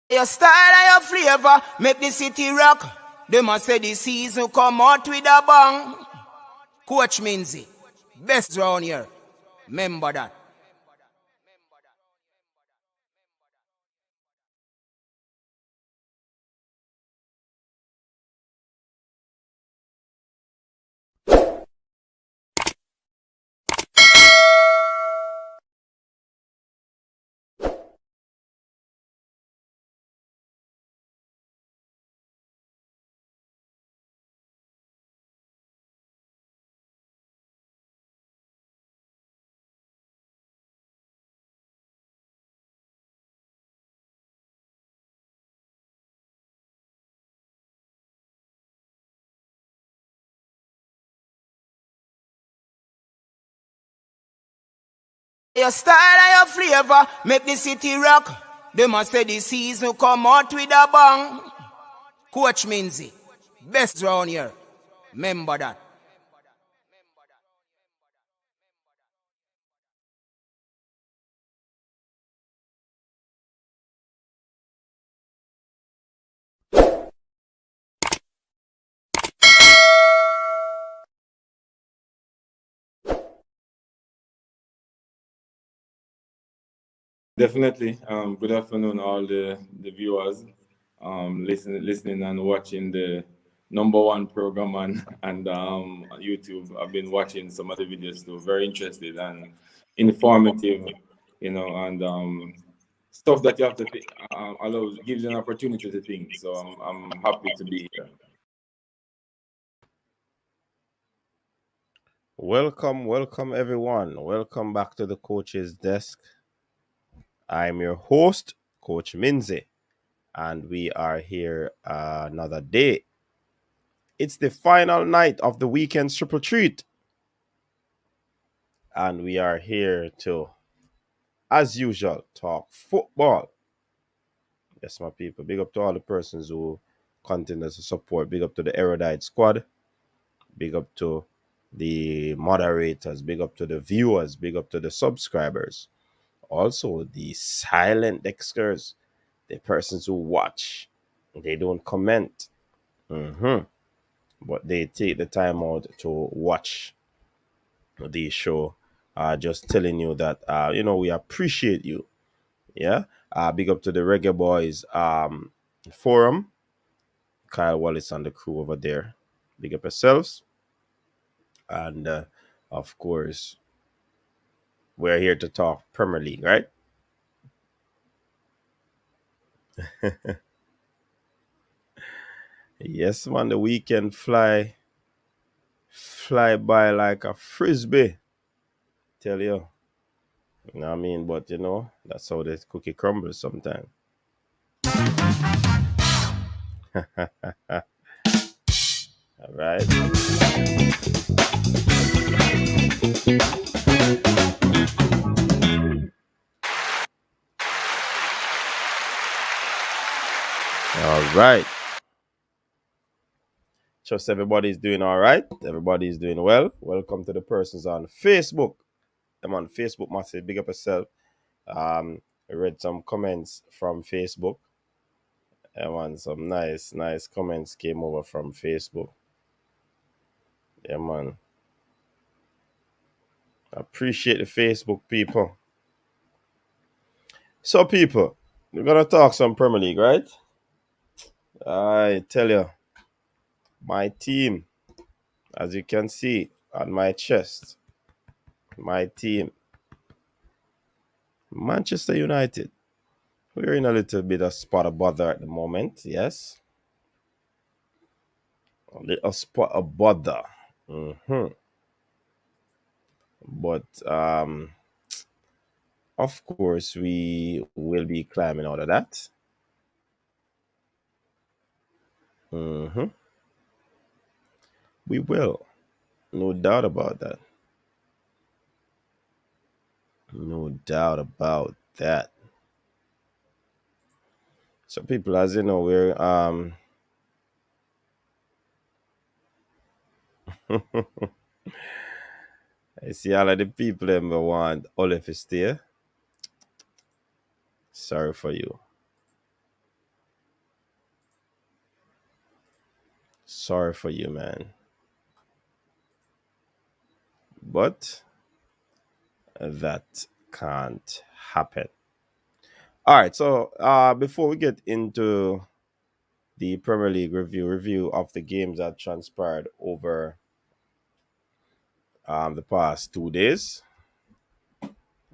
Your style and your flavor make the city rock. They must say the season come out with a bang. Coach Minzy, best round here. Remember that. Your style and your flavor make the city rock. They must say the season come out with a bang. Coach Minzy, best round here. Remember that. Definitely. Good afternoon, all the viewers, listening and watching the number one program and YouTube. I've been watching some of the videos too. Very interested and informative, and stuff that you have to think, gives you an opportunity to think. So I'm happy to be here. Welcome everyone. Welcome back to the coach's desk. I'm your host, Coach Minzy, and we are here another day. It's the final night of the Weekend TripleTreat, and we are here to, as usual, talk football. Yes, my people. Big up to all the persons who continue to support. Big up to the Erudite squad. Big up to the moderators. Big up to the viewers. Big up to the subscribers. Also, the silent Dexters, the persons who watch, they don't comment, but they take the time out to watch the show. Just telling you that we appreciate you. Yeah. Big up to the Reggae Boyz forum, Kyle Wallace and the crew over there. Big up yourselves, and of course, we're here to talk Premier League, right? Yes, man. The weekend fly by like a frisbee. Tell you. You know what I mean? But that's how the cookie crumbles sometimes. All right. All right. Trust everybody's doing all right. Everybody's doing well. Welcome to the persons on Facebook. I'm on Facebook, massive. Big up yourself. I read some comments from Facebook. Man, some nice comments came over from Facebook. Yeah, man. Appreciate the Facebook people. So, people, we're gonna talk some Premier League, right? I tell you, my team, as you can see on my chest, my team, Manchester United. We're in a little bit of spot of bother at the moment, yes. A little spot of bother. But of course, we will be climbing out of that. We will. No doubt about that. No doubt about that. So, people, as you know, we're I see all of the people that want Olive to stay. Sorry for you. Sorry for you, man. But that can't happen. All right, so before we get into the Premier League review of the games that transpired over the past 2 days,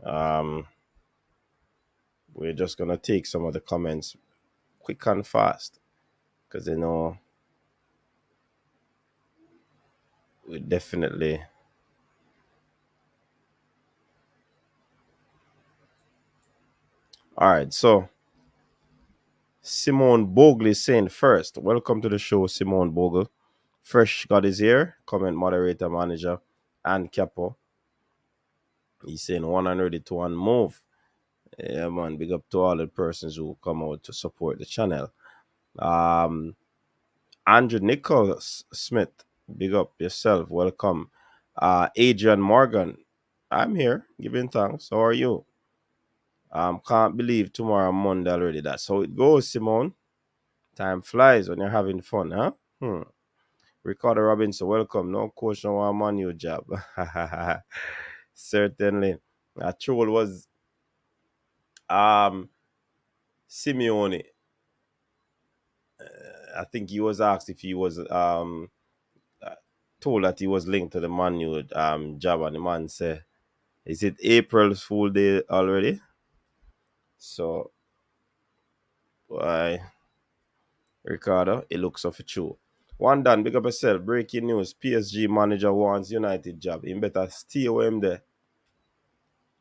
um, we're just gonna take some of the comments quick and fast because we definitely. All right, so Simone Bogle is saying first, welcome to the show, Simone Bogle. Fresh God is here, comment moderator, manager, and capo. He's saying 100 to 1 move. Yeah, man, big up to all the persons who come out to support the channel. Um, Andrew Nicholas Smith, big up yourself, welcome. Adrian Morgan, I'm here, giving thanks. How are you? Can't believe tomorrow Monday already. That's how it goes, Simone. Time flies when you're having fun, huh? Ricardo Robinson, welcome. No coach, no one man, new job. Certainly. A troll was Simeone. I think he was asked if he was told that he was linked to the Man U job, and the man said, "Is it April's Fool Day already?" So, why, Ricardo? It looks of a true. One done, big up yourself. Breaking news: PSG manager wants United job. Him better stay where him there.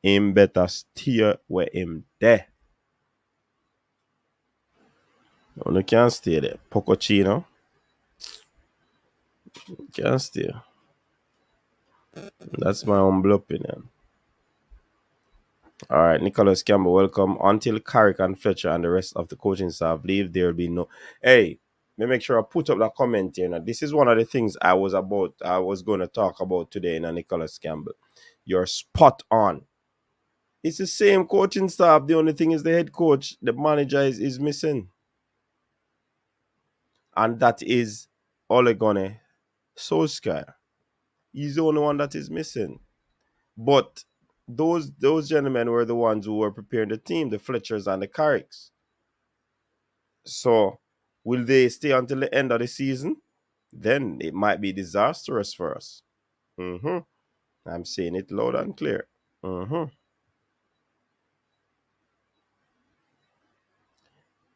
Him better stay where him there. No, you can't stay there. Pochettino can't stay. That's my humble opinion. All right, Nicholas Campbell, welcome. Until Carrick and Fletcher and the rest of the coaching staff leave, there will be no. Hey, let me make sure I put up that comment here. Now, this is one of the things I was going to talk about today in Nicholas Campbell. You're spot on. It's the same coaching staff. The only thing is the head coach, the manager is missing. And that is Ole Gunnar Solskjaer. He's the only one that is missing. But those gentlemen were the ones who were preparing the team, the Fletchers and the Carricks. So will they stay until the end of the season? Then it might be disastrous for us. I'm saying it loud and clear.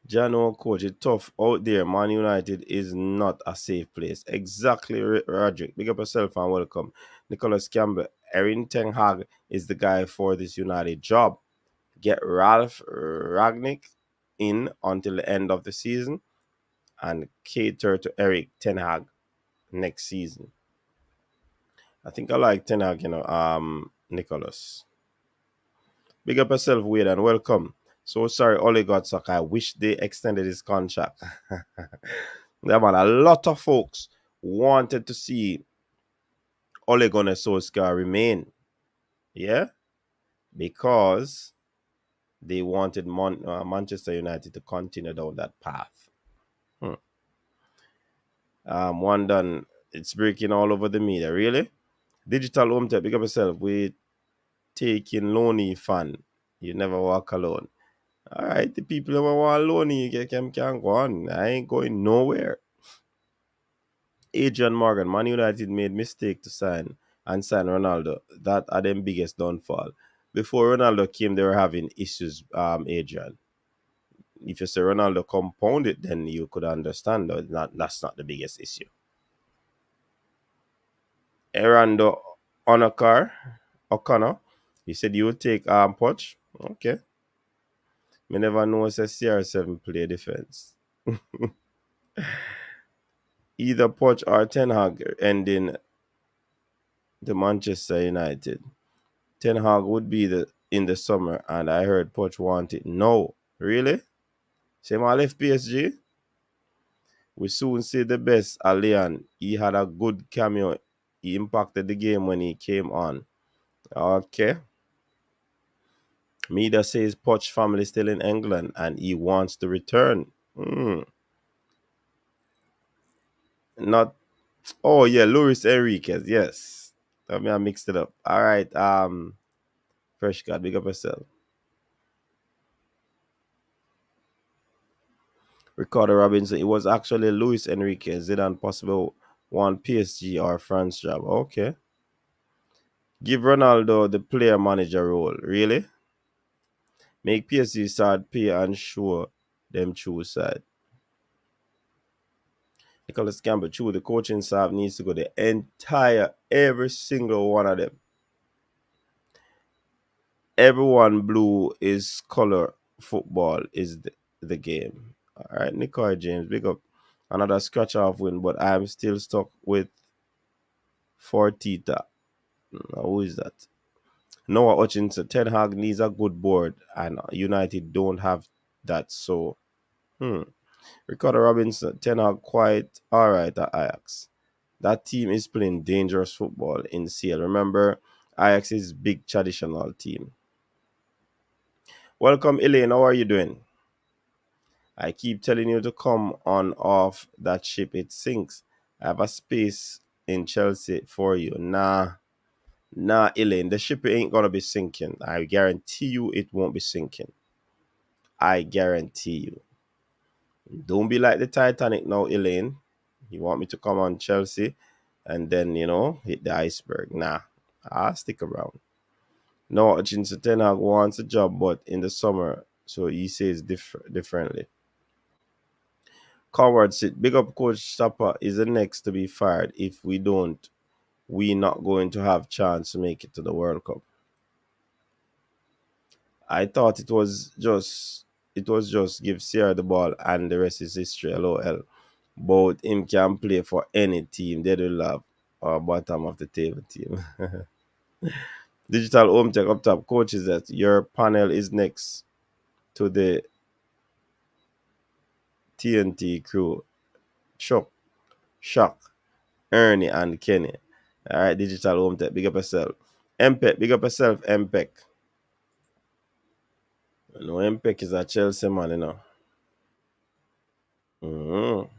Jano coach, it's tough out there. Man United is not a safe place. Exactly, Roderick. Big up yourself and welcome. Nicholas Campbell, Erin Ten Hag is the guy for this United job. Get Ralph Ragnick in until the end of the season and cater to Eric Ten Hag next season. I think I like Ten Hag, Nicholas. Big up yourself, Wade, and welcome. So sorry, Ole got suck. I wish they extended his contract. Yeah, man, a lot of folks wanted to see Ole Gunnar Solskjaer remain. Yeah, because they wanted Manchester United to continue down that path. One done. It's breaking all over the media. Really? Digital Home Tech, big up yourself. We taking Lonely fan. You never walk alone. All right, the people who want Lonely, you can go on. I ain't going nowhere. Adrian Morgan, Man United made mistake to sign Ronaldo. That are them biggest downfall. Before Ronaldo came, they were having issues, Adrian. If you say Ronaldo compounded, then you could understand that that's not the biggest issue. Erando O'Connor, you said you would take Poch. Okay. Me never know it's a CR7 play defense. Either Poch or Ten Hag ending the Manchester United. Ten Hag would be in the summer, and I heard Poch want it. No, really? Same all left PSG. We soon see the best. Alian, he had a good cameo. He impacted the game when he came on. Okay. Mida says Poch family still in England and he wants to return. Not. Oh yeah, Luis Enriquez. Yes. I mean, I mixed it up. All right. Fresh God, big up yourself. Ricardo Robinson. It was actually Luis Enriquez. Zidane possible one PSG or France job. Okay. Give Ronaldo the player manager role. Really? Make PSG start pay and show them true side. Nicholas Campbell, true, the coaching staff needs to go the entire, every single one of them. Everyone blue is color. Football is the game. All right, Nicoy James, big up. Another scratch off win, but I'm still stuck with Fortita. Who is that? Noah Hutchinson. Ten Hag needs a good board, and United don't have that. So, Ricardo Robinson, Ten Hag quite all right at Ajax. That team is playing dangerous football in CL. Remember, Ajax is big traditional team. Welcome, Elaine. How are you doing? I keep telling you to come on off that ship. It sinks. I have a space in Chelsea for you. Nah, Elaine. The ship ain't gonna be sinking. I guarantee you it won't be sinking. I guarantee you. Don't be like the Titanic now, Elaine. You want me to come on Chelsea and then, hit the iceberg. Nah, I'll stick around. No, Hutchinson Ten Hag wants a job, but in the summer, so he says differently. Coward sit. Big up Coach Stopper is the next to be fired. If we don't, we not going to have chance to make it to the World Cup. I thought it was just give Sierra the ball and the rest is history. LOL. But him can play for any team. They will have our bottom of the table team. Digital Home Tech up top. Coaches that your panel is next to the TNT crew. Chuck, Shock, Ernie, and Kenny. All right, Digital Home Tech. Big up yourself. MPEC. Big up yourself, MPEC. No, MPEC is a Chelsea man. Mm-hmm.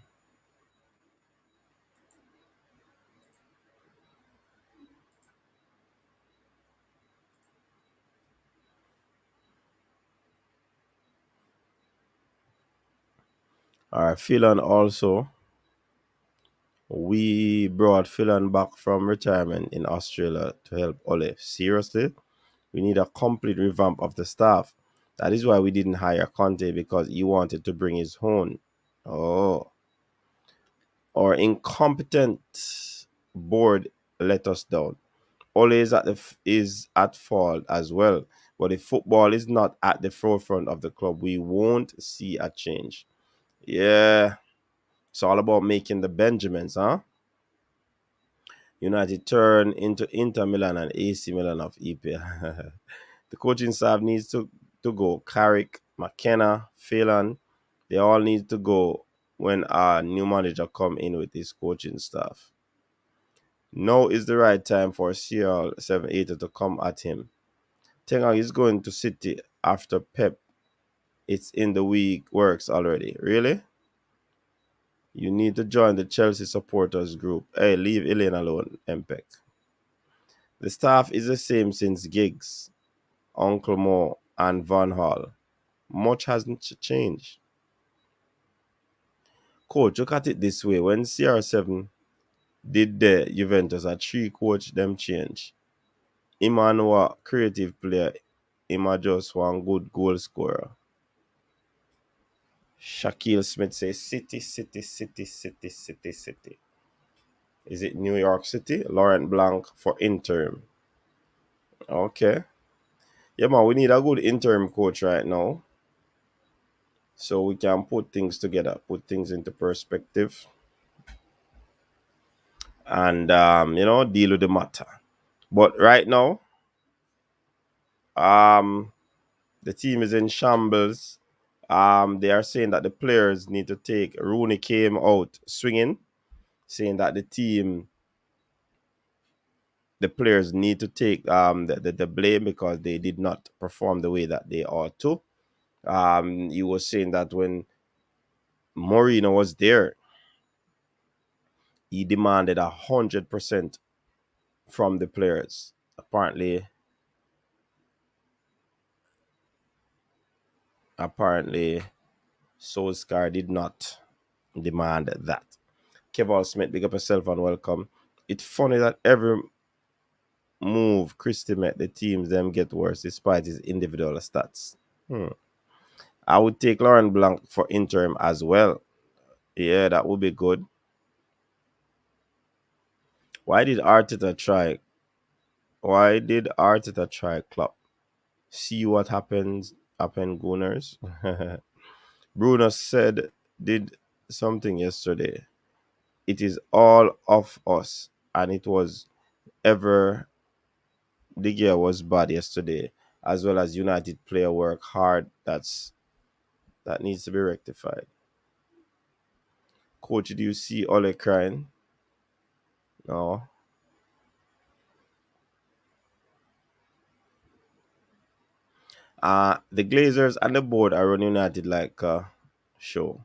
All right, Phelan also. We brought Phelan back from retirement in Australia to help Ole. Seriously? We need a complete revamp of the staff. That is why we didn't hire Conte because he wanted to bring his own. Oh. Our incompetent board let us down. Ole is at fault as well. But if football is not at the forefront of the club, we won't see a change. Yeah. It's all about making the Benjamins, huh? United turn into Inter Milan and AC Milan of EPL. The coaching staff needs to go. Carrick, McKenna, Phelan, they all need to go when our new manager come in with his coaching staff. Now is the right time for CR780 to come at him. Ten Hag is going to City after Pep. It's in the week works already. Really? You need to join the Chelsea supporters group. Hey, leave Elaine alone, MPEC. The staff is the same since Giggs, Uncle Mo, and Van Hall. Much hasn't changed. Coach, look at it this way. When CR7 did the Juventus, a three coach them change. Emmanuel, creative player. Emma just one good goal scorer. Shaquille Smith says City, City, City, City, City, City. Is it New York City? Laurent Blanc for interim. Okay. Yeah, man, we need a good interim coach right now. So we can put things together, put things into perspective, and deal with the matter. But right now, the team is in shambles. They are saying that the players need to take. Rooney came out swinging, saying that the players need to take the blame because they did not perform the way that they ought to. He was saying that when Mourinho was there, he demanded 100% from the players. Apparently, Solskjaer did not demand that. Kevin Smith, big up yourself and welcome. It's funny that every move Christie met, the teams them get worse despite his individual stats. I would take Laurent Blanc for interim as well. Yeah, that would be good. Why did Arteta try? Why did Arteta try Klopp? See what happens. Happen, Gunners. Bruno said did something yesterday. It is all of us, and it was ever the gear was bad yesterday, as well as United player work hard. That needs to be rectified. Coach, do you see Ole crying? No. The Glazers and the board are running United like a show.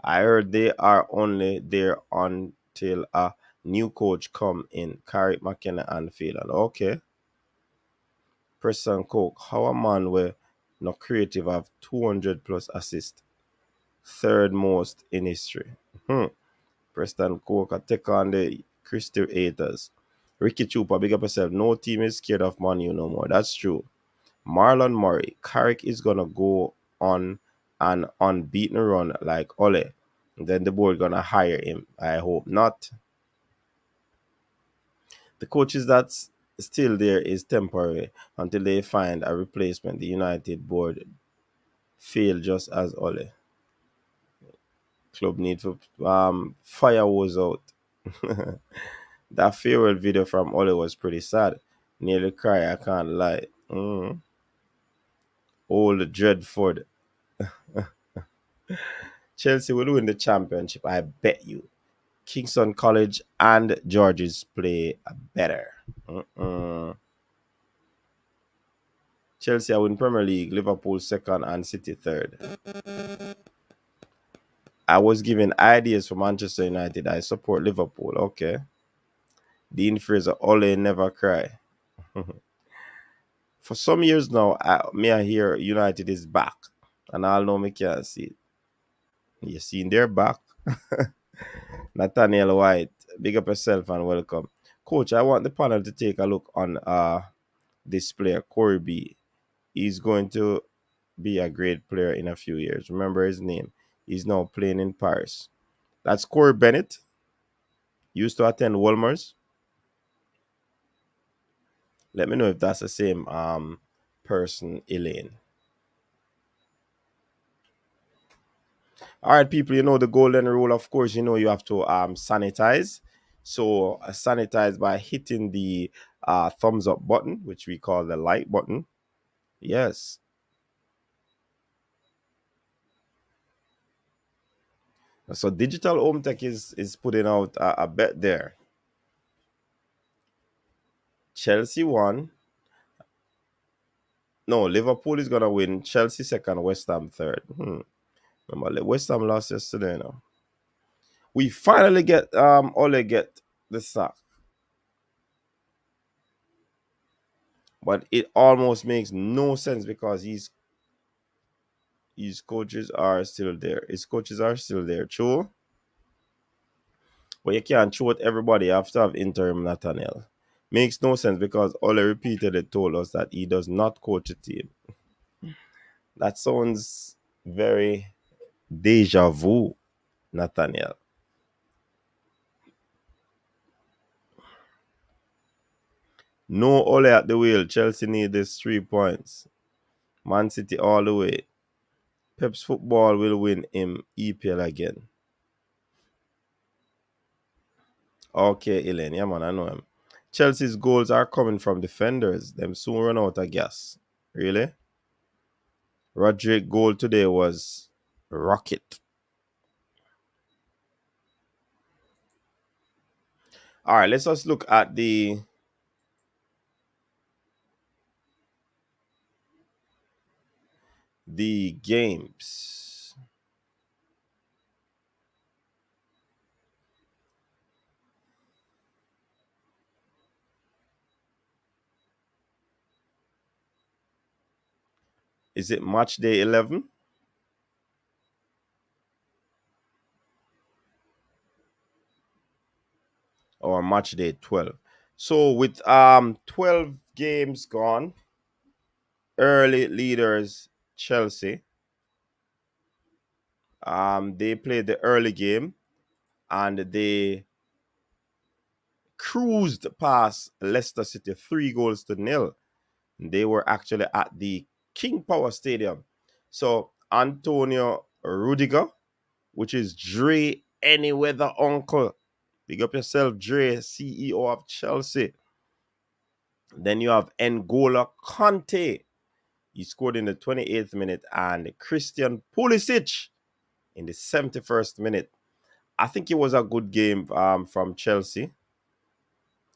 I heard they are only there until a new coach come in. Carrick, McKenna, and Phelan. Okay. Preston Coke, how a man were no creative have 200 plus assists, third most in history. Preston Coke take on the Crystal haters. Ricky Chupa, big up yourself. No team is scared of Man U no more. That's true. Marlon Murray, Carrick is gonna go on an unbeaten run like Ole. Then the board gonna hire him. I hope not. The coaches that's still there is temporary until they find a replacement. The United board failed just as Ole. Club need to fire was out. That farewell video from Ole was pretty sad. Nearly cry, I can't lie. Old Dreadford. Chelsea will win the championship, I bet you. Kingston College and George's play better. Chelsea win Premier League, Liverpool second, and City third. I was given ideas for Manchester United. I support Liverpool. Okay. Dean Fraser, Ole never cry. For some years now, I hear United is back, and I know me can't see it. You seen their back. Nathaniel White, big up yourself and welcome. Coach, I want the panel to take a look on this player, Corey B. He's going to be a great player in a few years. Remember his name. He's now playing in Paris. That's Corey Bennett. Used to attend Wolmer's. Let me know if that's the same person, Elaine. All right, people, you know the golden rule, of course, you know you have to sanitize. So sanitize by hitting the thumbs up button, which we call the like button. Yes. So Digital Home Tech is putting out a bet there. Chelsea won. No, Liverpool is gonna win. Chelsea second, West Ham third. Remember, West Ham lost yesterday. Now we finally get Ole get the sack, but it almost makes no sense because his coaches are still there. His coaches are still there. True, but you can't show it everybody. You have to have interim Nathaniel. Makes no sense because Ole repeatedly told us that he does not coach a team. That sounds very deja vu, Nathaniel. No Ole at the wheel. Chelsea need this 3 points. Man City all the way. Pep's football will win him EPL again. Okay, Elaine. Yeah, man, I know him. Chelsea's goals are coming from defenders. Them soon run out of gas. Really? Roderick goal today was rocket. All right, let's just look at the games. Is it match day 11? Or match day 12? So with 12 games gone, early leaders Chelsea. They played the early game and they cruised past Leicester City 3-0. They were actually at the King Power Stadium. So Antonio Rudiger, which is Dre Anyweather Uncle. Big up yourself, Dre, CEO of Chelsea. Then you have N'Golo Conte. He scored in the 28th minute, and Christian Pulisic in the 71st minute. I think it was a good game from Chelsea,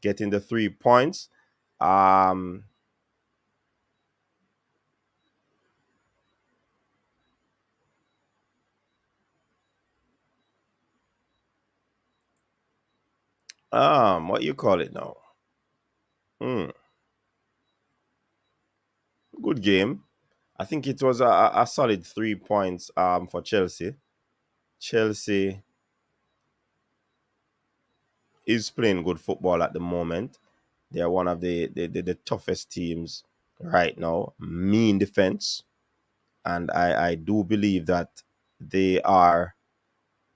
getting the 3 points. What you call it now? Good game. I think it was a solid 3 points for Chelsea. Chelsea is playing good football at the moment. They are one of the toughest teams right now. Mean defense. And I do believe that they are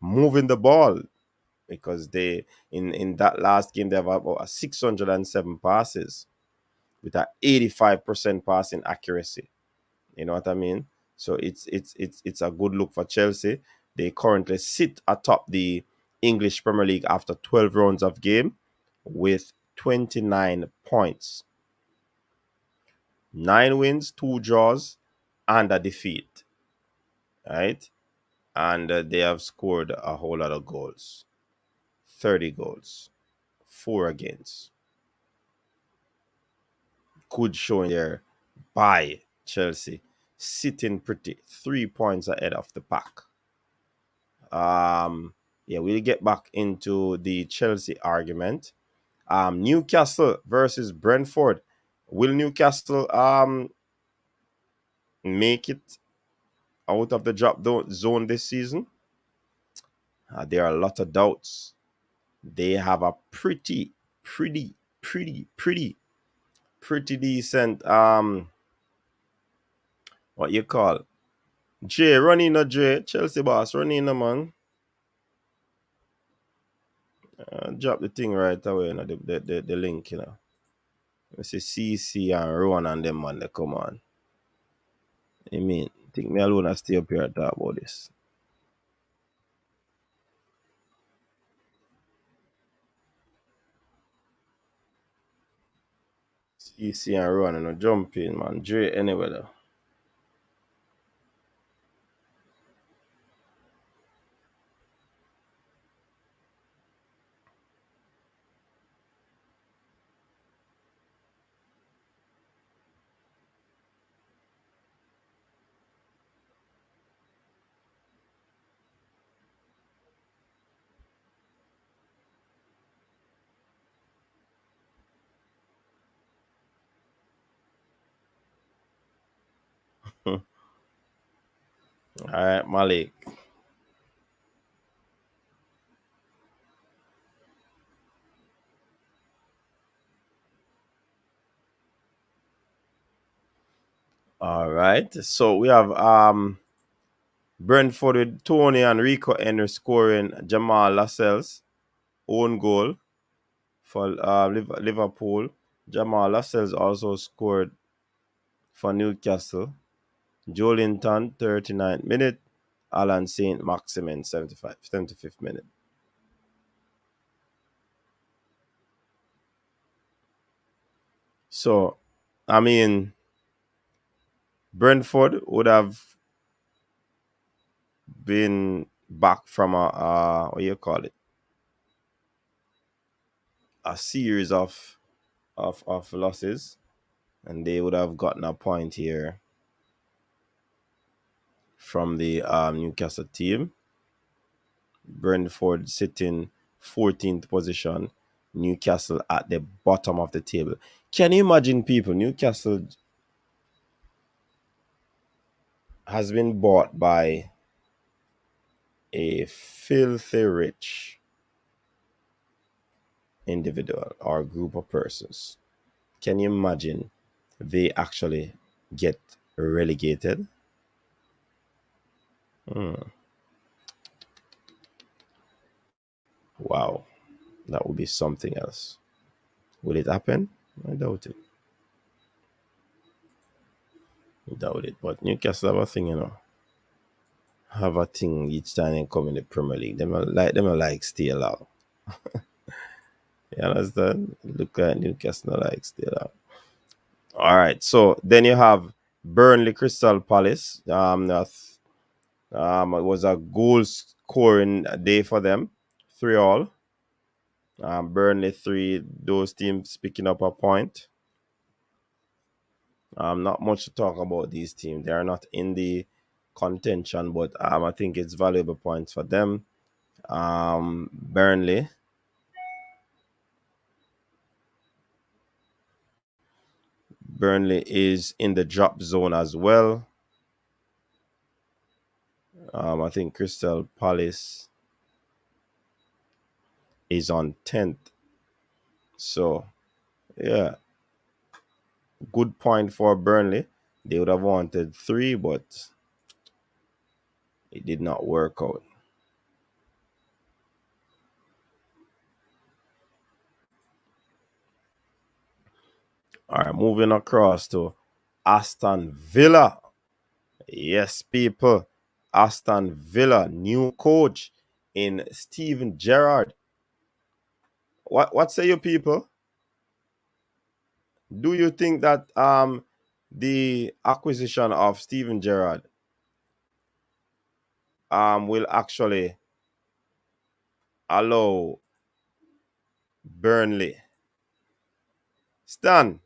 moving the ball because they in that last game they have about 607 passes with an 85% passing accuracy. You know what I mean? So it's a good look for Chelsea. They currently sit atop the English Premier League after 12 rounds of game with 29 points. 9 wins, 2 draws, and a defeat. Right? And they have scored a whole lot of goals. 30 goals. 4 against. Good showing there by Chelsea. Sitting pretty. 3 points ahead of the pack. We'll get back into the Chelsea argument. Newcastle versus Brentford. Will Newcastle make it out of the drop zone this season? There are a lot of doubts. They have a pretty decent what you call Jay, running a Jay, Chelsea boss, running a man. Drop the thing right away, you know, the link, you know. I see CC and Rowan and them man, they come on. I mean, think me alone I stay up here and talk about this. CC and Rowan, you know, jump in, man. Dre anyway though. All right, Malik. All right. So we have Brentford with Tony and Rico Henry scoring Jamal Lascelles own goal for Liverpool. Jamal Lascelles also scored for Newcastle. Joelinton, 39th minute. Alan St. Maximin, 75th minute. So, I mean, Brentford would have been back from what you call it, a series of losses, and they would have gotten a point here from the Newcastle team. Brentford sitting 14th position, Newcastle at the bottom of the table. Can you imagine, people? Newcastle has been bought by a filthy rich individual or group of persons. Can you imagine they actually get relegated? Wow, that would be something else. Will it happen? I doubt it. Doubt it. But Newcastle have a thing, Have a thing each time they come in the Premier League. Them like stay out. You understand? Look at Newcastle like stay out. All right. So then you have Burnley Crystal Palace. It was a goal scoring day for them. 3-3. Burnley 3. Those teams picking up a point. Not much to talk about these teams. They are not in the contention, but I think it's valuable points for them. Burnley is in the drop zone as well. I think Crystal Palace is on 10th. So, yeah. Good point for Burnley. They would have wanted 3, but it did not work out. All right, moving across to Aston Villa. Yes, people. Aston Villa, new coach in Steven Gerrard. What say you people? Do you think that the acquisition of Steven Gerrard will actually allow Burnley? Stan,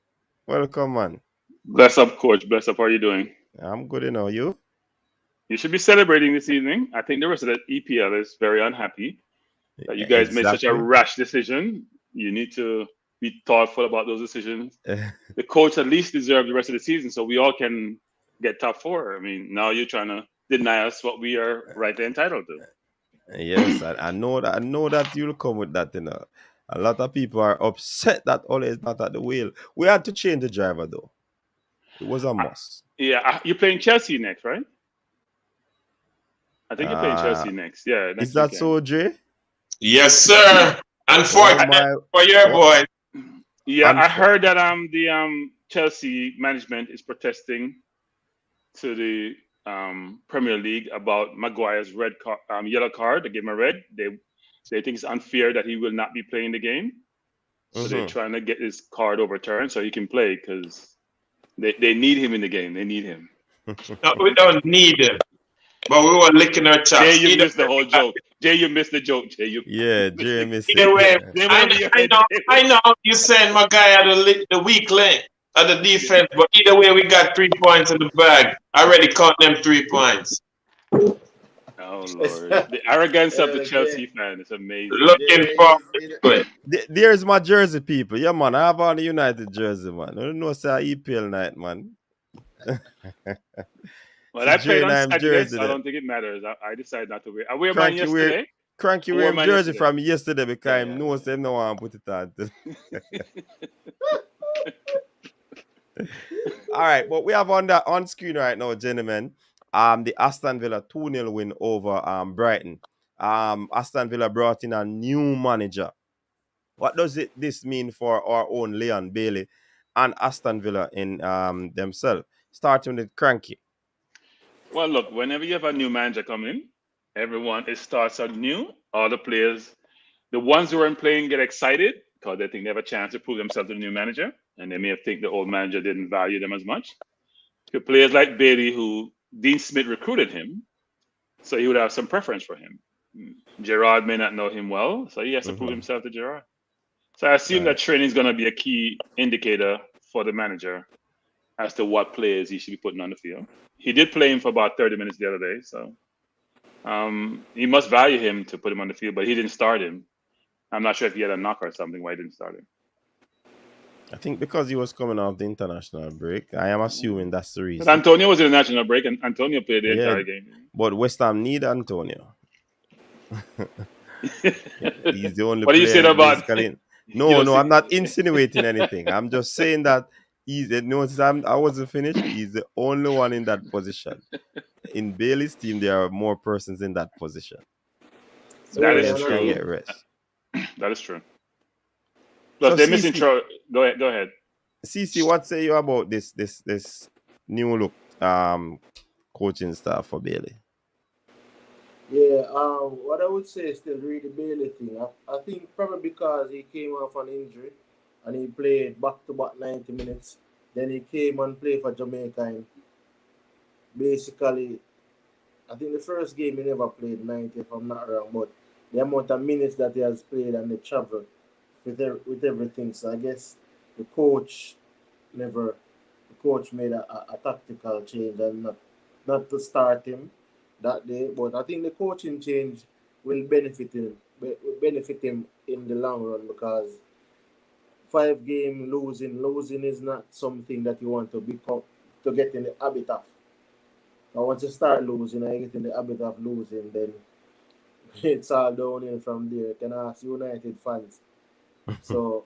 welcome, man. Bless up, coach. Bless up. How are you doing? I'm good, you? You should be celebrating this evening. I think the rest of the EPL is very unhappy that you guys made such a Exactly. rash decision. You need to be thoughtful about those decisions. The coach at least deserves the rest of the season so we all can get top 4. I mean, now you're trying to deny us what we are rightly entitled to. Yes, I know that. I know that you'll come with that. A lot of people are upset that Ole is not at the wheel. We had to change the driver, though. It was a must. Yeah, you're playing Chelsea next, right? I think you're playing Uh, Chelsea next. Yeah, next is that weekend. so, Jay? Yes, sir. Unfortunate for your boy. Yeah, I heard that the Chelsea management is protesting to the Premier League about Maguire's yellow card. They gave him a red. They think it's unfair that he will not be playing the game. So they're trying to get his card overturned so he can play because they need him in the game. They need him. No, we don't need him. But we were licking our chops. Jay, you missed the whole joke. Jay, you missed the joke. Jay, Jay missed it. Either way, I know you saying my guy had the weak link of the defense, but either way, we got 3 points in the bag. I already caught them 3 points. Oh, Lord. The arrogance of the Chelsea fan is amazing. Looking forward to it. There's my jersey, people. Yeah, man. I have on the United jersey, man. I don't know, it's an EPL night, man. Well, I played on Saturday, so I don't think it matters. I decided not to wear. I wear mine yesterday. Cranky wear my jersey from yesterday because I know them no one put it on. All right, but we have on screen right now, gentlemen. The Aston Villa 2-0 win over Brighton. Aston Villa brought in a new manager. What does this mean for our own Leon Bailey and Aston Villa in themselves? Starting with Cranky. Well, look, whenever you have a new manager coming in, it starts out new. All the players, the ones who aren't playing, get excited because they think they have a chance to prove themselves to the new manager, and they may think the old manager didn't value them as much. The players like Bailey, who Dean Smith recruited him, so he would have some preference for him. Gerrard may not know him well, so he has to prove himself to Gerrard. So I assume that training is going to be a key indicator for the manager as to what players he should be putting on the field. He did play him for about 30 minutes the other day, so he must value him to put him on the field, but he didn't start him. I'm not sure if he had a knock or something why he didn't start him. I think because he was coming off the international break, I am assuming that's the But reason. Antonio was in the national break, and Antonio played the Yeah, entire game. but West Ham need Antonio. He's the only What do you say player about? basically. You No, don't no, see. I'm not insinuating anything. I'm just saying that notice I wasn't finished. He's the only one in that position. In Bailey's team, there are more persons in that position. So That Yeah, is players and I can true. think get rest. That is true. Plus, So they're missing. CC, Go ahead. Go ahead. CC, what say you about this new look coaching staff for Bailey? yeah, what I would say is still really Bailey thing. I think probably because he came off an injury and he played back to back 90 minutes. Then he came and played for Jamaica and basically I think the first game he never played 90 if I'm not wrong, but the amount of minutes that he has played and the travel with everything. So I guess the coach never the coach made a tactical change and not to start him that day. But I think the coaching change will benefit him in the long run because 5 game losing is not something that you want to become to get in the habit of. But once you start losing and you get in the habit of losing, then it's all downhill from there. You can ask United fans. So,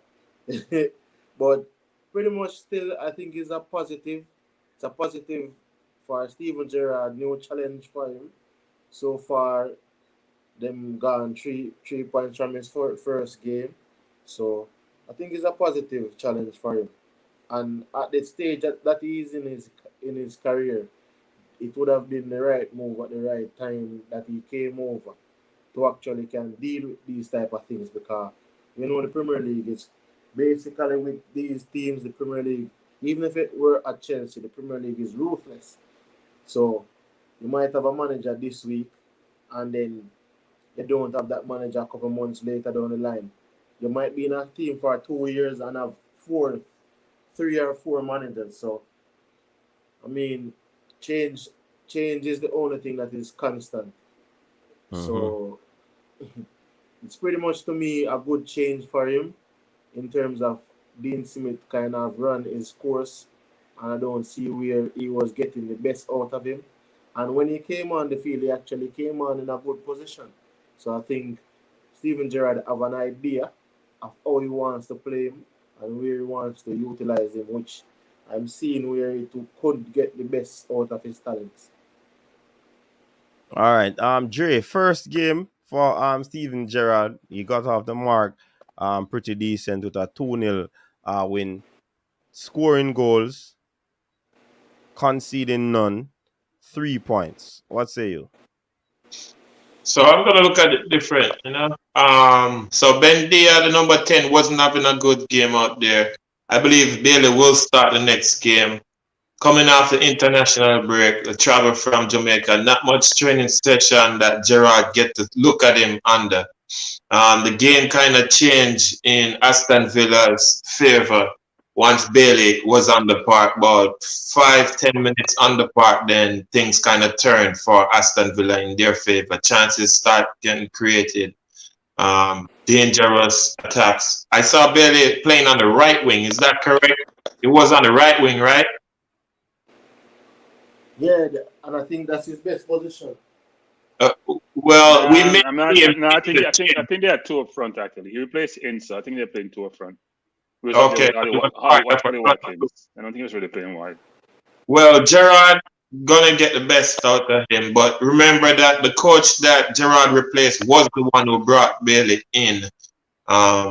but pretty much still, I think it's a positive. It's a positive for Steven Gerrard. New challenge for him. So far, them gone 3 points from his first game. So I think it's a positive challenge for him. And at the stage that he is in his career, it would have been the right move at the right time that he came over to actually can deal with these type of things because the Premier League is basically with these teams, the Premier League, even if it were at Chelsea, the Premier League is ruthless. So you might have a manager this week and then you don't have that manager a couple months later down the line. You might be in a team for 2 years and have 3 or 4 managers. So I mean change is the only thing that is constant. So it's pretty much to me a good change for him in terms of Dean Smith kind of run his course and I don't see where he was getting the best out of him. And when he came on the field, he actually came on in a good position. So I think Steven Gerrard have an idea of how he wants to play him and where he wants to utilize him, which I'm seeing where he could get the best out of his talents. All right. Dre, first game for Steven Gerrard. He got off the mark pretty decent with a 2-0 win. Scoring goals, conceding none, 3 points. What say you? So I'm gonna look at it different, So Ben Dia, the number 10, wasn't having a good game out there. I believe Bailey will start the next game. Coming off the international break, the travel from Jamaica, not much training session that Gerrard get to look at him under. The game kind of changed in Aston Villa's favor once Bailey was on the park. About 5-10 minutes on the park, then things kind of turned for Aston Villa in their favor. Chances start getting created. Dangerous attacks. I saw Bailey playing on the right wing. Is that correct? It was on the right wing, right? Yeah, and I think that's his best position. Well, we may I'm not. see him No, I think. in the I think they had 2 up front actually. He replaced Insa. I think they're playing 2 up front. He was up there Okay. with Ollie Watkins. I don't think he was really playing wide. Well, Gerrard gonna get the best out of him, but remember that the coach that Gerrard replaced was the one who brought Bailey in.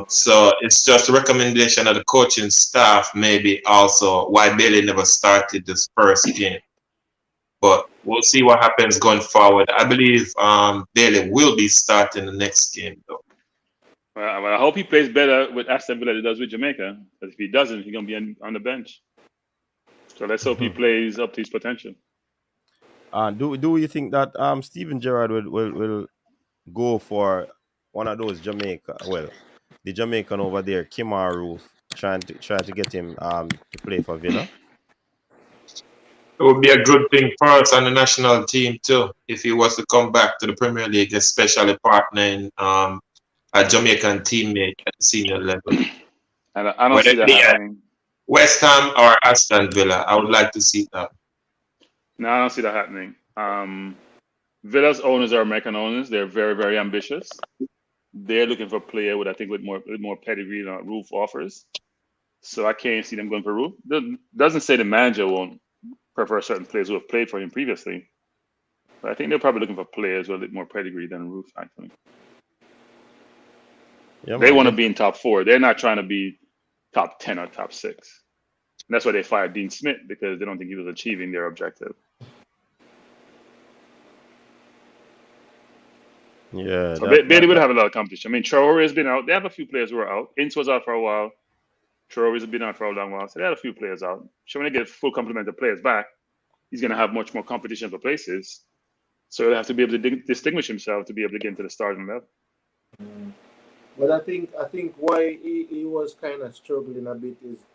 So it's just a recommendation of the coaching staff, maybe also why Bailey never started this first game. But we'll see what happens going forward. I believe Bailey will be starting the next game, though. Well, I hope he plays better with Aston Villa than he does with Jamaica. Because if he doesn't, he's gonna be on the bench. So let's hope he plays up to his potential. Do you think that Steven Gerrard will go for one of those the Jamaican over there, Kimar Roof, trying to get him to play for Villa? It would be a good thing for us on the national team too, if he was to come back to the Premier League, especially partnering a Jamaican teammate at the senior level. And I don't see that happening. West Ham or Aston Villa. I would like to see that. No, I don't see that happening. Villa's owners are American owners. They're very, very ambitious. They're looking for a player with, I think, with more pedigree than Roof offers. So I can't see them going for Roof. Doesn't say the manager won't prefer certain players who have played for him previously. But I think they're probably looking for players with a little more pedigree than Roof, actually. Yeah, They man. want to be in top 4. They're not trying to be top 10 or top 6. And that's why they fired Dean Smith, because they don't think he was achieving their objective. Yeah. So Bailey would have a lot of competition. I mean, Traore has been out. They have a few players who are out. Ince was out for a while. Traore's been out for a long while. So they had a few players out. So when they get full complement of players back, he's going to have much more competition for places. So he'll have to be able to distinguish himself to be able to get into the starting level. But I think why he was kind of struggling a bit is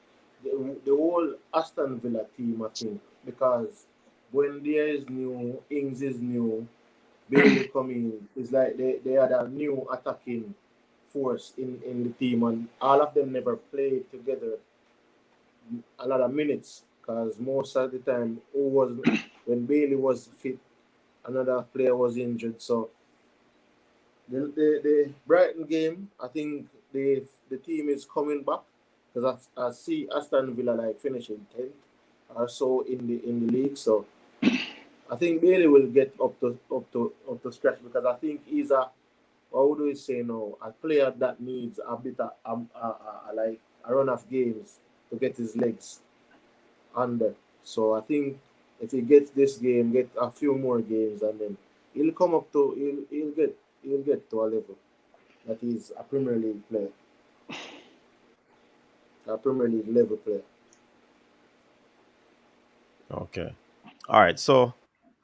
the whole Aston Villa team, I think, because when there is new, Ings is new, Bailey coming, it's like they had a new attacking force in the team, and all of them never played together a lot of minutes, because most of the time, when Bailey was fit, another player was injured. So the Brighton game, I think the team is coming back, because I see Aston Villa like finishing 10th or so in the league. So I think Bailey will get up to scratch, because I think he's a, how do we say now, a player that needs a bit of like a run of games to get his legs under. So I think if he gets this game, get a few more games, and then he'll come up to he'll get to a level that he's a Premier League player, a Premier League level player. Okay. All right. So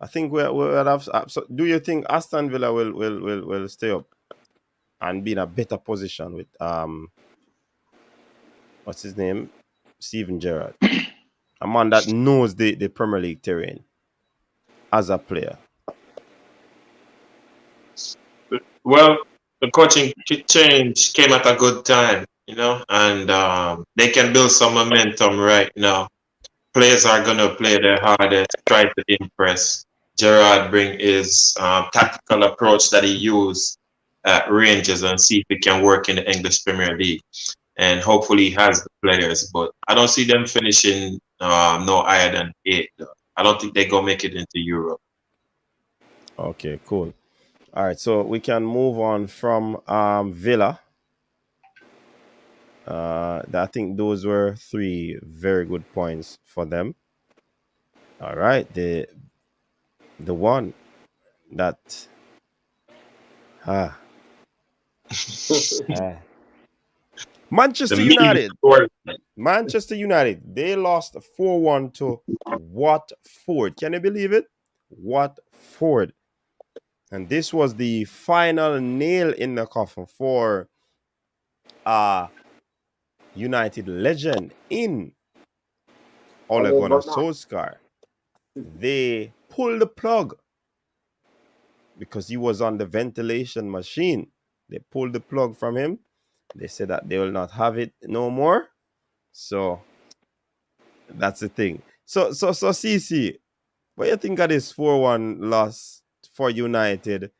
I think we'll have. So do you think Aston Villa will stay up and be in a better position with what's his name, Steven Gerrard, a man that knows the Premier League terrain as a player? Well, the coaching change came at a good time, and they can build some momentum right now. Players are going to play their hardest, try to impress. Gerrard bring his tactical approach that he used at Rangers and see if it can work in the English Premier League. And hopefully he has the players, but I don't see them finishing no higher than 8. I don't think they go make it into Europe. Okay, cool. All right, so we can move on from Villa. I think those were 3 very good points for them. All right, the one that Manchester United. Manchester United, they lost 4-1 to Watford. Can you believe it? Watford. And this was the final nail in the coffin for United legend in Ole Gunnar Solskjaer. They pulled the plug because he was on the ventilation machine. They pulled the plug from him. They said that they will not have it no more. So that's the thing. So CC, what do you think of this 4-1 loss for United?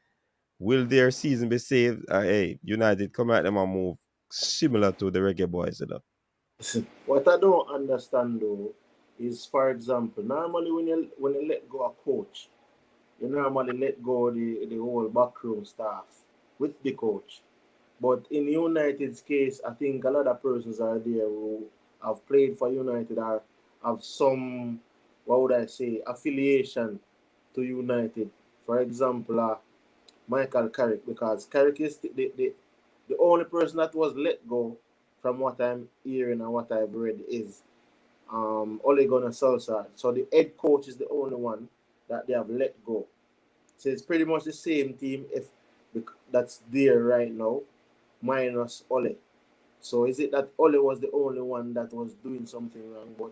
Will their season be saved? Hey, United, come at them and move similar to the Reggae Boyz, What I don't understand though is, for example, normally when you let go a coach, you normally let go the whole backroom staff with the coach. But in United's case, I think a lot of persons are there who have played for United or have some, what would I say, affiliation to United. For example, Michael Carrick, because Carrick is the only person that was let go, from what I'm hearing and what I've read, is Ole Gunnar Solskjaer. So the head coach is the only one that they have let go. So it's pretty much the same team if that's there right now, minus Ole. So is it that Ole was the only one that was doing something wrong? But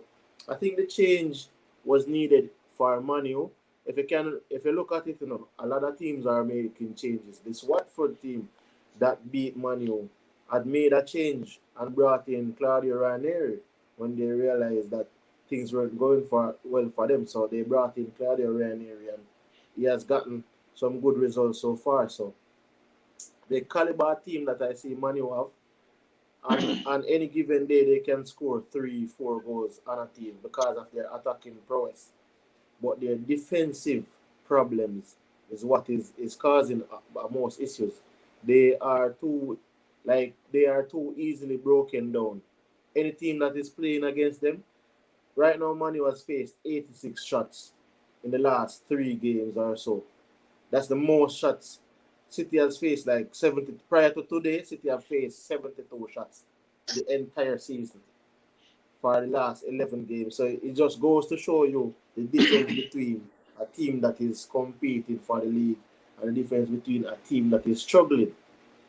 I think the change was needed for Manu. If you look at it, a lot of teams are making changes. This Watford team that beat Manu had made a change and brought in Claudio Ranieri. when they realized that things weren't going well for them. So they brought in Claudio Ranieri, and he has gotten some good results so far. So the caliber team that I see Manu have, on any given day they can score 3-4 goals on a team because of their attacking prowess. But their defensive problems is what is causing most issues. They are too they are too easily broken down. Any team that is playing against them right now, Manu has faced 86 shots in the last 3 games or so. That's the most shots City has faced. Like 70 prior to today, City have faced 72 shots the entire season for the last 11 games. So it just goes to show you the difference between a team that is competing for the league and the difference between a team that is struggling.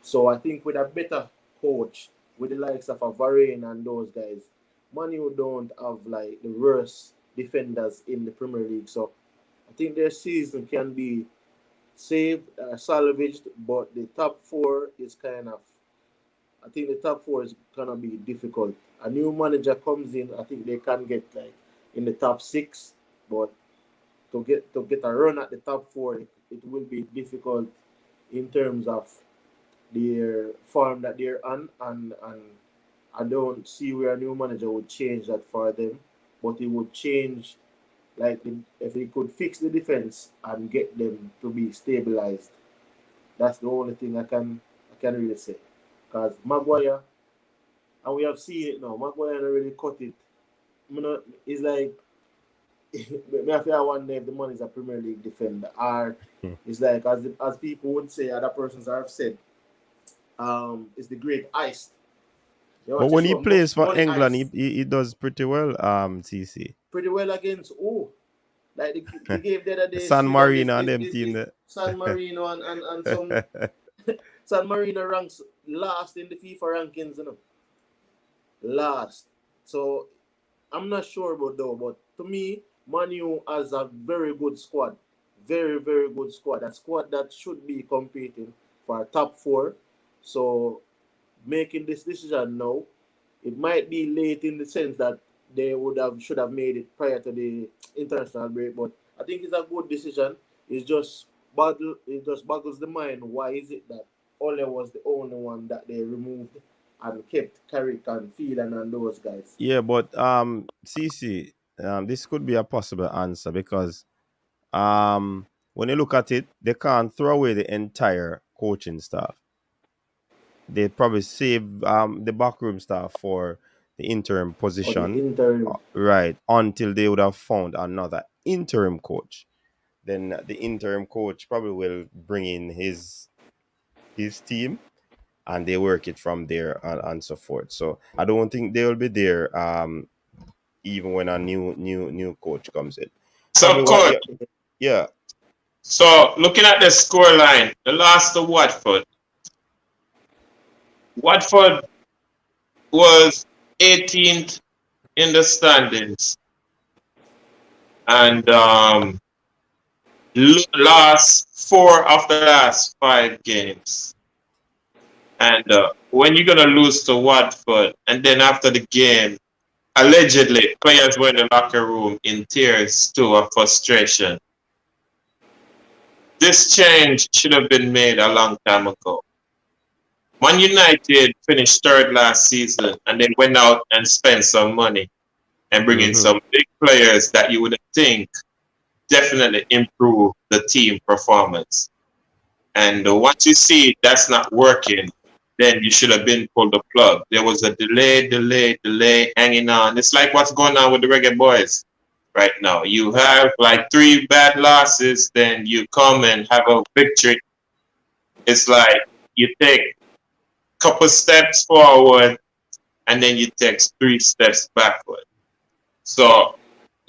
So I think with a better coach, with the likes of a Varane and those guys, Manu don't have like the worst defenders in the Premier League. So I think their season can be saved, salvaged, but the top four is kind of. I think the top four is gonna be difficult. A new manager comes in, I think they can get like in the top six, but to get a run at the top four, it will be difficult in terms of their form that they're on, and I don't see where a new manager would change that for them, but it would change like if he could fix the defense and get them to be stabilized. That's the only thing I can really say. Because Maguire, and we have seen it now, Maguire don't really cut it. It's like me I feel one day if the man is a Premier League defender, or it's like as people would say, other persons have said, it's the great ice. You But watch the when he show, plays for Money England, Ice, he does pretty well, CC. pretty well against like the game the other day, San Sweden Marino and them team is there. San Marino and some San Marino ranks last in the FIFA rankings, last. So I'm not sure about though, but to me, Manu has a very good squad. Very, very good squad. A squad that should be competing for a top four. So making this decision now, it might be late in the sense that they should have made it prior to the international break, but I think it's a good decision. It just boggles the mind. Why is it that Ole was the only one that they removed and kept Carrick and Phelan and those guys? Yeah, but CC, this could be a possible answer because when you look at it, they can't throw away the entire coaching staff. They probably save the backroom staff for the interim Or the position, interim. right? Until they would have found another interim coach. Then the interim coach probably will bring in his team and they work it from there and so forth. So I don't think they will be there even when a new coach comes in. Probably So, what coach, yeah. so looking at the score line, the last to Watford. Watford was 18th in the standings and lost 4 of the last 5 games. And when you're going to lose to Watford, and then after the game, allegedly, players were in the locker room in tears too of frustration. This change should have been made a long time ago. Man United finished 3rd last season, and they went out and spent some money and bring in some big players that you would think definitely improve the team performance. And once you see that's not working, then you should have been pulled the plug. There was a delay, hanging on. It's like what's going on with the Reggae Boyz right now. You have like 3 bad losses, then you come and have a victory. It's like you take a couple steps forward and then you take 3 steps backward. So,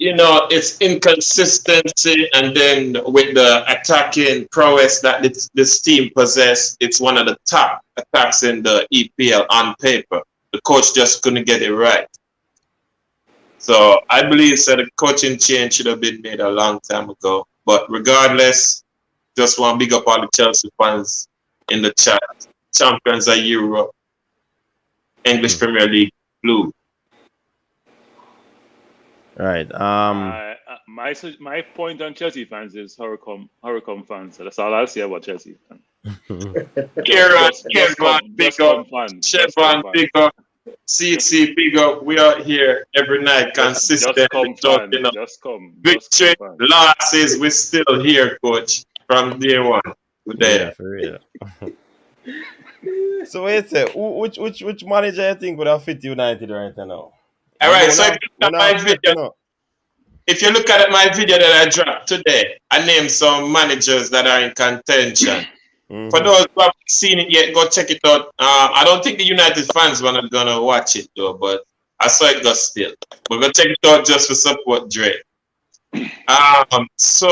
it's inconsistency, and then with the attacking prowess that this team possess, it's one of the top attacks in the EPL on paper. The coach just couldn't get it right. So I believe that the coaching change should have been made a long time ago. But regardless, just want to big up all the Chelsea fans in the chat. Champions of Europe, English Premier League, blue. Right. My point on Chelsea fans is how come fans. So that's all I'll say about Chelsea fans. Gerrard, Kevin, big Just up. come fans. Just come Chevron, big fans. up. CC, big up. We are here every night Just consistently come talking fans. up. Just come. Just come Victory, fans. losses, we're still here, coach, from day one. We're Yeah, there. for real. So wait, say, which manager you think would have fit United right now? All I know right, so if you look we're at not my fret, video, if you look at my video that I dropped today, I named some managers that are in contention. For those who haven't seen it yet, go check it out. I don't think the United fans are gonna watch it though, but I saw it go still. But go check it out just for support Dre. So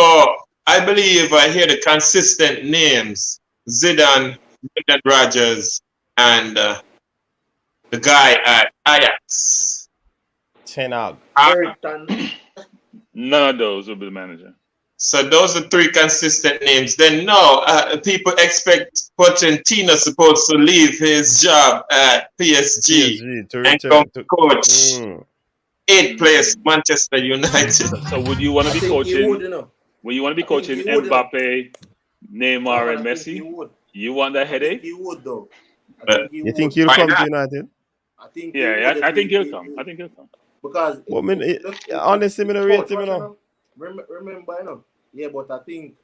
I believe I hear the consistent names: Zidane, Brendan Rodgers, and the guy at Ajax. Ten Hag. Everton. None of those will be the manager. So those are three consistent names. Then no, people expect Pochettino supposed to leave his job at PSG to and come return to. coach 8th place Manchester United. So would you want I to be think he coaching? would, you know. Would you want to be I think coaching he would, you know. Mbappe, Neymar, Man, and I think he Messi? would. You want that I think headache? he would, though. I think he You would. think he'll Why come to not? United? I think he Yeah, would. I think he'll come. I think he'll come. Because But look, honestly, I don't rate him, you know. Remember, you know. Yeah, but I think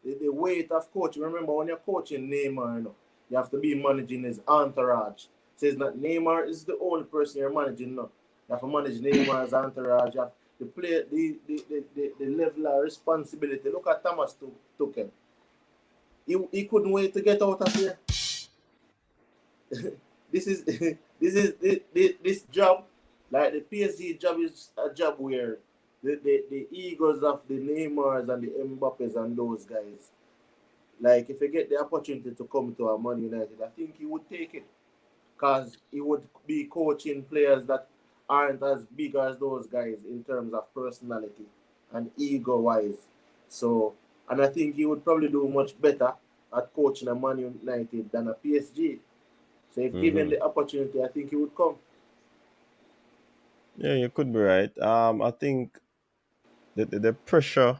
the weight of coaching. Remember, when you're coaching Neymar, you know, you have to be managing his entourage. So it's not Neymar is the only person you're managing. No, you have to manage Neymar's entourage. You have to play the level of responsibility. Look at Thomas Tuchel. He couldn't wait to get out of here. this job, like the PSG job, is a job where the egos of the Neymars and the Mbappes and those guys, like if you get the opportunity to come to a Man United, I think he would take it, because he would be coaching players that aren't as big as those guys in terms of personality and ego wise. So, and I think he would probably do much better at coaching a Man United than a PSG. So if given the opportunity, I think he would come. Yeah, you could be right. I think the pressure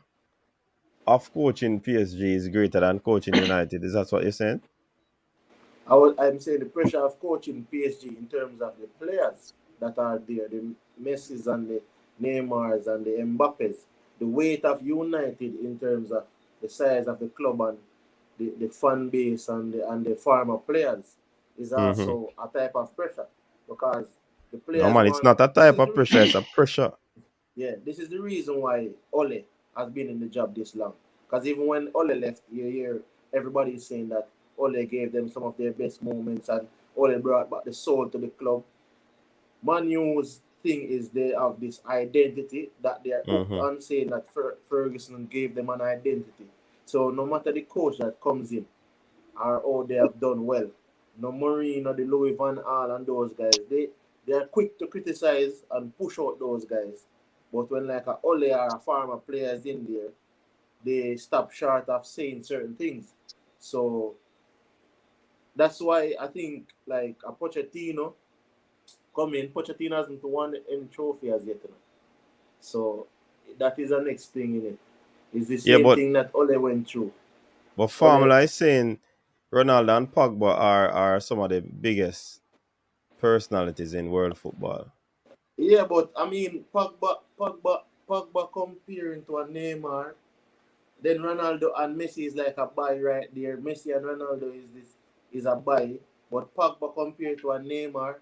of coaching PSG is greater than coaching United. Is that what you're saying? I'm saying the pressure of coaching PSG in terms of the players that are there, the Messis and the Neymars and the Mbappes, the weight of United in terms of the size of the club and the fan base and the former players is also a type of pressure, because the No, players man, it's want. not a type of pressure, it's a pressure. Yeah, this is the reason why Ole has been in the job this long. Because even when Ole left, you hear everybody saying that Ole gave them some of their best moments and Ole brought back the soul to the club. Man U's thing is they have this identity that they are hooked on, saying that Ferguson gave them an identity. So no matter the coach that comes in or how they have done well, no Mourinho, the Louis Van Gaal and those guys, they are quick to criticize and push out those guys. But when like a Ole or a farmer players in there, they stop short of saying certain things. So that's why I think like a Pochettino come in. Pochettino hasn't won any trophy as yet. So that is the next thing in it. It's the same thing that Ole went through. But formula is saying Ronaldo and Pogba are some of the biggest personalities in world football. Yeah, but I mean Pogba comparing to a Neymar. Then Ronaldo and Messi is like a buy right there. Messi and Ronaldo is a buy. But Pogba compared to a Neymar.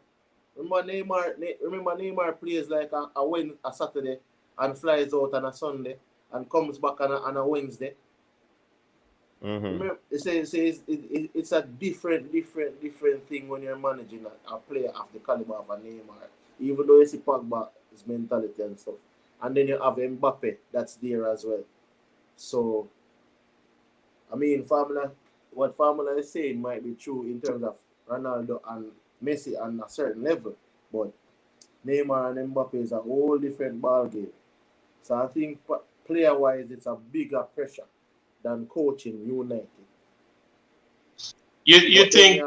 Remember Neymar plays like a Saturday and flies out on a Sunday and comes back on a Wednesday. Remember, it's a different thing when you're managing a player of the caliber of a Neymar. Even though you see Pogba's mentality and stuff. And then you have Mbappe that's there as well. So, I mean, what Formula is saying might be true in terms of Ronaldo and Messi on a certain level, but Neymar and Mbappe is a whole different ball game. So I think player-wise, it's a bigger pressure than coaching United. You think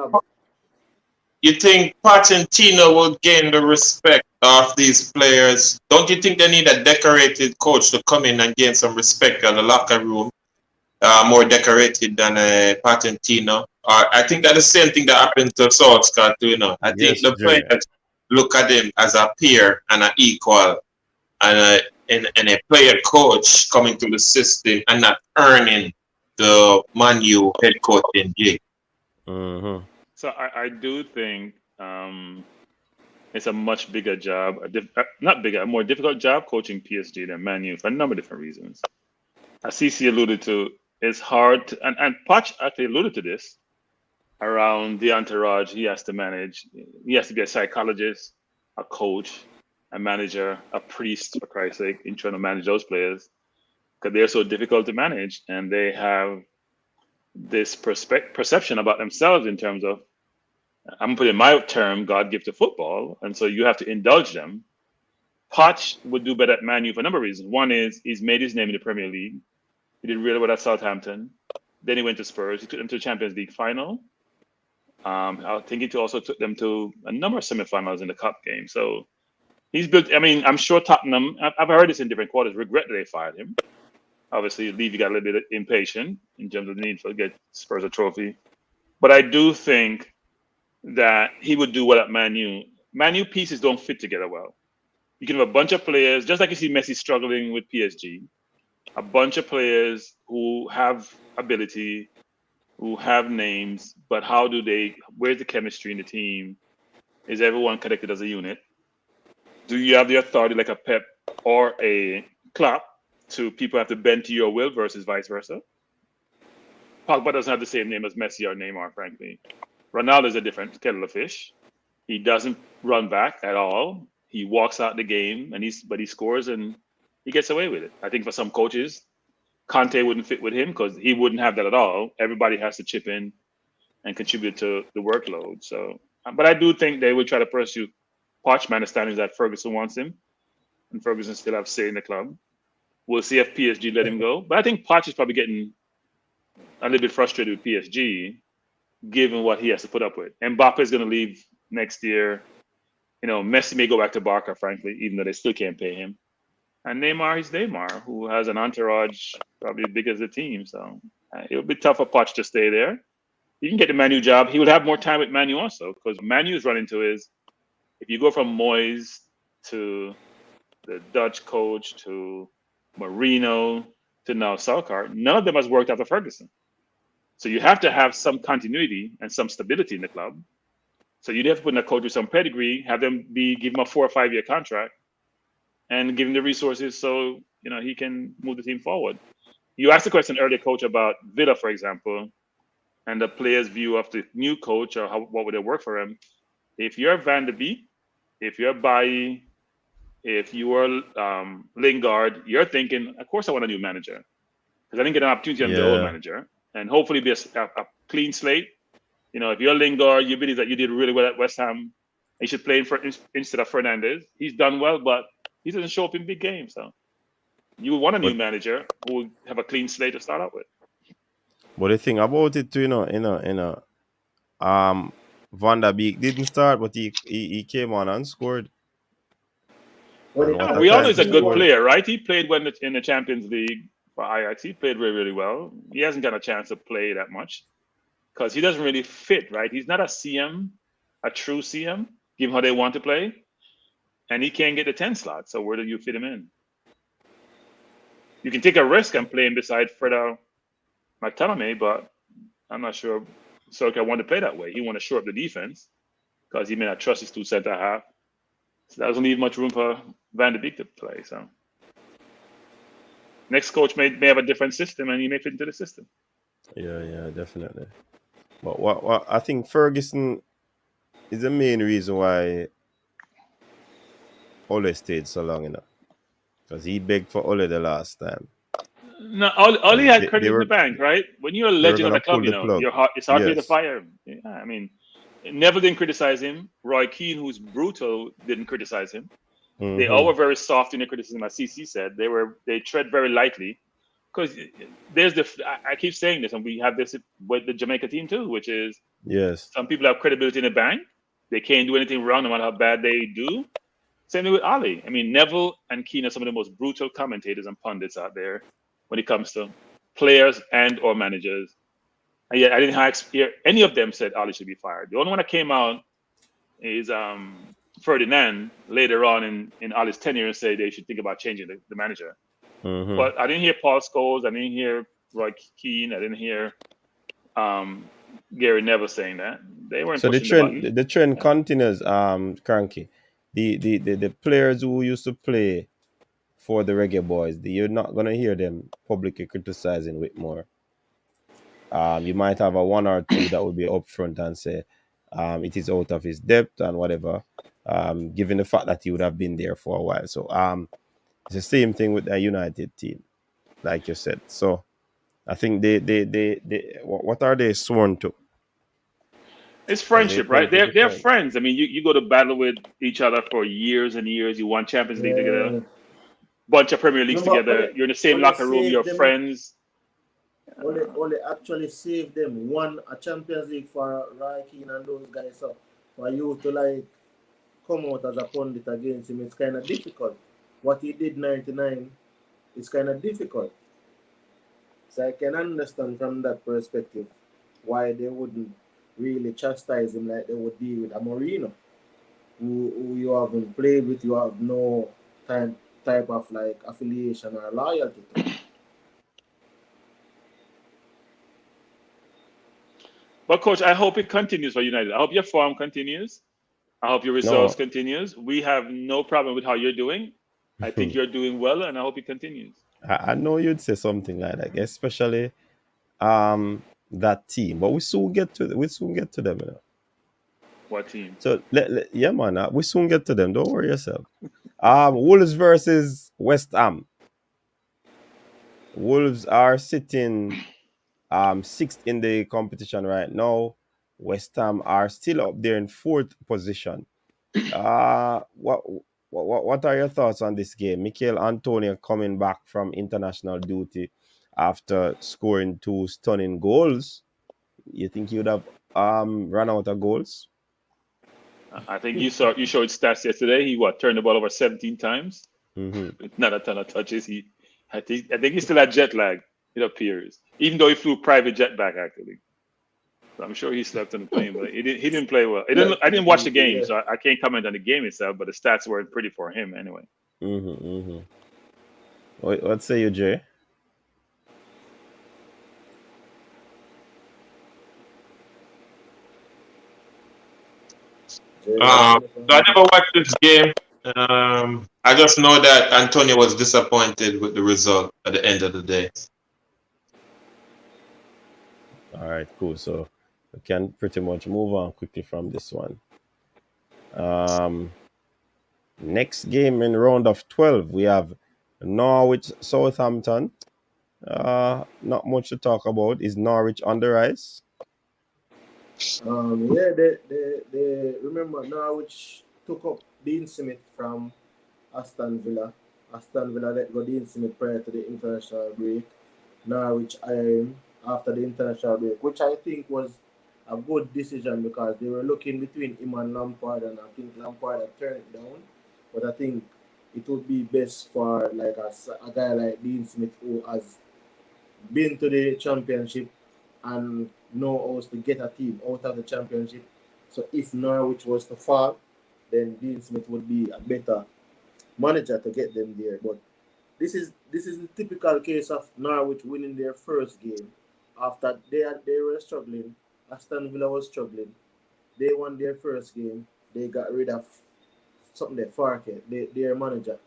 you think Pochettino will gain the respect of these players? Don't you think they need a decorated coach to come in and gain some respect in the locker room? More decorated than Pochettino. I think that the same thing that happened to Southgate, I think Yes, the Jerry. players look at him as a peer and an equal and a player coach coming to the system and not earning the Man U head coaching gig. Mm-hmm. So I do think it's a much bigger job, not bigger, a more difficult job coaching PSG than Man U for a number of different reasons. As CC alluded to, it's hard, and Poch actually alluded to this around the entourage he has to manage. He has to be a psychologist, a coach, a manager, a priest, for Christ's sake, in trying to manage those players because they're so difficult to manage and they have this perception about themselves in terms of, I'm putting my term, God gifted football, and so you have to indulge them. Poch would do better at Man U for a number of reasons. One is he's made his name in the Premier League. He did really well at Southampton. Then he went to Spurs. He took them to the Champions League final. I think he also took them to a number of semifinals in the cup game. So he's built. I mean, I'm sure Tottenham. I've heard this in different quarters. Regret that they fired him. Obviously, Levy got a little bit impatient in terms of the need to get Spurs a trophy. But I do think that he would do well at Man U. Man U pieces don't fit together well. You can have a bunch of players, just like you see Messi struggling with PSG. A bunch of players who have ability, who have names, but where's the chemistry in the team? Is everyone connected as a unit? Do you have the authority like a Pep or a Klopp to people have to bend to your will versus vice versa? Pogba doesn't have the same name as Messi or Neymar, frankly. Ronaldo is a different kettle of fish. He doesn't run back at all. He walks out the game, but he scores and he gets away with it. I think for some coaches, Conte wouldn't fit with him because he wouldn't have that at all. Everybody has to chip in and contribute to the workload. So, but I do think they would try to pursue Poch. My understanding is that Ferguson wants him, and Ferguson still have say in the club. We'll see if PSG let him go. But I think Poch is probably getting a little bit frustrated with PSG, given what he has to put up with. Mbappe is going to leave next year. Messi may go back to Barca, frankly, even though they still can't pay him. And Neymar is Neymar, who has an entourage probably as big as the team. So it'll be tough for Poch to stay there. He can get the Manu job. He will have more time with Manu also, because Manu's run into is, if you go from Moyes to the Dutch coach to Marino to now Southgate, none of them has worked after Ferguson. So you have to have some continuity and some stability in the club. So you'd have to put in a coach with some pedigree, have them give him a 4 or 5 year contract, and give him the resources so he can move the team forward. You asked the question earlier, Coach, about Villa, for example, and the players' view of the new coach or what would it work for him. If you're Van de Beek, if you're Bailly, if you are Lingard, you're thinking, of course I want a new manager because I didn't get an opportunity under the old manager, and hopefully be a clean slate. If you're Lingard, you believe that you did really well at West Ham. You should play instead of Fernandez. He's done well, but he doesn't show up in big games. So you would want a new manager who will have a clean slate to start out with. But the thing about it, Van der Beek didn't start, but he came on and scored. We all know he's a good player, right? He played in the Champions League for Ajax. He played really, really well. He hasn't got a chance to play that much because he doesn't really fit, right? He's not a CM, a true CM, given how they want to play. And he can't get the 10 slot. So where do you fit him in? You can take a risk and play him beside Fredo McTominay, but I'm not sure Solskjaer wanted to play that way. He wanted to shore up the defense because he may not trust his 2 center half. So that doesn't leave much room for Van de Beek to play. So next coach may have a different system, and he may fit into the system. Yeah, definitely. But what I think Ferguson is the main reason why Ole stayed so long, because he begged for Ole the last time. No, all he had credit in the bank, right? When you're a legend of the club, it's hard for you to fire him. Yeah, I mean, Neville didn't criticize him. Roy Keane, who's brutal, didn't criticize him. Mm-hmm. They all were very soft in their criticism, as CC said. They tread very lightly. Because I keep saying this, and we have this with the Jamaica team too, which is some people have credibility in the bank, they can't do anything wrong no matter how bad they do. Same thing with Ali. I mean, Neville and Keane are some of the most brutal commentators and pundits out there when it comes to players and or managers. And yet, I didn't hear any of them said Ali should be fired. The only one that came out is Ferdinand later on in Ali's tenure and said they should think about changing the manager. Mm-hmm. But I didn't hear Paul Scholes. I didn't hear Roy Keane. I didn't hear Gary Neville saying that. They weren't So pushing the button. the trend continues, Cranky. The players who used to play for the Reggae Boys, you're not gonna hear them publicly criticizing Whitmore. You might have a one or two that will be upfront and say it is out of his depth and whatever, given the fact that he would have been there for a while. So it's the same thing with the United team, like you said. So I think they what are they sworn to? It's 'Cause friendship, tend right? to be They're friends. friends. I mean, you go to battle with each other for years and years. You won Champions League together, Yeah. bunch of Premier Leagues Remember, together. You're in the same only locker room. You're saved them. friends. Only actually saved them won a Champions League for Roy Keane and those guys. So for you to like come out as a pundit against him, it's kind of difficult. What he did 99 is kind of difficult. So I can understand from that perspective why they wouldn't really chastise him like they would deal with a Mourinho, who you haven't played with, you have no type of like affiliation or loyalty to. But coach, I hope it continues for United. I hope your form continues. I hope your results No, continues. We have no problem with how you're doing. I think you're doing well, and I hope it continues. I know you'd say something like that, especially that team. But we soon get to them, you know. What team? So yeah, man, we soon get to them. Don't worry yourself. Wolves versus West Ham. Wolves are sitting sixth in the competition right now. West Ham are still up there in fourth position. What are your thoughts on this game? Mikel Antonio coming back from international duty after scoring 2 stunning goals. You think he would have run out of goals? I think you showed stats yesterday. He turned the ball over 17 times. Mm-hmm. Not a ton of touches. I think he still had jet lag. It appears, even though he flew private jet back actually. So I'm sure he slept on the plane, but he didn't play well. I didn't watch the game, so I can't comment on the game itself. But the stats weren't pretty for him anyway. Mm-hmm, mm-hmm. What say you, Jay? I never watched this game. I just know that Antonio was disappointed with the result at the end of the day. All right, cool. So we can pretty much move on quickly from this one. Next game in round of 12, we have Norwich Southampton. Not much to talk about. Is Norwich on the rise? Yeah, they remember Norwich took up Dean Smith from Aston Villa. Aston Villa let go Dean Smith prior to the international break. Norwich hired him after the international break, which I think was a good decision because they were looking between him and Lampard, and I think Lampard had turned it down. But I think it would be best for like a guy like Dean Smith who has been to the championship and know how to get a team out of the championship. So if Norwich was to fall, then Dean Smith would be a better manager to get them there. But this is the typical case of Norwich winning their first game after they were struggling. Aston Villa was struggling. They won their first game. They got rid of something that Farke, their manager,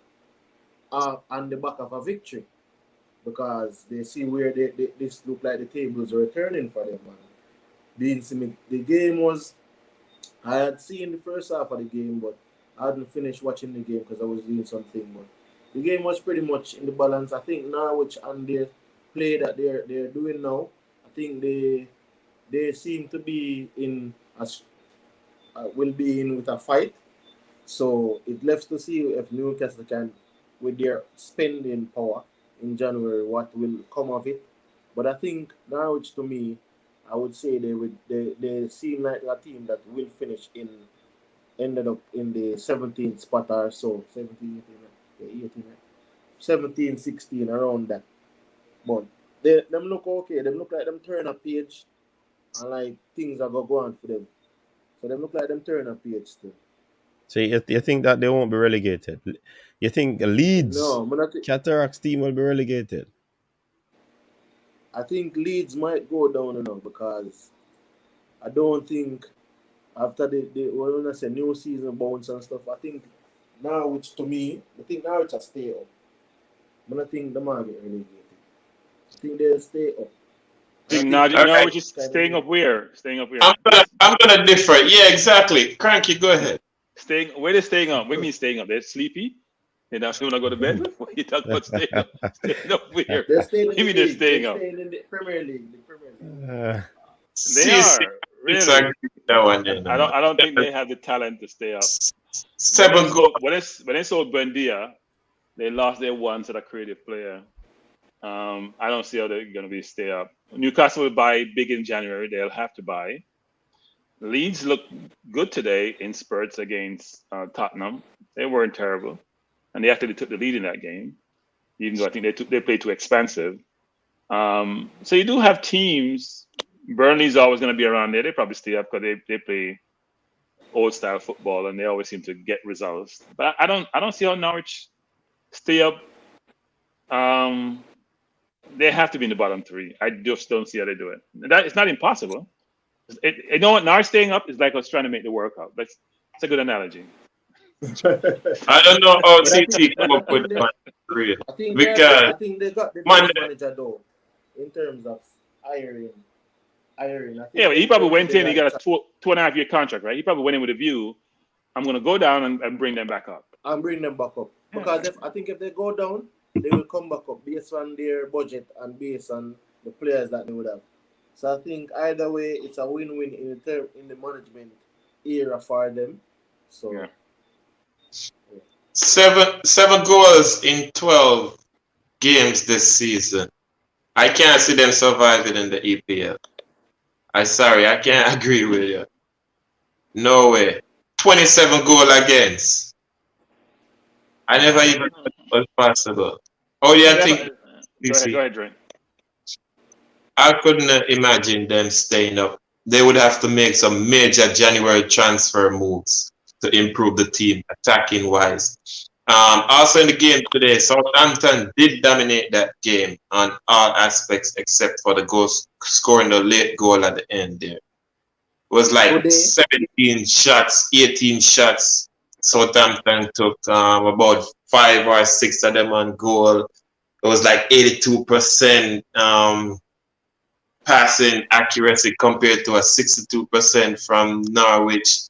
on the back of a victory because they see where this look like the tables are turning for them. Man. The game was, I had seen the first half of the game, but I hadn't finished watching the game because I was doing something. But the game was pretty much in the balance. I think Norwich and their play that they're doing now, I think they seem to be in will be in with a fight. So it left to see if Newcastle can, with their spending power in January, what will come of it. But I think Norwich, to me, I would say they seem like a team that will finish in ended up in the 17th spot or so. 17, 18, 17, 16, around that. But them look okay. Them look like them turn a page and like things are going to go on for them. So them look like them turn a page still. So you think that they won't be relegated? You think Leeds, No, Cataract's team will be relegated? I think Leeds might go down because I don't think after when I say new season bounce and stuff, I think Norwich to me, I think Norwich will stay up. But I think they might get relegated. I think they'll stay up. I think All right. Norwich is staying up where? Staying up where? I'm gonna differ. Yeah, exactly. Cranky, go ahead. Staying where they staying up? What do you mean staying up? They're sleepy. They don't want to go to bed. What you talking about staying up? Staying up where? They're staying What do in you the mean they're league. staying They're up? staying in the Premier League. They are It's really. that one. You know. I don't think they have the talent to stay up. 7 goals. When they sold Buendia, they lost their one sort of creative player. I don't see how they're going to be stay up. Newcastle will buy big in January. They'll have to buy. Leeds looked good today in spurts against Tottenham. They weren't terrible, and they actually took the lead in that game, even though I think they played too expensive. So you do have teams. Burnley's always going to be around there. They probably stay up because they play old style football and they always seem to get results. But I don't see how Norwich stay up. They have to be in the bottom three. I just don't see how they do it. It's not impossible. You know what? Norwich staying up is like us trying to make the World Cup. It's a good analogy. I don't know how CT come up with that. I think they got the best manager though, in terms of hiring. Yeah, but he probably went in. He got a 2.5-year contract, right? He probably went in with a view. I'm going to go down and bring them back up. And bring them back up because if they go down, they will come back up based on their budget and based on the players that they would have. So I think either way, it's a win-win in the management era for them. So yeah. 7 goals in 12 games this season. I can't see them surviving in the EPL. I can't agree with you. No way. 27 goal against. I never even thought it was possible. Oh yeah, I think. Go ahead, Dre. I couldn't imagine them staying up. They would have to make some major January transfer moves to improve the team attacking wise. Also in the game today, Southampton did dominate that game on all aspects except for the goal, scoring the late goal at the end there. It was like 17 shots, 18 shots. Southampton took about 5 or 6 of them on goal. It was like 82% passing accuracy compared to a 62% from Norwich.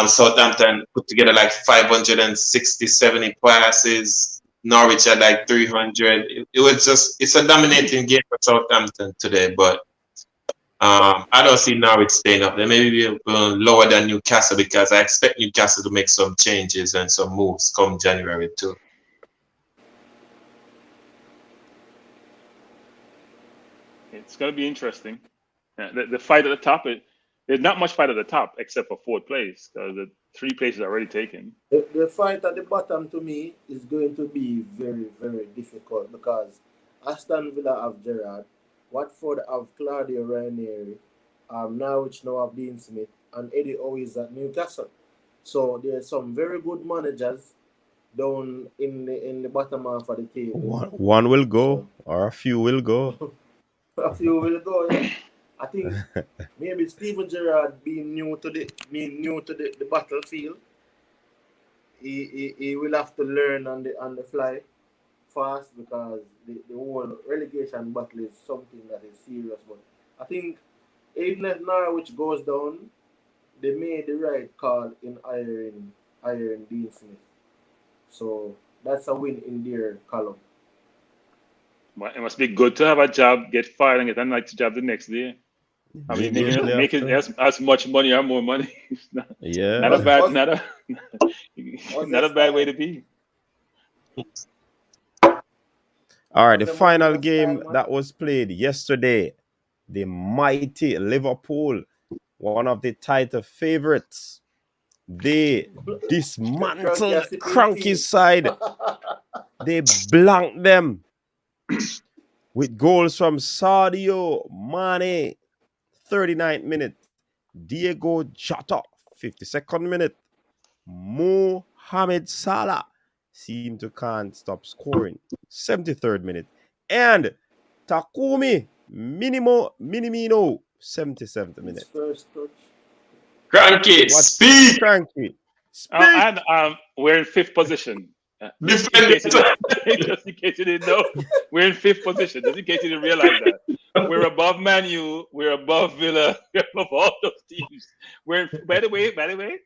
Southampton put together like 560, 70 passes. Norwich had like 300. It's a dominating game for Southampton today, but I don't see Norwich staying up. They may be lower than Newcastle because I expect Newcastle to make some changes and some moves come January too. It's going to be interesting. The fight at the top, there's not much fight at the top except for 4th place because the 3 places are already taken. The fight at the bottom to me is going to be very, very difficult because Aston Villa have Gerrard, Watford have Claudio Ranieri, Norwich now have Dean Smith, and Eddie Howe is at Newcastle. So there's some very good managers down in the bottom half of the table. One will go, or a few will go. A few will go. Yeah. I think maybe Steven Gerrard being new to the battlefield, he will have to learn on the fly fast because the whole relegation battle is something that is serious. But I think even if Norwich goes down, they made the right call in hiring Dean Smith. So that's a win in their column. But it must be good to have a job, get fired, and get a nice job the next day. I mean, making as much money or more money. Not a bad way to be. All right, the final game that was played yesterday, the mighty Liverpool, one of the title favorites, They Cranky dismantled has to play Cranky's team. side. They blanked them with goals from Sadio Mane, 39th minute. Diego Jota, 52nd minute. Mohamed Salah seemed to can't stop scoring, 73rd minute. And Takumi Minimino, 77th His minute. first touch. Cranky, What speak. Cranky? Speak! And we're in fifth position. Just in case you didn't know, we're in fifth position. Just in case you didn't realize that. We're above Man U, we're above Villa, we're above all those teams. By the way,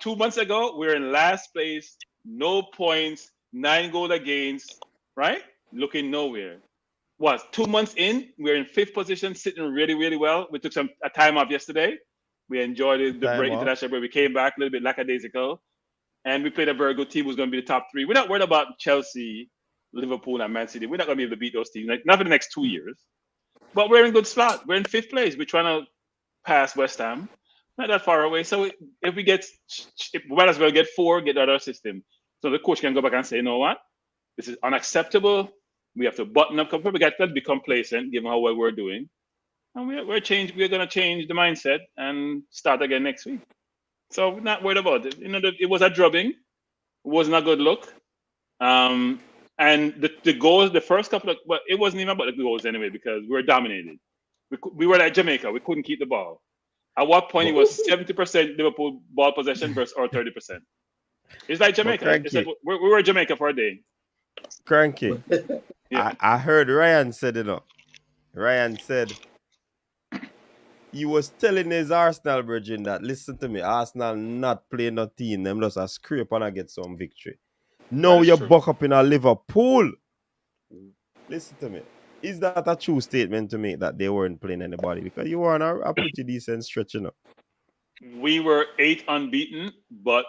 2 months ago, we're in last place, no points, 9 goals against, right? Looking nowhere. What, 2 months in, we're in fifth position, sitting really, really well. We took a time off yesterday. We enjoyed the Time break off. international break. We came back a little bit lackadaisical. And we played a very good team who's going to be the top 3. We're not worried about Chelsea, Liverpool, and Man City. We're not going to be able to beat those teams, not for the next 2 years. But we're in good spot. We're in fifth place. We're trying to pass West Ham. Not that far away. So if we might as well get 4, get out of our system. So the coach can go back and say, you know what? This is unacceptable. We have to button up. We got to be complacent, given how well we're doing. And we're going to change the mindset and start again next week. So we're not worried about it. It was a drubbing. It was not a good look. And the goals, the first couple of, well, it wasn't even about the goals anyway because we were dominated. We were like Jamaica. We couldn't keep the ball. At what point it was 70% Liverpool ball possession versus our 30%. It's like Jamaica. It's like we were Jamaica for a day. Cranky. Yeah. I heard Ryan said it. Ryan said he was telling his Arsenal brethren that, listen to me, Arsenal not playing no team, them just a scrape and I get some victory. Now you buck up in a Liverpool. Listen to me. Is that a true statement to make that they weren't playing anybody? Because you were on a pretty decent stretch, you know. We were 8 unbeaten, but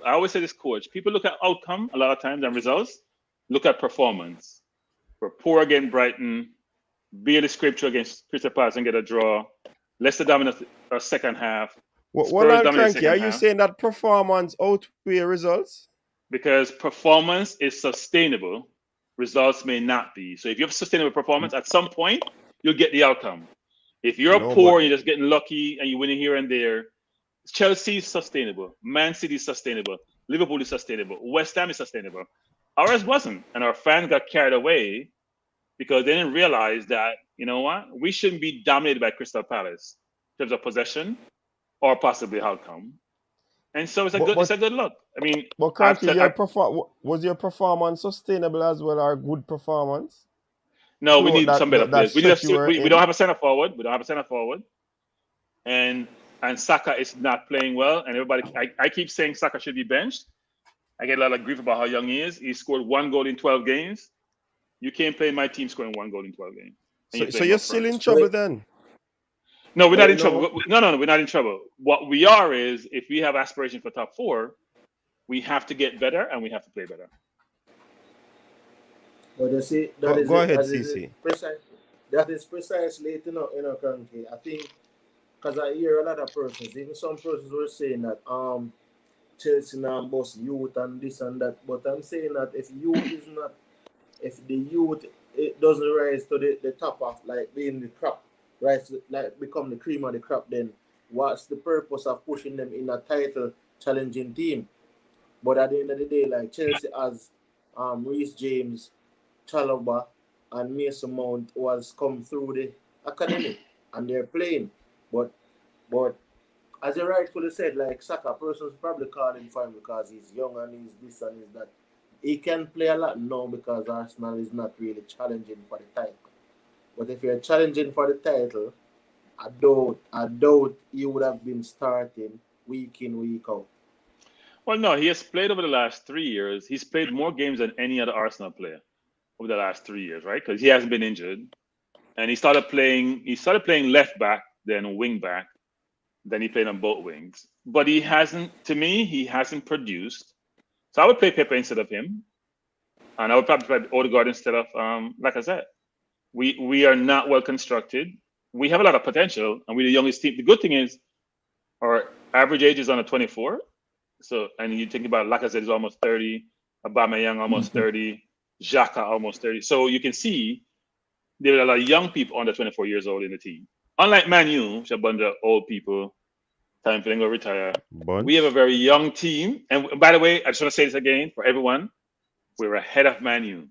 I always say this, coach, people look at outcome a lot of times and results. Look at performance. We're poor against Brighton, barely scraped through against Crystal Palace and get a draw. Leicester dominate our second half. What on, Cranky? Are you saying that performance outweigh results? Because performance is sustainable, results may not be. So if you have sustainable performance, at some point, you'll get the outcome. If you're poor and you're just getting lucky and you're winning here and there, Chelsea is sustainable. Man City is sustainable. Liverpool is sustainable. West Ham is sustainable. Ours wasn't. And our fans got carried away because they didn't realize that, you know what, we shouldn't be dominated by Crystal Palace in terms of possession or possibly outcome. And so it's a good look. I mean, but Cranky, was your performance sustainable as well, or good performance? No, we need some better players. We don't have a center forward. We don't have a center forward. And Saka is not playing well. And everybody, I keep saying Saka should be benched. I get a lot of grief about how young he is. He scored 1 goal in 12 games. You can't play my team scoring 1 goal in 12 games. So you're still in trouble then? No, we're not in trouble. No, we're not in trouble. What we are is, if we have aspiration for top 4, we have to get better and we have to play better. But you see, go ahead, CC. That is precisely it, Cranky. I think, because I hear a lot of persons, even some persons were saying that Chelsea now boss youth and this and that. But I'm saying that if the youth it doesn't rise to the top of like being the crop, rise to, like become the cream of the crop, then what's the purpose of pushing them in a title challenging team? But at the end of the day, like Chelsea has Reece James, Chalobah, and Mason Mount was come through the academy and they're playing. But as you rightfully said, like Saka, persons probably calling for him because he's young and he's this and he's that. He can play a lot now because Arsenal is not really challenging for the title. But if you're challenging for the title, I doubt he would have been starting week in, week out. Well, no, he has played over the last 3 years. He's played more games than any other Arsenal player over the last 3 years, right? Because he hasn't been injured. And he started playing left back, then wing back. Then he played on both wings. But he hasn't produced. So I would play Pepe instead of him. And I would probably play Odegaard instead of, like I said, we are not well constructed. We have a lot of potential, and we're the youngest team. The good thing is our average age is under 24. So, and you think about Lacazette is almost 30, Aubameyang almost 30, Xhaka almost 30. So you can see there are a lot of young people under 24 years old in the team. Unlike Man U, which are a bunch of old people, time for them to retire. We have a Bunch. very young team. And by the way, I just want to say this again for everyone. We're ahead of Man U.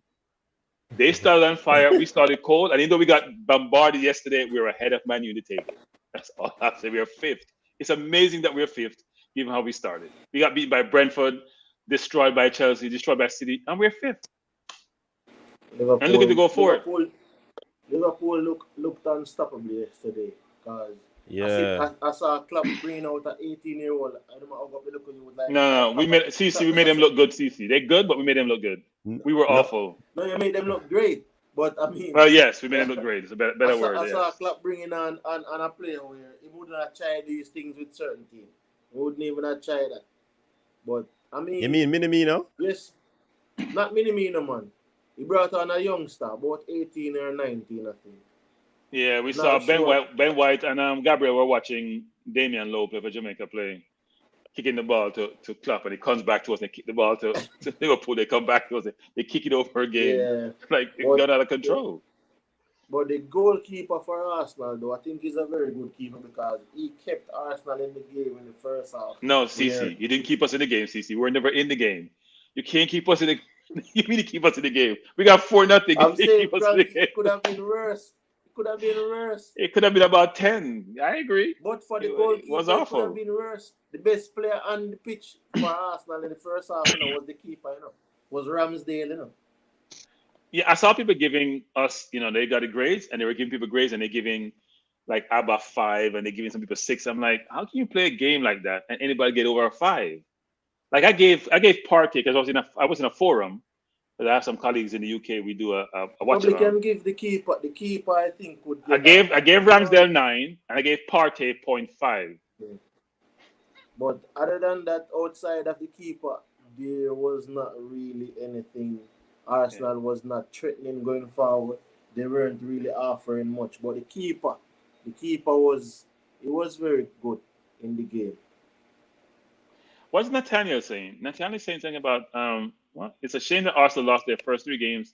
They started on fire. We started cold. And even though we got bombarded yesterday, we're ahead of Man U in the table. That's all I have to say. We're fifth. It's amazing that we're fifth, given how we started. We got beaten by Brentford, destroyed by Chelsea, destroyed by City, and we're fifth. And looking to go forward. Liverpool looked unstoppable yesterday because Yeah. I saw a club bringing out an 18-year-old. I don't know how we look at you with No. We made CC. We made them look good. CC. They're good, but we made them look good. We were No. awful. No, you made them look great, but I mean. Well, yes, we made them look great. It's a better word. I saw Yes. a club bringing on a player where he wouldn't have tried these things with certain teams. He wouldn't even have tried that. But I mean. You mean Minamino? Yes, not Minamino, man. He brought on a youngster, about 18 or 19, I think. Yeah, we Not saw sure. Ben White and Gabriel were watching Damian Lowe play for Jamaica play, kicking the ball to Klopp, and he comes back to us and kick the ball to Liverpool. They come back to us, they kick it over again. Yeah. Like it got out of control. But the goalkeeper for Arsenal, though, I think he's a very good keeper because he kept Arsenal in the game in the first half. No, CC, you didn't keep us in the game, CC. We're never in the game. You can't keep us in the. You mean to keep us in the game? We got 4-0. I'm saying, Frank, it could have been worse. It could have been worse. It could have been about 10. I agree. But for the It goalkeeper, was it could awful. have been worse. The best player on the pitch for Arsenal in the first half, was the keeper, was Ramsdale, Yeah, I saw people giving us, they got the grades, and they were giving people grades, and they're giving like ABBA 5, and they're giving some people 6. I'm like, how can you play a game like that and anybody get over a 5? Like I gave Partey because I was in a forum. But I have some colleagues in the UK. We do a watch Probably along. can give the keeper. The keeper, I think, would. I gave Ramsdale 9, and I gave Partey 0.5. But other than that, outside of the keeper, there was not really anything. Arsenal was not threatening going forward. They weren't really offering much. But the keeper was very good in the game. What's Nathaniel saying? Nathaniel's saying something about it's a shame that Arsenal lost their first 3 games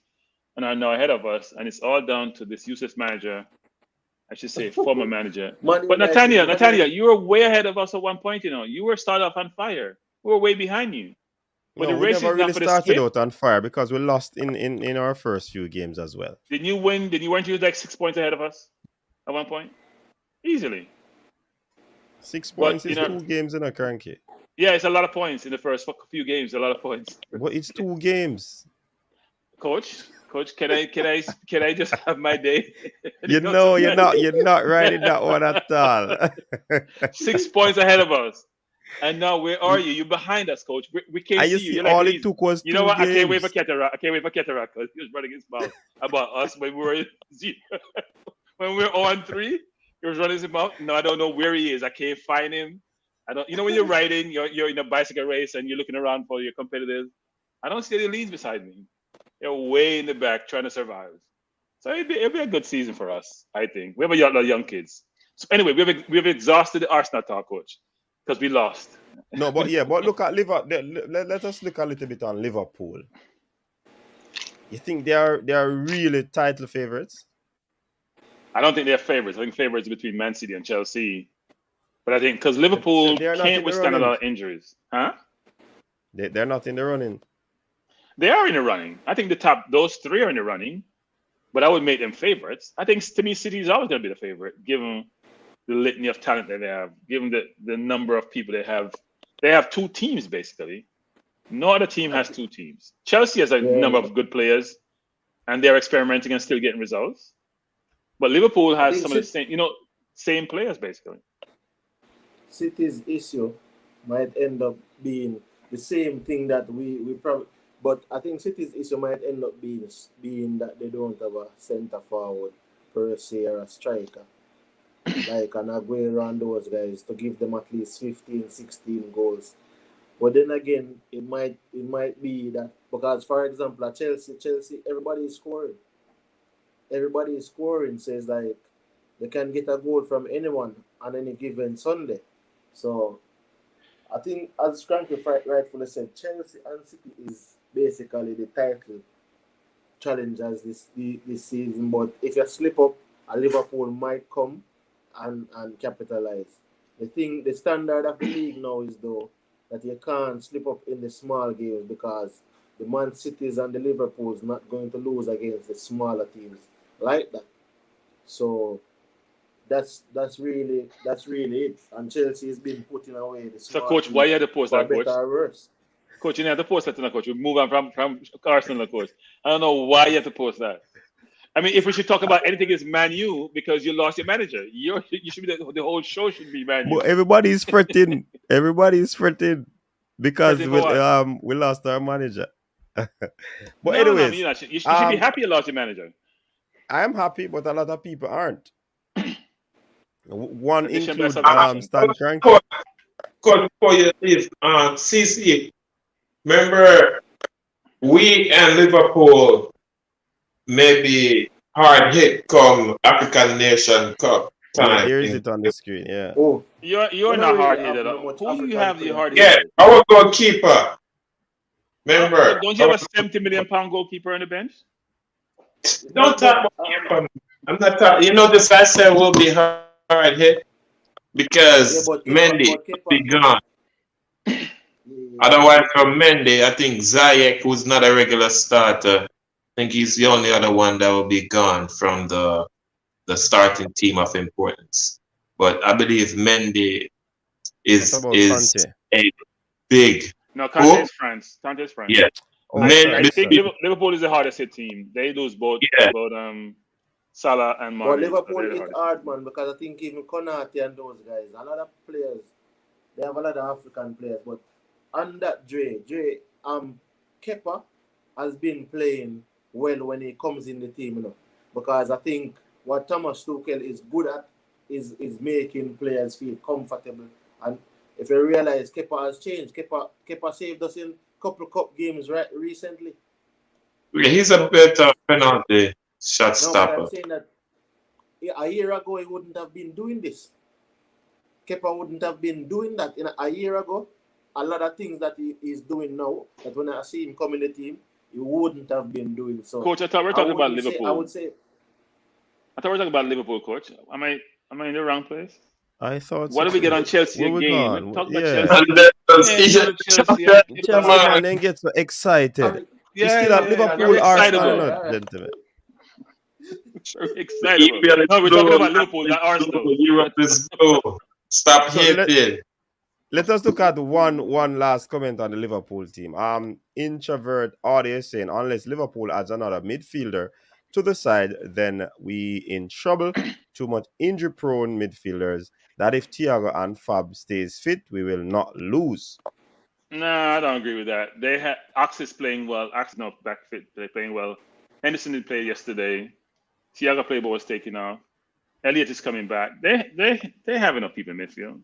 and are now ahead of us, and it's all down to this useless manager. I should say former manager. But Nathaniel, you were way ahead of us at one point. You were started off on fire. We were way behind you. But No, the we race never is not really for the started skip. out on fire because we lost in our first few games as well. Didn't you win? Weren't you like 6 points ahead of us at one point? Easily. 6 points is 2 games in a cranky. Yeah, it's a lot of points in the first few games. A lot of points. But it's 2 games. Coach, can I just have my day? You're not writing that one at all. 6 points ahead of us. And now where are you? You're behind us, Coach. We can't see you. You're all like, it took was 2 you know what? games. I can't wait for Cataract because he was running his mouth about us when we were when we were 0-3. He was running his mouth. No, I don't know where he is. I can't find him. I don't. When you're riding, you're in a bicycle race and you're looking around for your competitors. I don't see any leads beside me. They're way in the back trying to survive. So it'll be a good season for us, I think. We have a lot of young kids. So anyway, we've exhausted the Arsenal talk, Coach, because we lost. No, but look at Liverpool. Let us look a little bit on Liverpool. You think they are really title favorites? I don't think they're favorites. I think favorites between Man City and Chelsea. But I think because Liverpool can't withstand a lot of injuries. Huh? They're not in the running. They are in the running. I think those 3 are in the running. But I would make them favorites. I think, to me, City is always going to be the favorite, given the litany of talent that they have, given the number of people they have. They have 2 teams, basically. No other team has 2 teams. Chelsea has a number of good players, and they're experimenting and still getting results. But Liverpool has some of the same players, basically. City's issue might end up being the same thing that we probably. But I think City's issue might end up being that they don't have a centre forward per se or a striker like an Aguero and those guys to give them at least 15, 16 goals. But then again, it might be that because, for example, at Chelsea, everybody is scoring. Everybody is scoring, so it's like they can get a goal from anyone on any given Sunday. So I think, as Cranky rightfully said, Chelsea and City is basically the title challengers this season. But if you slip up, a Liverpool might come and capitalize. The standard of the league now is though that you can't slip up in the small games because the Man Cities and the Liverpools not going to lose against the smaller teams like that. So that's really it. And Chelsea has been putting away the So, small coach, why you teams had to post for that, coach? better or worse. Coach, you have to post that to coach. We move on from Arsenal, coach. I don't know why you have to post that. I mean, if we should talk about anything, it's Man U because you lost your manager. You should be the whole show should be Man U. But everybody's fretting. Everybody's fretting because Fretting for what? we lost our manager. But No, anyways, you should be happy you lost your manager. I am happy, but a lot of people aren't. One Addition by include subtraction. Stan Crank. Coach, before you leave, CC, remember we and Liverpool maybe hard hit come African Nation Cup Yeah, time. there is it on the screen. Yeah. Oh, You're not hard hit at all. Who do you have the hard Yeah, hit? our goalkeeper. Remember? Don't you have a £70 million goalkeeper on the bench? Don't talk about keeper. I'm not talking. You know, this I said will be hard hit because Mendy be gone. Otherwise, from Mendy, I think Ziyech, who's not a regular starter, I think he's the only other one that will be gone from the starting team of importance. But I believe Mendy is a big. No, Conte is France. Yeah. I think Liverpool is the hardest hit team. They lose both Salah and Mane. But Liverpool hit hard, man, because I think even Konate and those guys, a lot of players, they have a lot of African players. But on that Kepa has been playing well when he comes in the team, you know, because I think what Thomas Tuchel is good at is making players feel comfortable. And if you realize Kepa has changed, Kepa saved us in a couple of cup games recently. Yeah, he's a better penalty shot stopper. I'm saying that a year ago he wouldn't have been doing this. Kepa wouldn't have been doing that a year ago. A lot of things that he is doing now, that when I see him come in the team, he wouldn't have been doing. So, Coach, I thought we were talking about Liverpool. I thought we were talking about Liverpool, coach. Am I in the wrong place? I thought. What did we get on Chelsea again? Talk about Chelsea. Chelsea man, then get so excited. You still at Liverpool, Arsenal, gentlemen. Very excited. No, we're talking about Liverpool, not Arsenal. Europe is slow. Stop hating. Let us look at one last comment on the Liverpool team. Introvert audio saying, unless Liverpool adds another midfielder to the side, then we in trouble. Too much injury-prone midfielders. That if Thiago and Fab stays fit, we will not lose. No, I don't agree with that. They had Ox is playing well. Ox not back fit. They're playing well. Henderson did play yesterday. Thiago playboy was taken off. Elliott is coming back. They have enough people in midfield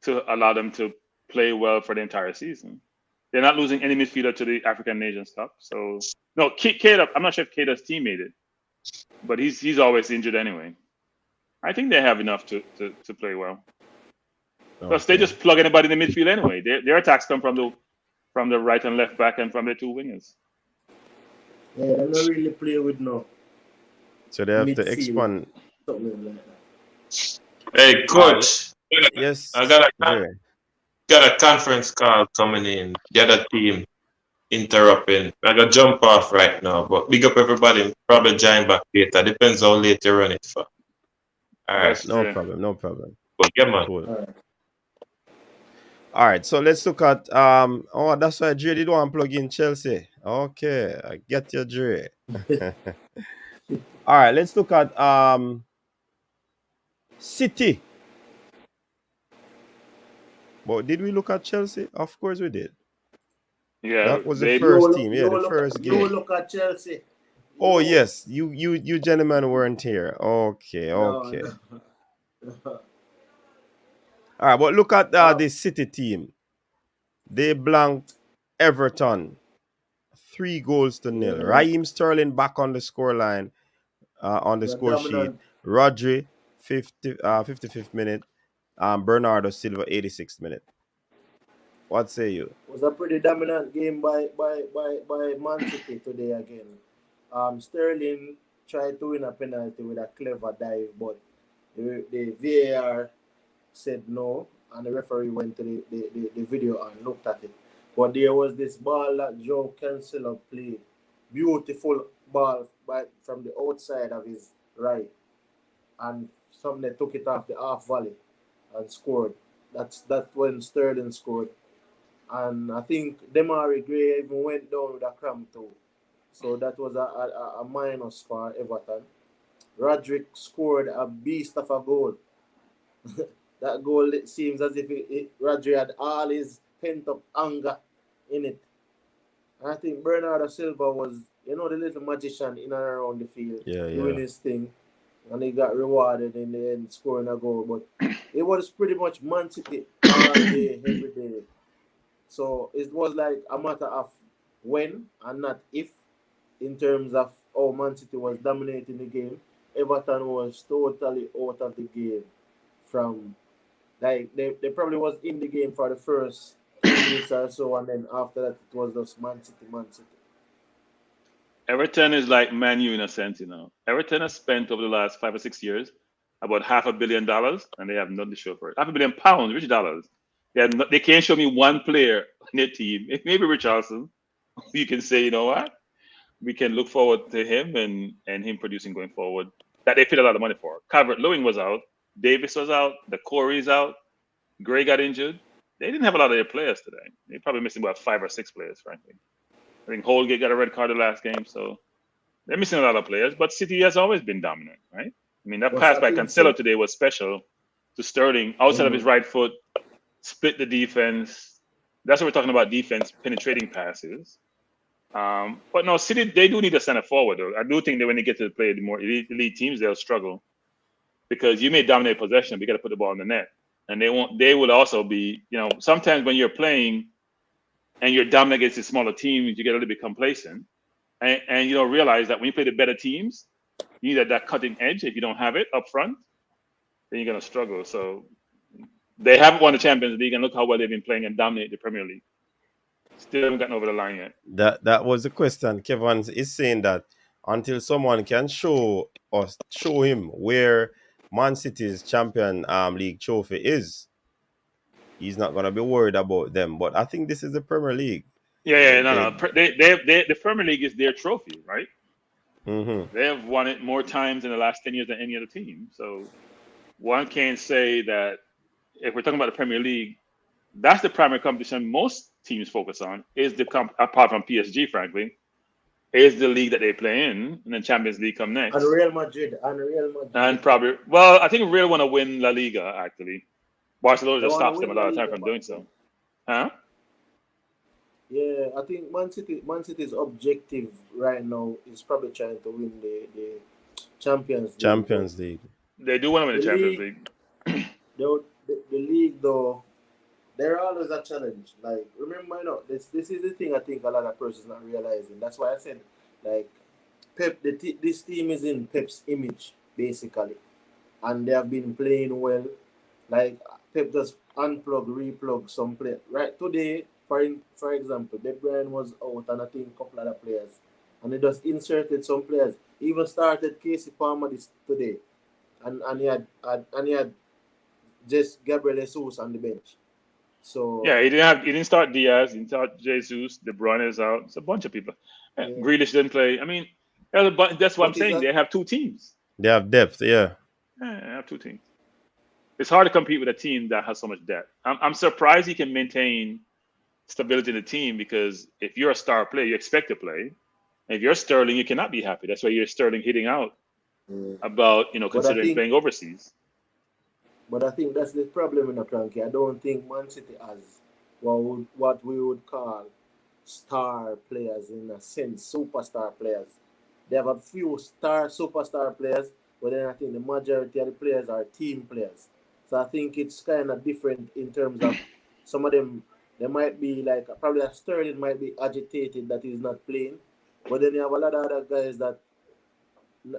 to allow them to play well for the entire season. They're not losing any midfielder to the African Nations Cup. So no, Keita, I'm not sure if Keita's team made it, but he's always injured anyway. I think they have enough to play well. Plus, they just plug anybody in the midfield anyway. Their attacks come from the right and left back and from the two wingers. Yeah, they don't really play with no. So they have to expand. Something like that. Hey, coach. Yes. I got a conference call coming in. The other team interrupting. I got to jump off right now, but big up everybody. Probably join back later. Depends how late you run it for. All right. No problem. But yeah, man. Cool. All right, so let's look at that's why Dre did want to plug in Chelsea. Okay, I get your Dre. All right, let's look at City. But did we look at Chelsea? Of course we did. Yeah, that was the first team. Yeah, the first game. You look at Chelsea. Oh yes, you gentlemen weren't here. Okay. No. All right, but look at the City team. They blanked Everton 3-0. Yeah. Raheem Sterling back on the scoreline, on the score sheet. Rodri, 55th minute. Bernardo Silva, 86th minute. What say you? It was a pretty dominant game by Man City today again. Sterling tried to win a penalty with a clever dive, but the VAR said no, and the referee went to the video and looked at it. But there was this ball that Joe Cancelo played. Beautiful ball from the outside of his right. And somebody took it off the half volley and scored. That's when Sterling scored. And I think Demari Gray even went down with a cramp too. So that was a minus for Everton. Roderick scored a beast of a goal. That goal, it seems as if Rodri had all his pent-up anger in it. And I think Bernardo Silva was, the little magician in and around the field, doing his thing. And he got rewarded in the end, scoring a goal. But it was pretty much Man City all day, every day. So it was like a matter of when and not if, in terms of how Man City was dominating the game. Everton was totally out of the game from, like, they probably was in the game for the first 2 minutes or so, and then after that it was just Man City. Everton is like Man U in a sense, Everton has spent over the last 5 or 6 years about $500 million, and they have nothing to show for it. £500 million, which dollars? They can't show me one player on their team. Maybe Richarlison. You can say, you know what? We can look forward to him and him producing going forward. That they paid a lot of money for. Calvert-Lewin was out. Davis was out. The Corey's out. Gray got injured. They didn't have a lot of their players today. They probably missing about 5 or 6 players, frankly. I think Holgate got a red card the last game, so they're missing a lot of players. But City has always been dominant, right? I mean, that pass by Cancelo today was special to Sterling, outside of his right foot, split the defense. That's what we're talking about, defense, penetrating passes. But no, City, they do need a center forward, though. I do think that when they get to play the more elite teams, they'll struggle. Because you may dominate possession, but you got to put the ball in the net. And they will also be, sometimes when you're playing and you're dominant against the smaller teams, you get a little bit complacent. And you don't realize that when you play the better teams, you need that cutting edge. If you don't have it up front, then you're going to struggle. So they haven't won the Champions League, and look how well they've been playing and dominate the Premier League. Still haven't gotten over the line yet. That was the question. Kevin is saying that until someone can show him where Man City's Champion League trophy is, he's not gonna be worried about them. But I think this is the Premier League. No. The Premier League is their trophy, right? Mm-hmm. They have won it more times in the last 10 years than any other team. So one can't say that if we're talking about the Premier League, that's the primary competition most teams focus on. Is apart from PSG, frankly, is the league that they play in, and then Champions League come next. And Real Madrid. And probably, well, I think Real want to win La Liga, actually. Barcelona just stops them a lot of time from doing so. Huh? Yeah, I think Man City's objective right now is probably trying to win the Champions League. They do want to win the Champions League. The league, though, they're always a challenge. Like, remember, this is the thing I think a lot of persons not realizing. That's why I said, like, Pep, this team is in Pep's image, basically. And they have been playing well. Like, Pep just replug some players. Right today, for example, De Bruyne was out, and I think a couple other players. And he just inserted some players. He even started Casey Palmer today. And he had just Gabriel Jesus on the bench. So yeah, he didn't start Diaz, he didn't start Jesus, De Bruyne is out. It's a bunch of people. Yeah. Grealish didn't play. I mean, that's what I'm saying. They have 2 teams. They have depth, yeah. They have 2 teams. It's hard to compete with a team that has so much depth. I'm surprised he can maintain stability in the team, because if you're a star player, you expect to play. And if you're Sterling, you cannot be happy. That's why you're Sterling hitting out about, considering playing overseas. But I think that's the problem in Frankie. I don't think Man City has what we would call star players, in a sense, superstar players. They have a few superstar players, but then I think the majority of the players are team players. So I think it's kind of different in terms of some of them. They might be like, probably a Sterling might be agitated that he's not playing, but then you have a lot of other guys that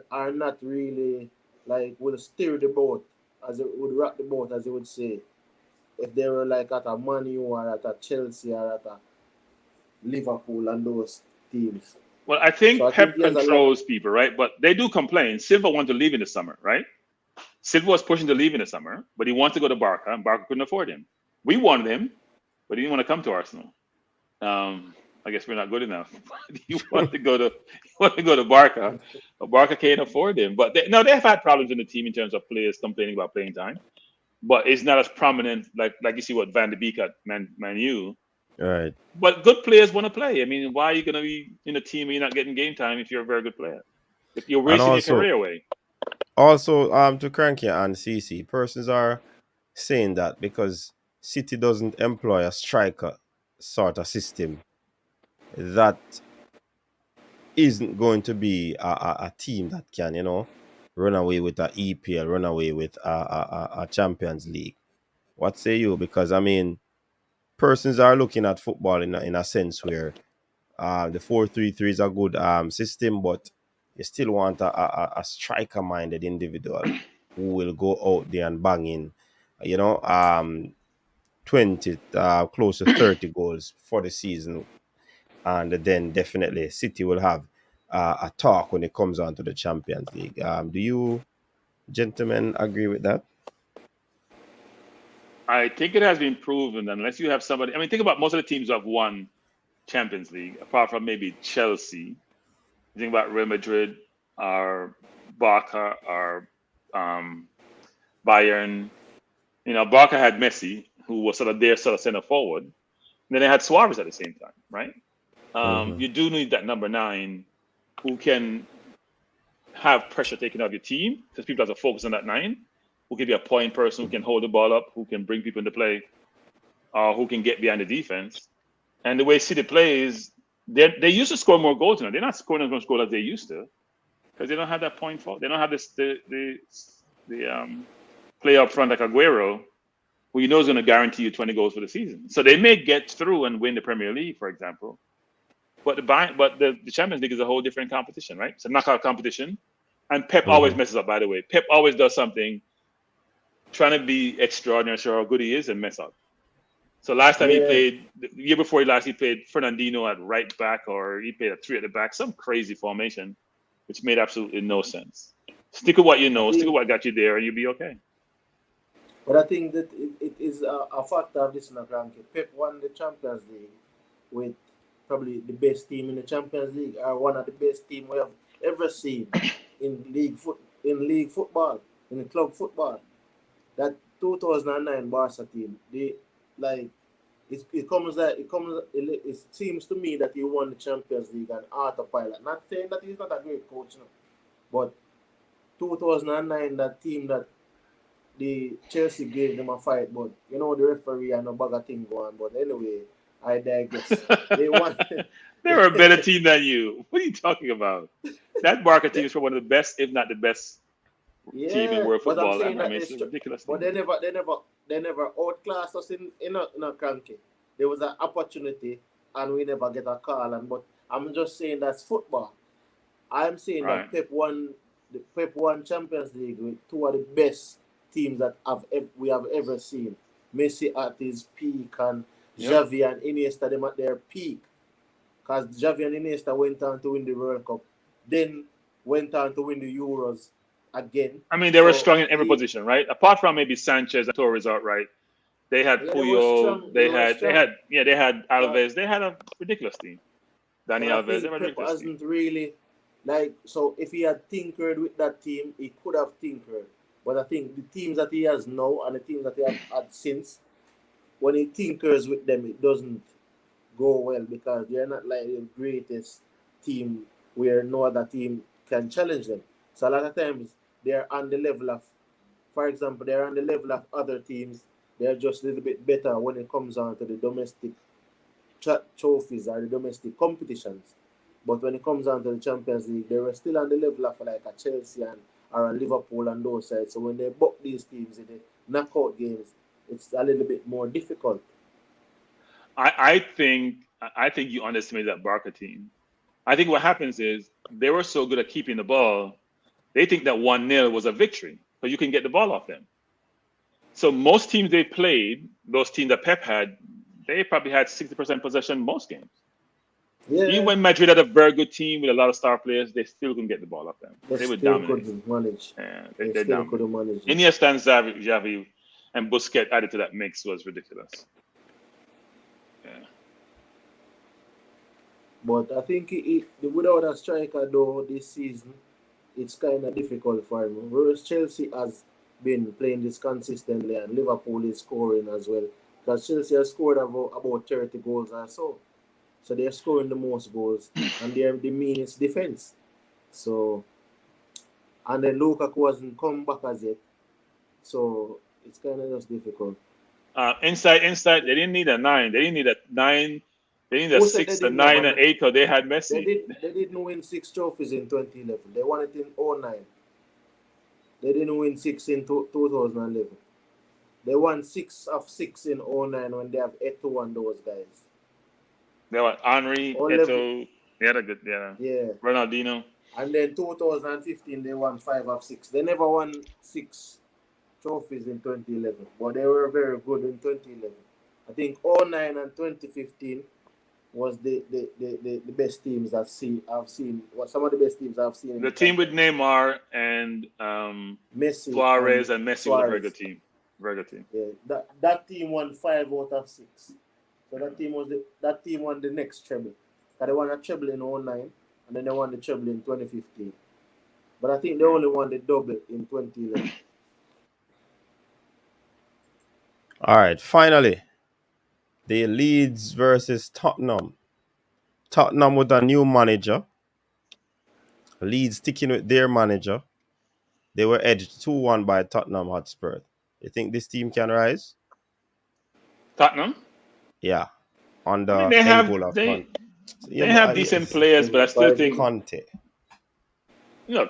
are not really, like, will steer the boat as it would rock the boat, as you would say, if they were like at a Man U or at a Chelsea or at a Liverpool and those teams. Well, I So think I think Pep he has a lot. controls people, right? But they do complain. Silva wanted to leave in the summer, right? Silva was pushing to leave in the summer, but he wanted to go to Barca, and Barca couldn't afford him. We wanted him, but he didn't want to come to Arsenal. I guess we're not good enough. He wanted to go to Barca, but Barca can't afford him. But they've had problems in the team in terms of players complaining about playing time, but it's not as prominent like you see what Van de Beek at Man U. Right. But good players want to play. I mean, why are you going to be in a team where you're not getting game time if you're a very good player? If you're And wasting your career away. also, to Cranky and CC, persons are saying that because City doesn't employ a striker sort of system, that isn't going to be a team that can, run away with a EPL, run away with a Champions League. What say you? Because, I mean, persons are looking at football in a sense where the 4-3-3 is a good system, but you still want a striker-minded individual who will go out there and bang in, 20, close to 30 goals for the season. And then definitely City will have a talk when it comes on to the Champions League. Do you gentlemen agree with that? I think it has been proven, unless you have somebody. I mean, think about most of the teams who have won Champions League, apart from maybe Chelsea. You think about Real Madrid or Barca or Bayern. Barca had Messi, who was sort of their sort of center forward. And then they had Suarez at the same time, right? You do need that number 9 who can have pressure taken off your team because people have to focus on that 9, who can be a point person, who can hold the ball up, who can bring people into play, or who can get behind the defense. And the way City plays, they used to score more goals now. They're not scoring as much goals as they used to because they don't have that point forward. They don't have the player up front like Aguero, who you know is going to guarantee you 20 goals for the season. So they may get through and win the Premier League, for example. But the Champions League is a whole different competition, right? It's a knockout competition. And Pep always messes up, by the way. Pep always does something trying to be extraordinary, show how good he is, and mess up. So last time he played, the year before he played Fernandinho at right back, or he played a 3 at the back, some crazy formation, which made absolutely no sense. Stick with what you know, stick with what got you there, and you'll be okay. But I think that it is a factor of this in the ranking. Pep won the Champions League with probably the best team in the Champions League, or one of the best teams we have ever seen in league football, in club football. That 2009 Barca team, it seems to me that he won the Champions League on autopilot. Not saying that he's not a great coach, but 2009, that team that the Chelsea gave them a fight, but the referee and no bag of thing going. But anyway, I digress. They won. They were a better team than you. What are you talking about? That Barca team is one of the best, if not the best, team in world football. It's a ridiculous but team. they never outclassed us in a cranky. There was an opportunity and we never get a call. But I'm just saying that's football. I'm saying that Pep won Champions League with 2 of the best teams that we have ever seen. Messi at his peak and Xavi and Iniesta them at their peak. Because Xavi and Iniesta went on to win the World Cup, then went on to win the Euros again. I mean, they were strong in every position, right? Apart from maybe Sanchez and Torres outright. They had Puyol, they had Alves. They had a ridiculous team. Dani Alves, they were ridiculous. Hasn't really so if he had tinkered with that team, he could have tinkered. But I think the teams that he has now and the teams that he has had since, when he tinkers with them, it doesn't go well because they're not like the greatest team where no other team can challenge them. So a lot of times they're on the level of, for example, they're on the level of other teams. They're just a little bit better when it comes on to the domestic trophies or the domestic competitions. But when it comes on to the Champions League, they were still on the level of like a Chelsea or a Liverpool and those sides. So when they buck these teams in the knockout games, it's a little bit more difficult. I think you underestimate that Barca team. I think what happens is they were so good at keeping the ball, they think that 1-0 was a victory, but you can get the ball off them. So most teams they played, those teams that Pep had, they probably had 60% possession most games. Yeah, Even when Madrid had a very good team with a lot of star players, they still couldn't get the ball up them. they They would still dominate. couldn't manage. Yeah, They they still dominate. couldn't manage it. Iniesta and Xavi and Busquets added to that mix was ridiculous. Yeah. But I think without a striker though this season, it's kind of difficult for him. Whereas Chelsea has been playing this consistently, and Liverpool is scoring as well. Because Chelsea has scored about 30 goals or so. So they're scoring the most goals, and they're the meanest defense. So, and then Lukaku hasn't come back as yet. So it's kind of just difficult. Inside, they didn't need a 9. They didn't need a 9. They needed a Who said they 6, a didn't 9, have and 8 because they had Messi. They didn't win 6 trophies in 2011. They won it in 2009. They didn't win 6 in 2011. They won 6 of 6 in 2009 when they have Eto'o and those guys. They were Henry, Eto'o. They had a good, Yeah. Ronaldinho. And then 2015 they won 5 of 6. They never won 6 trophies in 2011, but they were very good in 2011. I think 2009 and 2015 was the best teams I've seen. Some of the best teams I've seen. The team with Neymar and Messi, Suarez and Messi was a very good team. Very good team. Yeah, that team won 5 out of 6. So that team won the next treble. They won a treble in 2009, and then they won the treble in 2015. But I think they only won the double in 2011. All right, finally, the Leeds versus Tottenham. Tottenham with a new manager. Leeds sticking with their manager. They were edged 2-1 by Tottenham Hotspur. You think this team can rise? Tottenham? Yeah. On the they have decent players, but I still think Conte.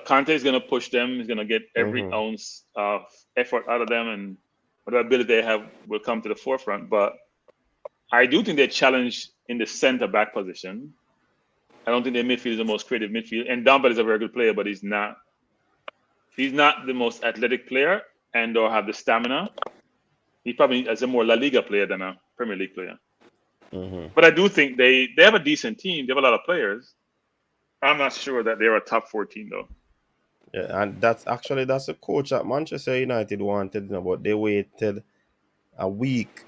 Conte is going to push them. He's going to get every ounce of effort out of them, and whatever ability they have will come to the forefront. But I do think they're challenged in the centre-back position. I don't think their midfield is the most creative midfield. And Dumbell is a very good player, but he's not the most athletic player and/or have the stamina. He probably is a more La Liga player than a Premier League player. But I do think they have a decent team. They have a lot of players. I'm not sure that they're a top 4 team, though. Yeah, and that's a coach at Manchester United wanted, but they waited a week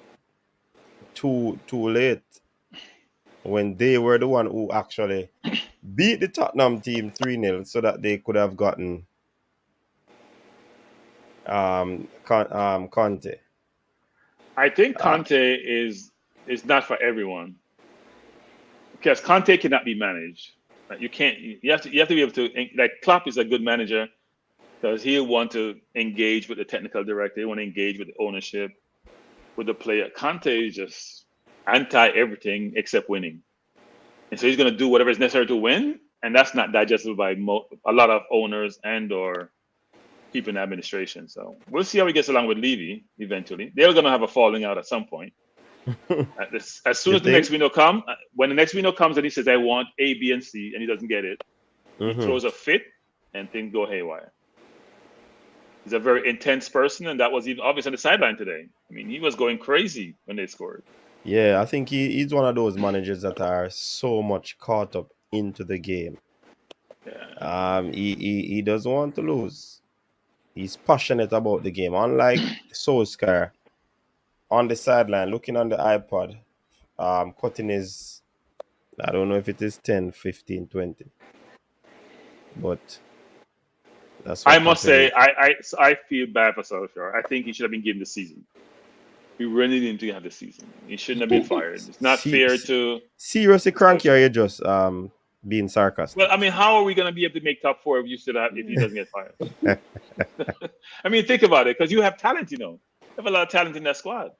too late when they were the one who actually beat the Tottenham team 3-0 so that they could have gotten Conte. I think Conte is not for everyone, because Conte cannot be managed. You can't. You have to be able to. Like Klopp is a good manager because he'll want to engage with the technical director. He want to engage with the ownership, with the player. Conte is just anti everything except winning, and so he's going to do whatever is necessary to win, and that's not digestible by a lot of owners and/or people in administration. So we'll see how he gets along with Levy eventually. They're going to have a falling out at some point. As soon as the next window comes, when the next window comes and he says, I want A, B, and C, and he doesn't get it, he throws a fit and things go haywire. He's a very intense person, and that was even obvious on the sideline today. I mean, he was going crazy when they scored. Yeah, I think he's one of those managers that are so much caught up into the game. Yeah. He doesn't want to lose. He's passionate about the game. Unlike Solskjaer on the sideline, looking on the iPod, cutting his, I don't know if it is 10, 15, 20. But that's what I must say, I feel bad for Solskjaer. I think he should have been given the season. He really didn't have the season. He shouldn't have been fired. It's not fair to... Seriously cranky, or are you just being sarcastic? Well, I mean, how are we going to be able to make top 4 if he doesn't get fired? I mean, think about it, because you have talent, You have a lot of talent in that squad.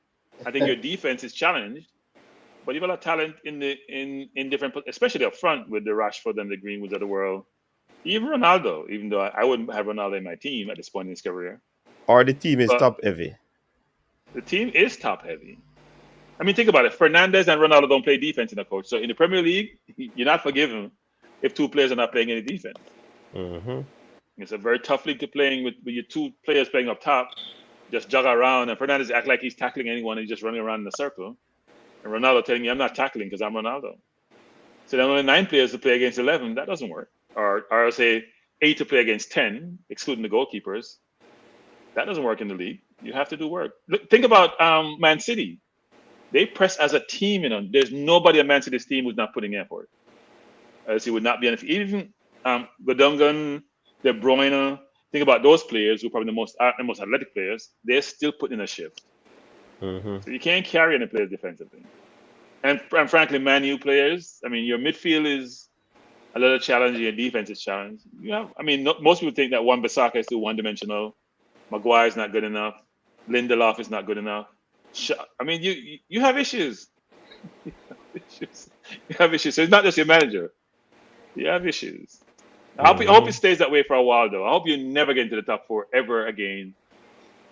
I think your defense is challenged, but you have a lot of talent in different, especially up front with the Rashford and the Greenwoods of the world. Even Ronaldo, even though I wouldn't have Ronaldo in my team at this point in his career. Or the team is top heavy. The team is top heavy. I mean, think about it. Fernandes and Ronaldo don't play defense in the coach. So in the Premier League, you're not forgiven if 2 players are not playing any defense. It's a very tough league to playing with your 2 players playing up top. just jog around, and Fernandes act like he's tackling anyone. He's just running around in a circle. And Ronaldo telling you, I'm not tackling because I'm Ronaldo. So then only 9 players to play against 11. That doesn't work. Or say 8 to play against 10, excluding the goalkeepers. That doesn't work in the league. You have to do work. Look, think about Man City. They press as a team. There's nobody on Man City's team who's not putting effort. Else he would not be on. Even Gundogan, De Bruyne. Think about those players who are probably the most athletic players. They're still putting in a shift. Mm-hmm. So you can't carry any players defensively. And frankly, Man U players. I mean, your midfield is a little challenging. Your defense is challenging. Most people think that Wan-Bissaka is too one-dimensional. Maguire is not good enough. Lindelof is not good enough. I mean, you have issues. You have issues. So it's not just your manager. You have issues. I hope it stays that way for a while, though. I hope you never get into the top 4 ever again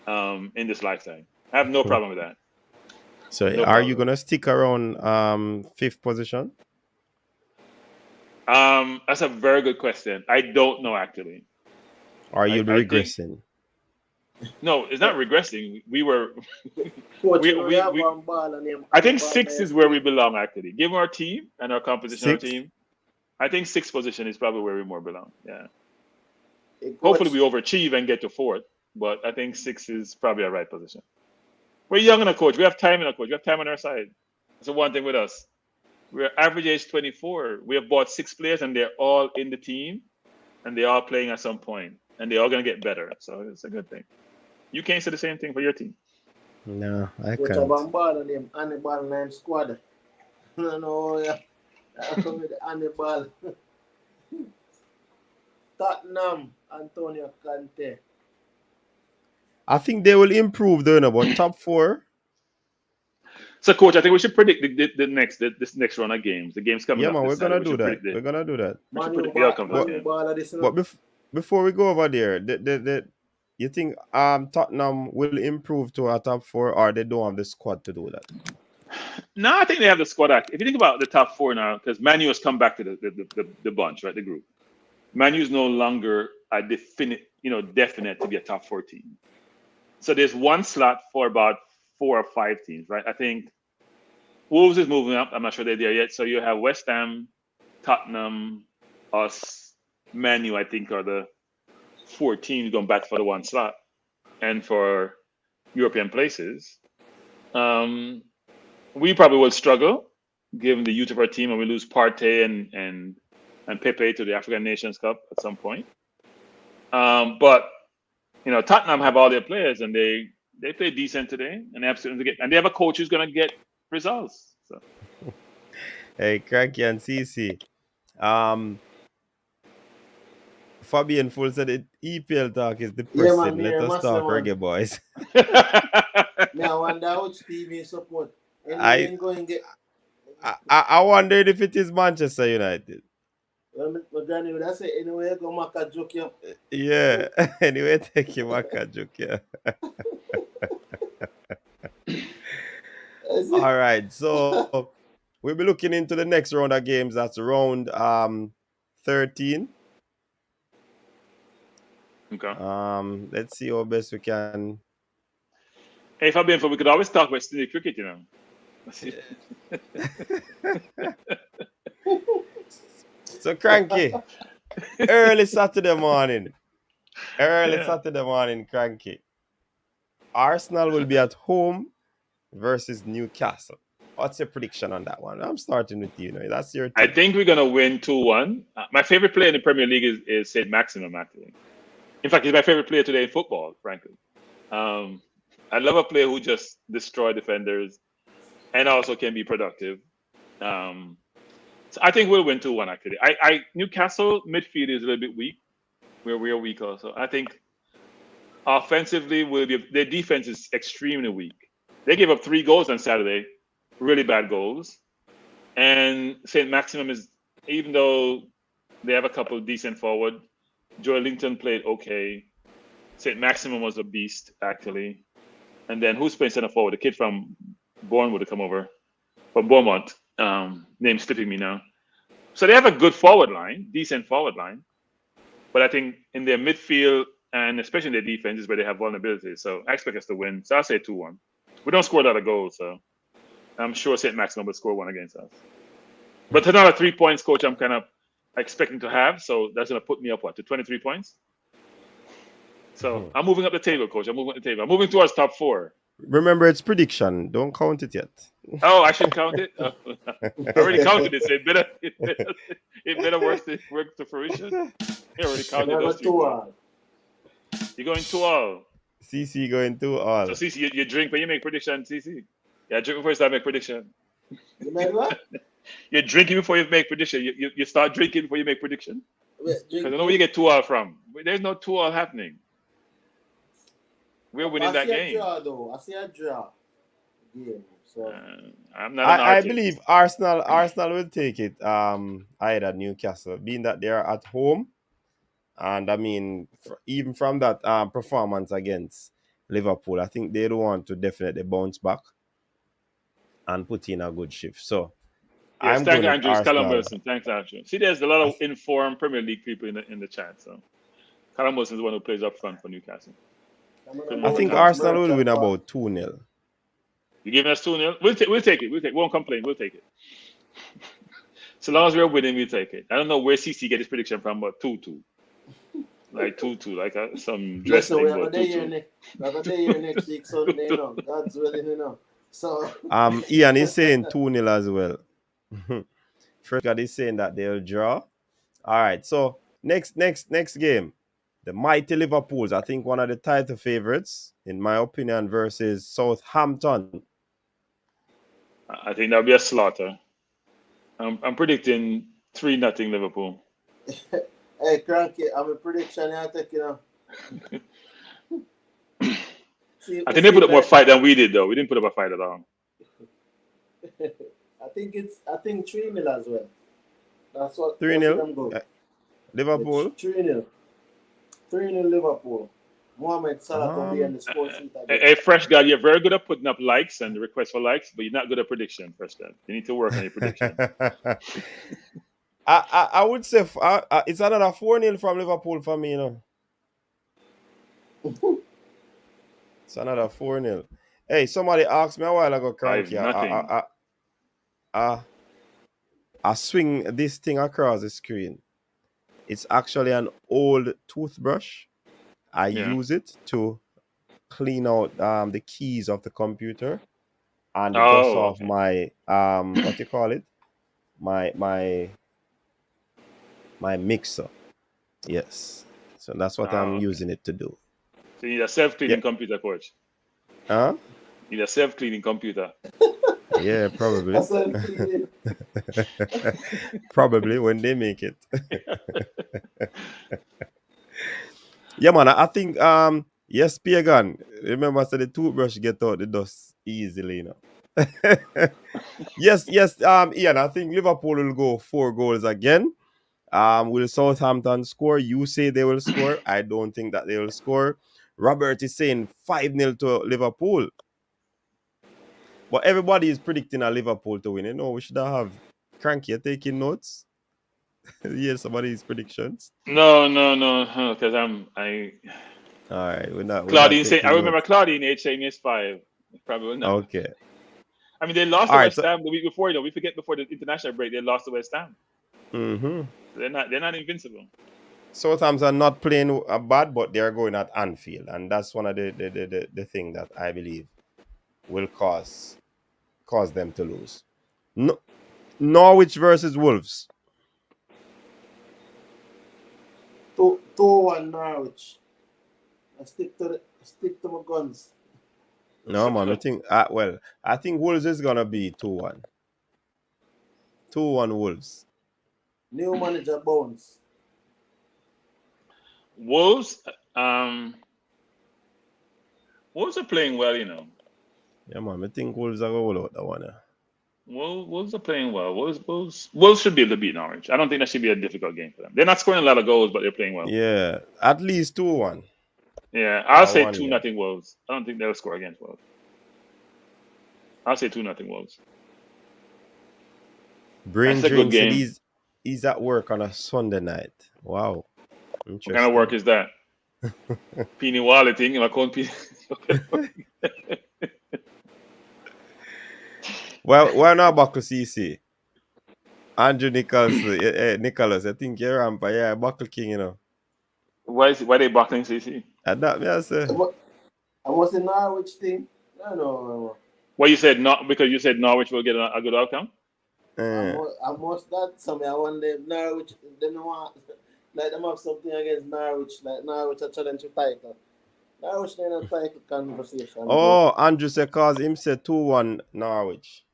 in this lifetime. I have no problem with that. So are you going to stick around 5th position? That's a very good question. I don't know, actually. Or you'll be regressing? No, it's not regressing. We were. Coach, I think 6 is where we belong, actually. Given our team and our composition of our team, I think 6th position is probably where we more belong. Yeah. Hopefully, we overachieve and get to 4th, but I think 6 is probably a right position. We're young in a coach. We have time in a coach. We have time on our side. That's the one thing with us. We're average age 24. We have bought 6 players, and they're all in the team, and they're all playing at some point, and they're all going to get better. So it's a good thing. You can't say the same thing for your team. No, I can't. Which about ball on him, Hannibal name squad. No, yeah. With Hannibal. Tottenham, Antonio Conte. I think they will improve, though, but top 4. So, coach, I think we should predict this next run of games. The games coming up. Yeah, man, we're gonna do that. We're gonna do that. We should predict the outcome of the game. But before we go over there, you think Tottenham will improve to a top 4, or they don't have the squad to do that? No, I think they have the squad. If you think about the top 4 now, because Man U has come back to the bunch, right? The group. Man U is no longer a definite to be a top 4 team. So there's one slot for about 4 or 5 teams, right? I think Wolves is moving up. I'm not sure they're there yet. So you have West Ham, Tottenham, us, Man U, I think, are the 4 teams going back for the one slot. And for European places, we probably will struggle given the youth of our team, and we lose Partey and Pepe to the African Nations Cup at some point. But Tottenham have all their players, and they play decent today, and they have a coach who's going to get results. So. Hey, Cranky and CC. Fabian Full said it. EPL talk is depressing. Let us talk Reggae Boyz. Now, I wonder which team you support. I wondered if it is Manchester United. My granny would say, anyway, go make a joke. Yeah, anyway, take you make a joke. Yeah. All right, so we'll be looking into the next round of games. That's round 13. Okay. Let's see how best we can. Hey, Fabian, we could always talk about Sydney cricket, So Cranky, early Saturday morning, Cranky. Arsenal will be at home versus Newcastle. What's your prediction on that one? I'm starting with you. That's your team. I think we're going to win 2-1. My favorite player in the Premier League is St. Maximum, actually. In fact, he's my favorite player today in football, frankly. I love a player who just destroys defenders and also can be productive. So I think we'll win 2-1, actually. Newcastle midfield is a little bit weak. We're weak also. I think offensively, their defense is extremely weak. They gave up 3 goals on Saturday, really bad goals. And St. Maximum is, even though they have a couple of decent forward, Joe Linton played okay. St. Maximum was a beast, actually. And then who's playing center forward? The kid from Bournemouth to come over. From Bournemouth. Name's slipping me now. So they have a good forward line, decent forward line. But I think in their midfield, and especially in the defense is where they have vulnerabilities. So I expect us to win. So I'll say 2-1. We don't score a lot of goals, so I'm sure St. Maximin will score one against us. But another 3 points, coach, I'm kind of expecting to have. So that's going to put me up, to 23 points? So I'm moving up the table, coach. I'm moving towards top 4. Remember, it's prediction. Don't count it yet. Oh, I should count it? I already counted it. So it better work to fruition. I already counted those 3 points. You're going 2-all. CC going 2-all. So CC, you drink when you make prediction, CC. Yeah, drink before you start make prediction. You make what? You're drinking before you make prediction. You start drinking before you make prediction. Because I know where you get 2-all from. There's no 2-all happening. We're winning that game. I see a draw. Game. So I'm not. I believe Arsenal will take it. Either Newcastle, being that they are at home, and I mean even from that performance against Liverpool, I think they want to definitely bounce back and put in a good shift. So yes, I'm thank going Andrew. Arsenal. Callum Wilson. Thanks, Andrew. See, there's a lot of informed Premier League people in the chat. So Callum Wilson is the one who plays up front for Newcastle. I think Arsenal will win about 2-0. You giving us 2-0? We'll take it. We won't complain. We'll take it. So long as we're winning, we'll take it. I don't know where CC get his prediction from, but 2-2. Like 2-2, like some dress thing. We have a day here next week, Sunday, you know. God's willing, you know. So Ian is saying 2-0 as well. First God is saying that they'll draw. All right, so next game. The mighty Liverpools, I think one of the title favorites, in my opinion, versus Southampton. I think that'll be a slaughter. I'm predicting 3-0 Liverpool. Hey, Cranky, I'm a prediction I take, you know. I think they put up more fight than we did, though. We didn't put up a fight at all. I think 3-0 as well. That's what 3-0 Liverpool. 3-0 Liverpool. Mohamed Salah will be on the score sheet again. Hey, Fresh God, you're very good at putting up likes and requests for likes, but you're not good at prediction, Fresh God. You need to work on your prediction. I would say it's another 4-0 from Liverpool for me, you know. It's another 4-0. Hey, somebody asked me a while ago, Cranky. I swing this thing across the screen. It's actually an old toothbrush. I use it to clean out the keys of the computer and the dust off my what you call it? My mixer. Yes. So that's what I'm using it to do. So you need a self-cleaning computer, coach. Huh? You need a self-cleaning computer. Yeah, probably. Probably when they make it. Yeah, man. I think yes, Pagan. Remember, I said the toothbrush get out the dust easily, you know. Yes, Ian. I think Liverpool will go 4 goals again. Will Southampton score? You say they will score. I don't think that they will score. Robert is saying 5-0 to Liverpool. But everybody is predicting a Liverpool to win. You know, we should have Cranky taking notes. Yeah, somebody's predictions. No, because I. All right, we're not. Claudine saying, I remember Claudine H saying it's 5. Probably not. Okay. I mean, they lost to West Ham the week before. You know, we forget before the international break they lost to West Ham. Mm-hmm. They're not invincible. Southampton are not playing bad, but they're going at Anfield, and that's one of the thing that I believe will cause them to lose. Norwich versus Wolves. 2-1 Norwich. I stick to my guns. No, man. I think Wolves is gonna be 2-1. 2-1 Wolves. New manager Bones. Wolves are playing well, you know. Yeah, man. I think Wolves are going to roll out that one. Wolves are playing well. Wolves should be able to beat Norwich. I don't think that should be a difficult game for them. They're not scoring a lot of goals, but they're playing well. Yeah, at least 2-1. Yeah, I'll say 2-0 Wolves. I don't think they'll score against Wolves. I'll say 2-0 Wolves. Brain Dream said he's at work on a Sunday night. Wow. What kind of work is that? Peeny Wally thing. I call Peeny. Well, why not buckle CC? Andrew Nicholas, Nicholas, I think you're rampa, yeah, buckle king, you know. Why they buckling CC? And that me I say. I was in Norwich thing. I know. Well, you said not because you said Norwich will get a good outcome. I must that something. I want them Norwich. Them no want like them have something against Norwich. Like Norwich a challenge to title. Norwich in a title conversation. Oh, Andrew said cause him said 2-1 Norwich.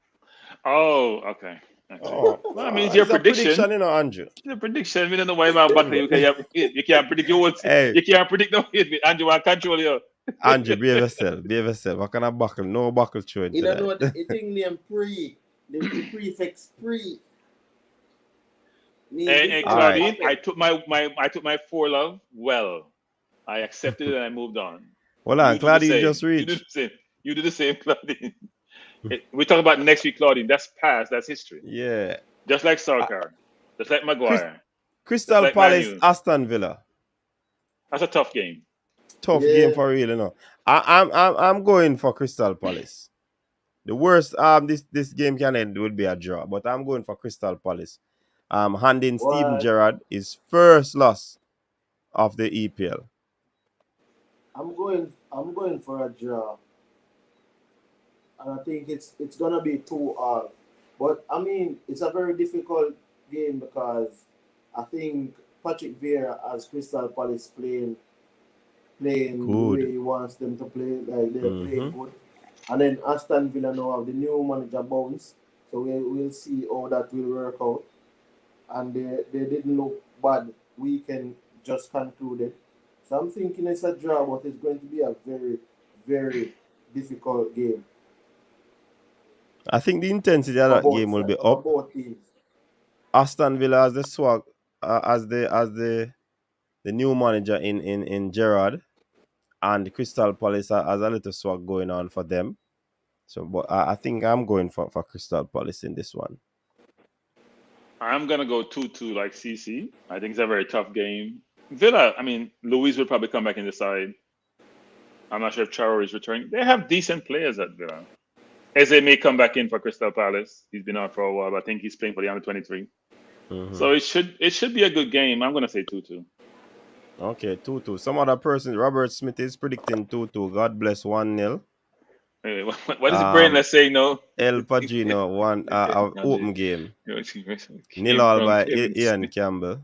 Oh, okay. Oh, Well, I mean, it's your it's a prediction. prediction, you know, Andrew. It's a prediction. We don't know why about buckling. You can't predict your words. Hey, You can't predict no hit. Andrew, I control you. Andrew, behave yourself. Behave yourself. What kind of buckle? No buckle throwing You don't know tonight. the thing named pre. The prefix pre. Hey, Claudine, I took my 4 love well. I accepted it and I moved on. Hold on, You do the Claudine same. just You do reached. the same. You do the same, Claudine. We talk about next week, Claudine. That's past. That's history. Yeah. Just like Sarkar. Just like Maguire. Crystal like Palace, Manu. Aston Villa. That's a tough game. Tough game for real, you know. I'm going for Crystal Palace. The worst this game can end would be a draw, but I'm going for Crystal Palace. Handing Steven Gerrard his first loss of the EPL. I'm going for a draw. And I think it's gonna be 2-2. But I mean it's a very difficult game because I think Patrick Vieira has Crystal Palace playing the way he wants them to play, like they're playing good. And then Aston Villa now have the new manager Bounce, so we'll see how that will work out. And they didn't look bad. Weekend just concluded, so I'm thinking it's a draw, but it's going to be a very, very difficult game. I think the intensity of that game will be up. Both teams. Aston Villa has the swag as the new manager in Gerrard, and Crystal Palace has a little swag going on for them. So, but I think I'm going for Crystal Palace in this one. I'm gonna go 2-2 like CC. I think it's a very tough game. Villa, I mean, Luis will probably come back in the side. I'm not sure if Charo is returning. They have decent players at Villa. Eze may come back in for Crystal Palace. He's been out for a while, but I think he's playing for the under 23. So it should be a good game. I'm gonna say 2-2. Okay, 2-2. Some other person, Robert Smith, is predicting 2-2. God bless 1-0. Hey, what is the brain? Let's say no. El Pagino won open game. Nil all from by Kevin Ian Smith. Campbell.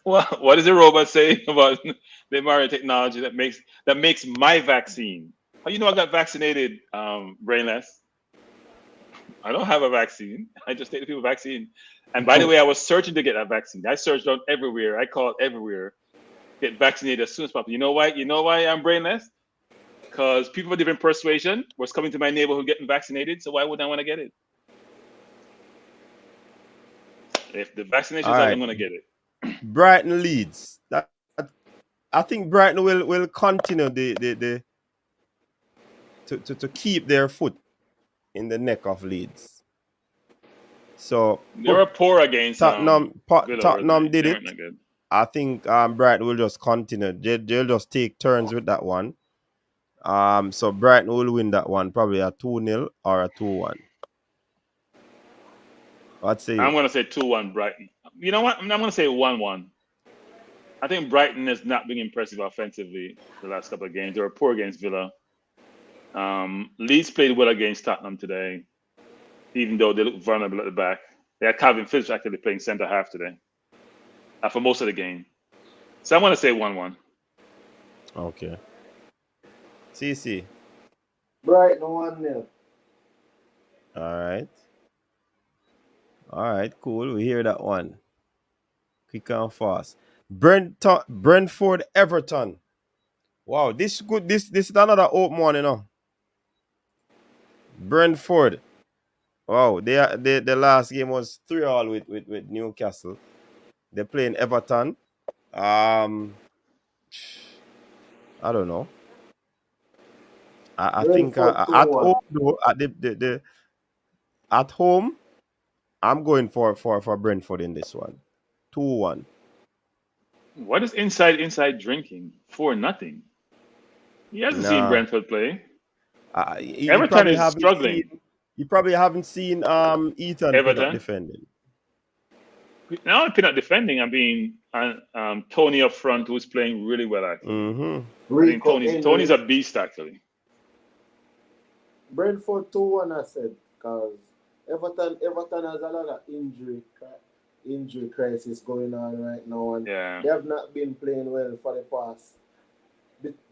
What is the robot saying about the mRNA technology that makes my vaccine? How you know I got vaccinated, brainless? I don't have a vaccine. I just take the people vaccine. And by the way, I was searching to get that vaccine. I searched on everywhere. I called everywhere. Get vaccinated as soon as possible. You know why? You know why I'm brainless? Because people of different persuasion was coming to my neighborhood getting vaccinated. So why would I want to get it? If the vaccination is out, I'm going to get it. Brighton Leeds. I think Brighton will continue to keep their foot in the neck of Leeds. So they were poor against Tottenham. Villa, Tottenham did it. Good. I think Brighton will just continue. They'll just take turns with that one. So Brighton will win that one, probably a 2-0 or a 2-1. I'd say I'm going to say 2-1 Brighton. You know what? I'm going to say 1-1. I think Brighton has not been impressive offensively the last couple of games. They were poor against Villa. Leeds played well against Tottenham today, even though they look vulnerable at the back. They had Calvin Phillips actually playing centre half today for most of the game. So I'm going to say 1-1. Okay. CC. Brighton 1-0. All right, cool. We hear that one. Quick and fast. Brentford Everton. Wow, this is good. This is another open one, you know. Brentford. Wow, the last game was 3-3 with Newcastle. They're playing Everton. I don't know. I think at home though, at home, I'm going for Brentford in this one. 2-1. What is inside drinking for nothing? He hasn't seen Nah, Brentford play. you Everton probably is haven't struggling. seen. You probably haven't seen Ethan Pinnock Everton. defending. Now I'm not defending. I'm being Tony up front, who's playing really well actually. Mm-hmm. I think Rico Tony's Henry. a beast actually. Brentford 2-1, I said, because Everton has a lot of injury crisis going on right now, and Yeah, they have not been playing well for the past.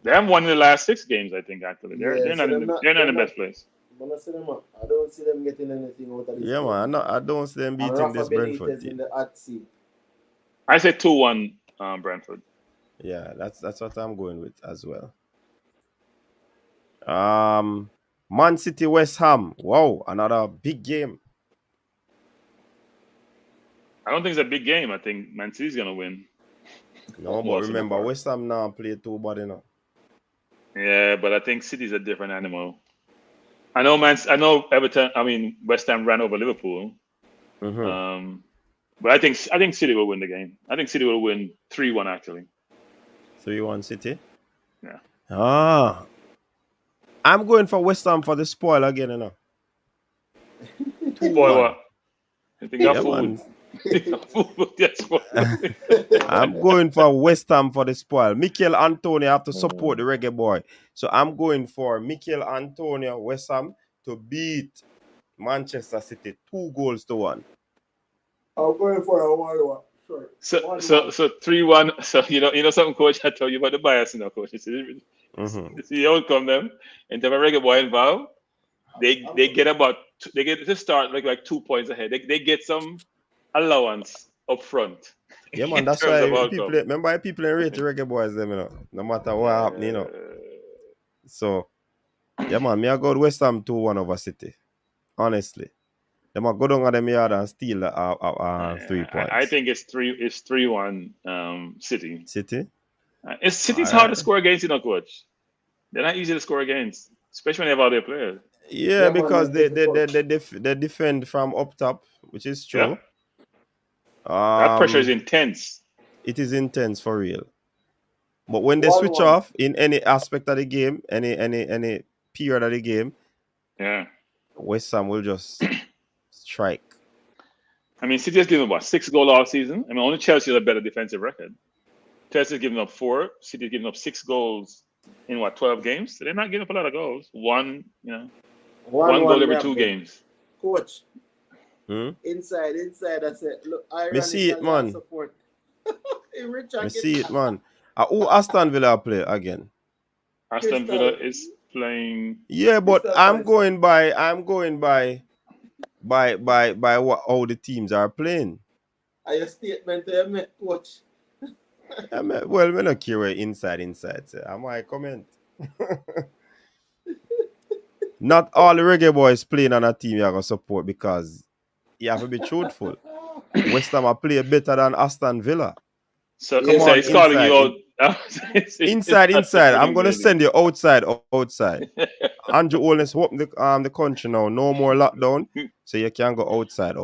they haven't won in the last 6 games. I think actually Yeah, they're so not in they're not they're in the not. best place. I'm gonna see them up. I don't see them getting anything out of this Yeah, game. man. I don't see them And beating Rafa this Brentford Benitez in team. the hot seat. I say 2-1 Brentford. Yeah, that's what I'm going with as well. Man City West Ham. Wow, another big game. I don't think it's a big game. I think Man City's gonna win. No, but Walk in the remember park. West Ham now play too bad enough. Yeah, but I think City's a different animal. I know Everton. I mean West Ham ran over Liverpool. Mm-hmm. But I think City will win the game. I think City will win 3-1 actually. 3-1 City. Yeah. I'm going for West Ham for the spoil again, you know. Spoil 2-1. what? You think got Yeah, food? man. Yes, spoil. I'm going for West Ham for the spoil. Mikel Antonio have to support the Reggae Boy. So I'm going for Mikel Antonio West Ham to beat Manchester City 2-1. I'm going for a 1-1. Sorry. So 1-1. 3-1. So you know something, coach. I told you about the bias, coach. You see the outcome them. And the Reggae Boy involved, they get to start like 2 points ahead. They get some allowance up front. Yeah, man, In that's terms of why people outcome. remember people rate the Reggae Boys them, you know, no matter what happen, you know. So yeah, man, me I go West Ham 2-1 over City. Honestly. Them a go down on them yard and steal 3 points. I think it's 3-1 City. City? City's All hard to right. score against, coach. They're not easy to score against, especially when they have all their players. Yeah, Yeah, man, because it's difficult. they defend from up top, which is Yeah, true. that pressure is intense. It is intense for real. But when they switch 1-1. off in any aspect of the game, any period of the game, Yeah. West Ham will just strike. I mean, City has given what 6 goals all season. I mean, only Chelsea has a better defensive record. Chelsea's given up 4. City's given up 6 goals in 12 games. So they're not giving up a lot of goals. One goal 1-1 every me 2 have them. games. Coach, Hmm? inside, I said, look, Me see it, ironically, I man. support. Me see it, man. Who Aston Villa play again? Aston Villa is playing. Yeah, but Crystal I'm Palace. going by what how the teams are playing. Are your statement there, mate, coach? Well, we not care where inside. Say. I might comment. Not all the Reggae Boys playing on a team you're gonna support because you have to be truthful. West Ham are play better than Aston Villa. So Come on, he's calling you inside. out. Inside. I'm gonna send you outside. Andrew Holness open the country now. No more lockdown. So you can go outside.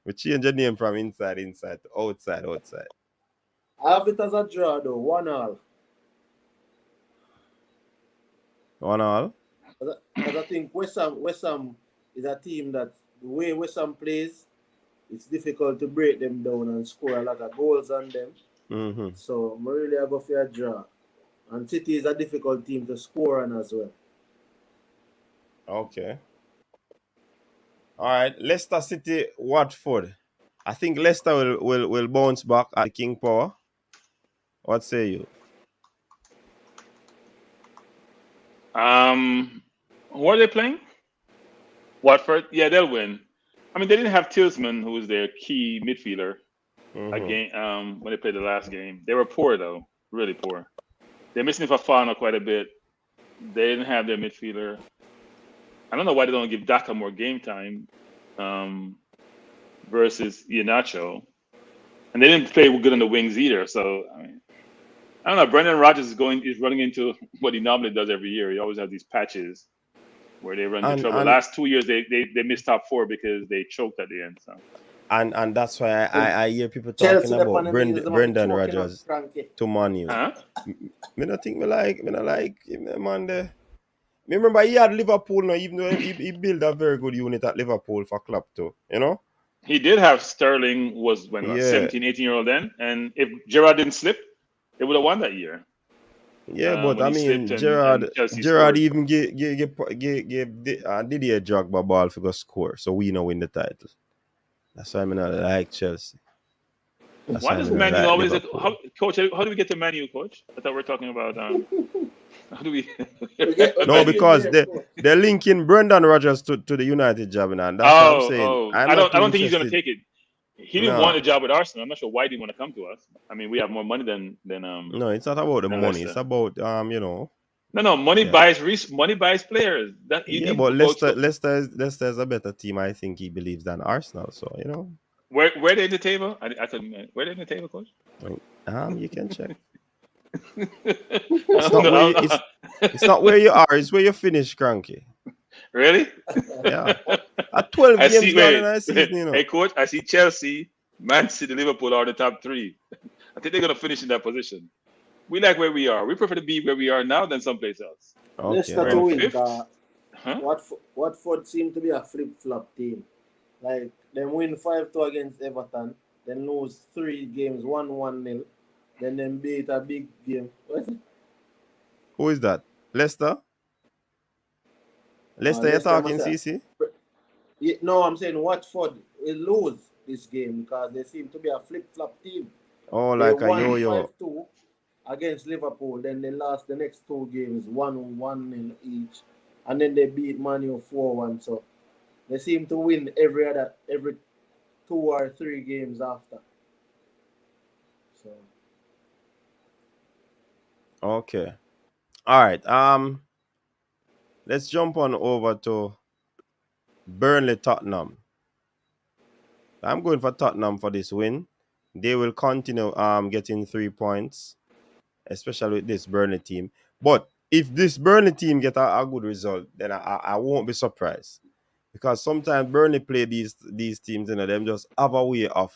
We change your name from inside to outside. I have it as a draw, though. 1-1. 1-1. As I think West Ham is a team that the way West Ham plays, it's difficult to break them down and score a lot of goals on them. Mm-hmm. So really I go for a draw. And City is a difficult team to score on as well. Okay. All right. Leicester City, Watford. I think Leicester will bounce back at the King Power. What say you? Who are they playing? Watford. Yeah, they'll win. I mean, they didn't have Tillsman, who was their key midfielder again. When they played the last game, they were poor though, really poor. They're missing Fafana quite a bit. They didn't have their midfielder. I don't know why they don't give Daka more game time versus Iheanacho. And they didn't play good on the wings either. So I mean, I don't know. Brendan Rodgers is running into what he normally does every year. He always has these patches where they run into trouble. And Last 2 years they missed top 4 because they choked at the end. So And that's why I hear people talking Chelsea, the about panel is the man Brendan choking up Rodgers Frankie. to Man U. Huh? Me not think me not like him, man. Me remember he had Liverpool now, even though he built a very good unit at Liverpool for Klopp too. You know? He did have Sterling was when what, Yeah. 17, 18-year-old then, and if Gerrard didn't slip, they would have won that year. Yeah, but When I he slipped mean, and Chelsea Gerrard scored. even gave Didier Drogba ball for go score, so we know win the title. That's why I mean I like Chelsea. That's Why why I does mean I Manu like always Liverpool. coach? How do we get to Manu, coach? I thought we are talking about how do we We get No, Manu? because there, bro. they're linking Brendan Rodgers to the United job, and that's what I'm saying. Oh, I'm I not don't too think he's gonna interested. take it. He didn't want No, a job with Arsenal. I'm not sure why he didn't want to come to us. I mean, we have more money no, it's not about the money. It's Leicester. about No, money yeah, buys players. That you yeah. need But to go. Leicester is a better team, I think he believes, than Arsenal. So Where they in the table? I thought where they in the table, coach? you can check. I It's don't not know. where it's not where you are. It's where you finish, Cranky. Really? Yeah, at 12 I games see. gone in Wait, a season, hey, coach. I see Chelsea, Man City, Liverpool are the top three. I think they're gonna finish in that position. We like where we are. We prefer to be where we are now than someplace else. Okay, Leicester We're to in win, okay. fifth. cause Huh? Watford seem to be a flip-flop team. Like, them win 5-2 against Everton, then lose 3 games, 1-1-0, then them beat a big game. What? Who is that? Leicester. Leicester, you're Leicester talking, must have. CC? Yeah, no, I'm saying Watford will lose this game because they seem to be a flip-flop team. Oh, They like a won yo-yo. 5-2 against Liverpool, then they lost the next 2 games 1-1 each, and then they beat Man U 4-1. So they seem to win every 2 or 3 games after. So Okay. All right. Let's jump on over to Burnley Tottenham. I'm going for Tottenham for this win. They will continue getting 3 points, especially with this Burnley team. But if this Burnley team get a good result, then I won't be surprised. Because sometimes Burnley play these teams, them just have a way of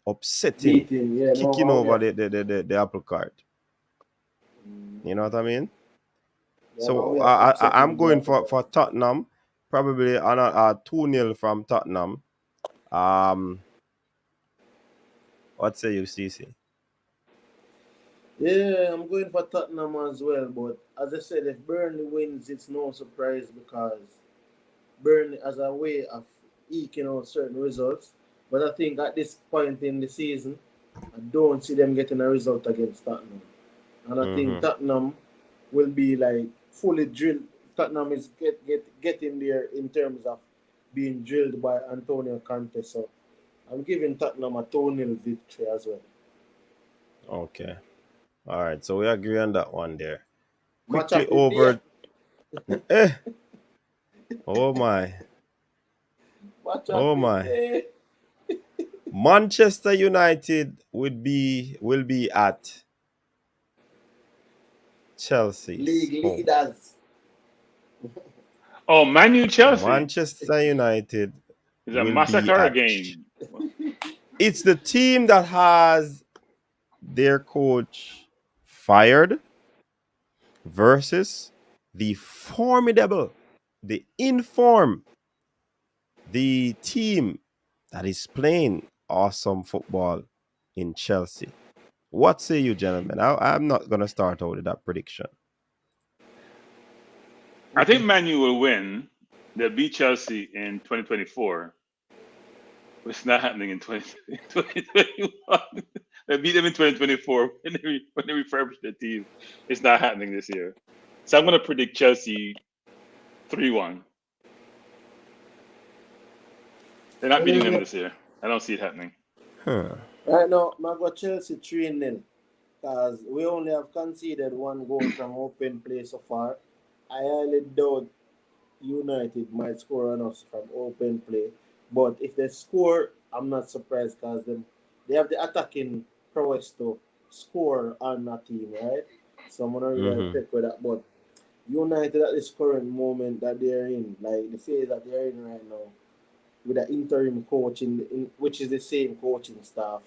upsetting, beating, yeah, no, kicking how we over have, the apple cart. You know what I mean? yeah, no, So we have I'm upsetting the going apple for Tottenham, probably on a 2-0 from Tottenham. What say you, CC? Yeah, I'm going for Tottenham as well. But as I said, if Burnley wins, it's no surprise because Burnley has a way of eking out certain results. But I think at this point in the season, I don't see them getting a result against Tottenham. And I think Mm-hmm. Tottenham will be like fully drilled. Tottenham is getting there in terms of being drilled by Antonio Conte. So I'm giving Tottenham a 2-0 victory as well. Okay. All right. So we agree on that one there. Match Quickly of the day. over. Eh. Oh my. Match of Oh the my. day. Manchester United will be at Chelsea's League home. leaders. Oh, Manu Chelsea Manchester United is a will be massacre at. game. It's the team that has their coach fired versus the formidable, the informed, the team that is playing awesome football in Chelsea. What say you, gentlemen? I'm not going to start out with that prediction. I think Manu will win. They'll beat Chelsea in 2024. It's not happening in 2021. They beat them in 2024 when they refurbish their team. It's not happening this year. So I'm going to predict Chelsea 3-1. They're not beating them this year. I don't see it happening. Huh. Right now, I got Chelsea 3-0 because we only have conceded 1 goal from open play so far. I highly doubt United might score on us from open play. But if they score, I'm not surprised because they have the attacking prowess to score on a team, right? So I'm gonna really Mm-hmm. pick with that. But United at this current moment that they're in, like the phase that they're in right now, with an interim coach which is the same coaching staff.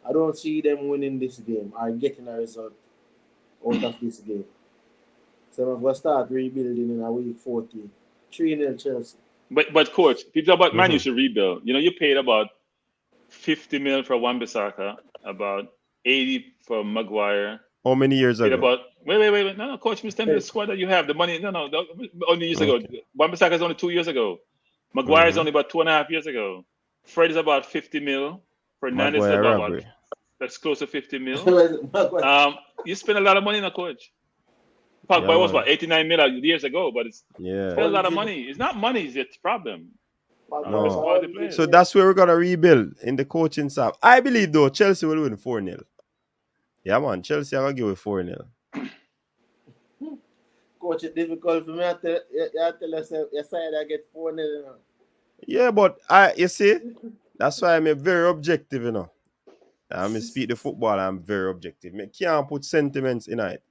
I don't see them winning this game or getting a result out of this game. So we're going to start rebuilding in a week 14. 3-0 Chelsea. But coach, if you talk about man, you Mhm. should rebuild. You know, you paid about 50 mil for Wan-Bissaka, about 80 for Maguire. How many years Paid ago? about wait. No, coach, Mr. The squad that you have, the money. No, only years ago. Okay. Wan-Bissaka is only 2 years ago. Maguire is Mm-hmm. only about 2.5 years ago. Fred is about 50 mil. Fernandez is Maguire about what? robbery. That's close to 50 mil. You spend a lot of money on a coach. Yeah, Pogba was man. what 89 mil years ago, but it's Yeah. still a lot of money. It's not money; it's a problem. It's No. quality players. So that's where we're gonna rebuild in the coaching staff. I believe though Chelsea will win 4-0. Yeah, man. Chelsea are gonna give it 4-0. Coach, it's difficult for me to tell yourself your side I get 4-0. Yeah, but you see, that's why I'm a very objective, you know. I speak the football, I'm very objective. I can't put sentiments in it.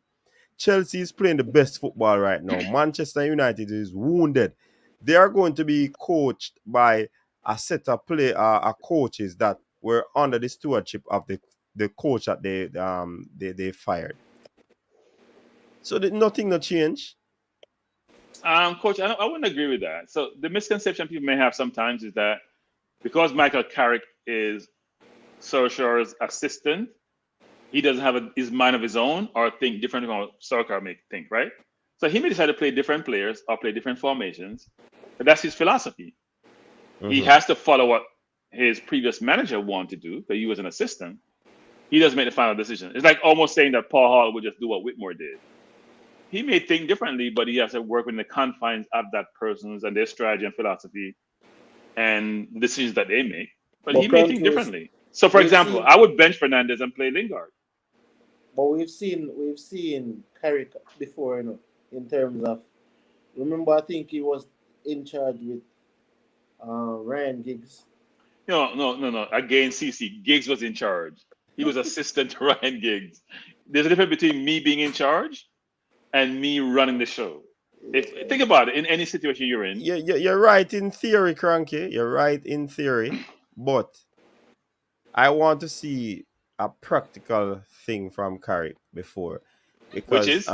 Chelsea is playing the best football right now. Manchester United is wounded. They are going to be coached by a set of coaches that were under the stewardship of the coach that they fired. So nothing no change. Coach, I wouldn't agree with that. So the misconception people may have sometimes is that because Michael Carrick is Solskjaer's assistant, he doesn't have his mind of his own or think differently from what Solskjaer may think, right? So he may decide to play different players or play different formations, but that's his philosophy. He has to follow what his previous manager wanted to do, but he was an assistant. He doesn't make the final decision. It's like almost saying that Paul Hall would just do what Whitmore did. He may think differently, but he has to work within the confines of that person's and their strategy and philosophy and the decisions that they make. But he may think differently. So, for example, I would bench Fernandez and play Lingard. But we've seen Carrick before, in terms of. Remember, I think he was in charge with Ryan Giggs. No. Against CC, Giggs was in charge. He was assistant to Ryan Giggs. There's a difference between me being in charge and me running the show. Think about it, in any situation you're in. You're right in theory, Cranky. You're right in theory. But I want to see a practical thing from Carrick before. Because,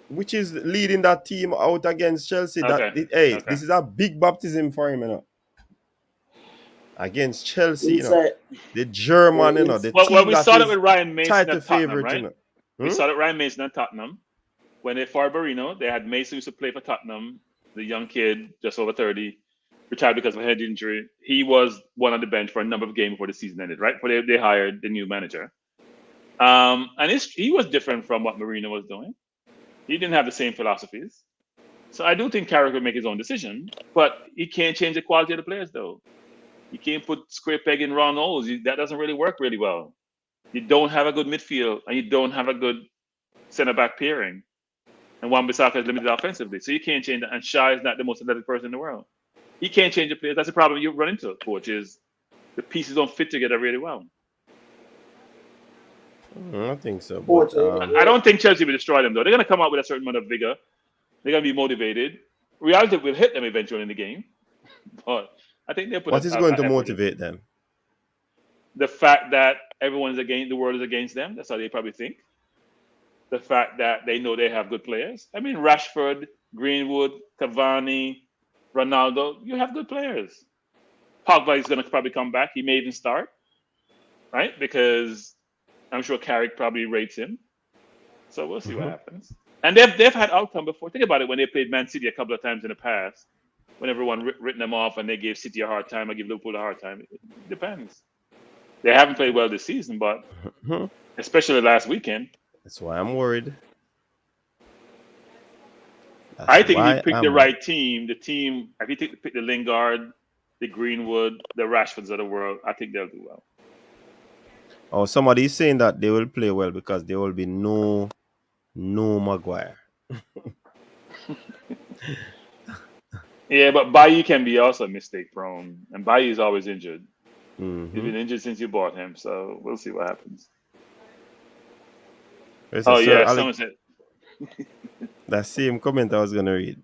which is leading that team out against Chelsea. This is a big baptism for him, Against Chelsea, the German, the team we saw that with Ryan Mason at Tottenham, favorite, right? We saw that Ryan Mason at Tottenham. When they fired Barino, they had Mason who used to play for Tottenham, the young kid, just over 30, retired because of a head injury. He was one on the bench for a number of games before the season ended, right? Before they hired the new manager. And he was different from what Marino was doing. He didn't have the same philosophies. So I do think Carrick would make his own decision, but he can't change the quality of the players, though. You can't put square peg in round holes. That doesn't really work really well. You don't have a good midfield, and you don't have a good centre-back pairing. And Wan-Bissaka is limited offensively. So you can't change that. And Shah is not the most athletic person in the world. He can't change the players. That's the problem you run into, coach, is the pieces don't fit together really well. I don't think so. But, I don't think Chelsea will destroy them, though. They're going to come out with a certain amount of vigor. They're going to be motivated. Reality will hit them eventually in the game. But I think they'll put what is going to motivate them? The fact that everyone's against, the world is against them. That's how they probably think. The fact that they know they have good players. I mean, Rashford, Greenwood, Cavani, Ronaldo, you have good players. Pogba is going to probably come back. He may even start, right? Because I'm sure Carrick probably rates him. So we'll see what happens. And they've had outcome before. Think about it when they played Man City a couple of times in the past, when everyone written them off and they gave City a hard time, I give Liverpool a hard time. It depends. They haven't played well this season, but especially last weekend. That's why I'm worried. I think if you pick the right team, if you pick the Lingard, the Greenwood, the Rashfords of the world, I think they'll do well. Oh, somebody is saying that they will play well because there will be no Maguire. Yeah, but Bailly can be also mistake prone, and Bailly is always injured. Mm-hmm. He's been injured since you bought him, so we'll see what happens. Someone said that same comment I was gonna read.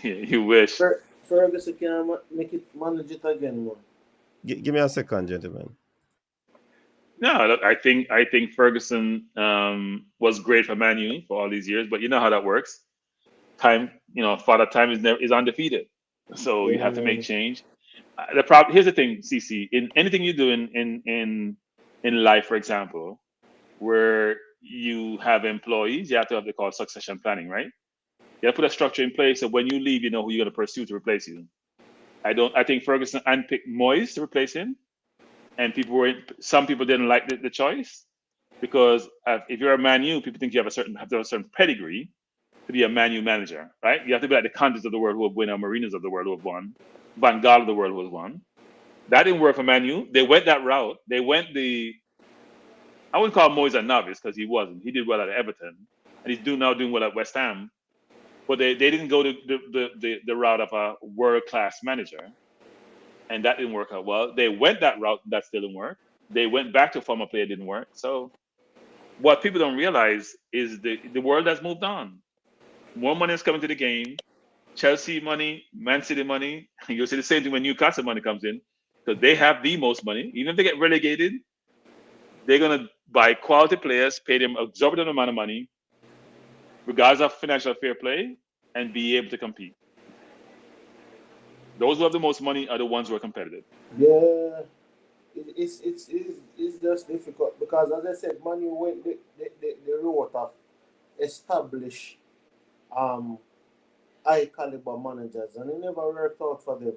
You wish. Ferguson can make it manage it again, man. Give me a second, gentlemen. No, look, I think Ferguson was great for Man U for all these years, but you know how that works. Time, Father Time is undefeated, so you have to make Yeah. change. The problem here's the thing, CC. In anything you do in life, for example, where you have employees, you have to have the called succession planning, right? You have to put a structure in place so when you leave, you know who you're going to pursue to replace you. I think Ferguson handpicked Moyes to replace him, and some people didn't like the choice because if you're a Man U, people think you have to have a certain pedigree to be a Man U manager, right? You have to be like the Contes of the world who have won, or Mourinho's of the world who have won, Van Gaal of the world who has won. That didn't work for Man U. They went that route. I wouldn't call Moyes a novice because he wasn't. He did well at Everton, and he's now doing well at West Ham. But they didn't go the route of a world class manager, and that didn't work out well. They went that route, that still didn't work. They went back to former player, didn't work. So what people don't realize is the world has moved on. More money is coming to the game. Chelsea money, Man City money. You'll see the same thing when Newcastle money comes in because they have the most money. Even if they get relegated, they're gonna buy quality players, pay them exorbitant amount of money, regardless of financial fair play, and be able to compete. Those who have the most money are the ones who are competitive. Yeah, it's just difficult because, as I said, Man U went the route of establish um high caliber managers, and it never worked out for them.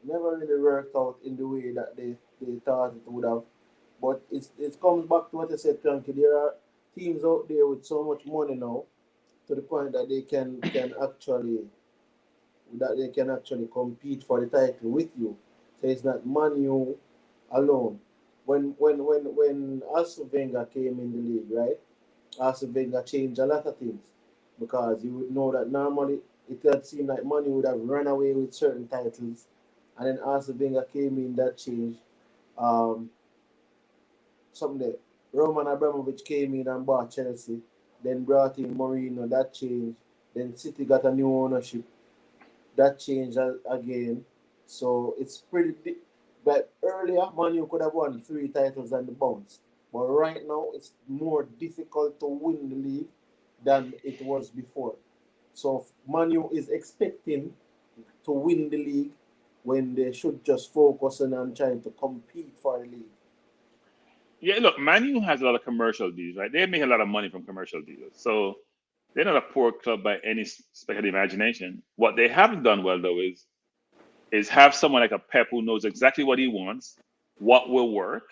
Never really worked out in the way that they thought it would have. But it comes back to what I said, Cranky. There are teams out there with so much money now to the point that they can actually compete for the title with you. So it's not Man U alone. When Arsene Wenger came in the league, right? Arsene Wenger changed a lot of things because you would know that normally it had seemed like Man U would have run away with certain titles, and then Arsene Wenger came in, that changed. Um, Someday Roman Abramovich came in and bought Chelsea, then brought in Mourinho, that changed. Then City got a new ownership, that changed again. So it's but earlier, Man U could have won 3 titles and the bounce. But right now, it's more difficult to win the league than it was before. So Man U is expecting to win the league when they should just focus on trying to compete for the league. Yeah, look, Man U has a lot of commercial deals, right? They make a lot of money from commercial deals. So they're not a poor club by any stretch of the imagination. What they haven't done well though is have someone like a Pep who knows exactly what he wants, what will work,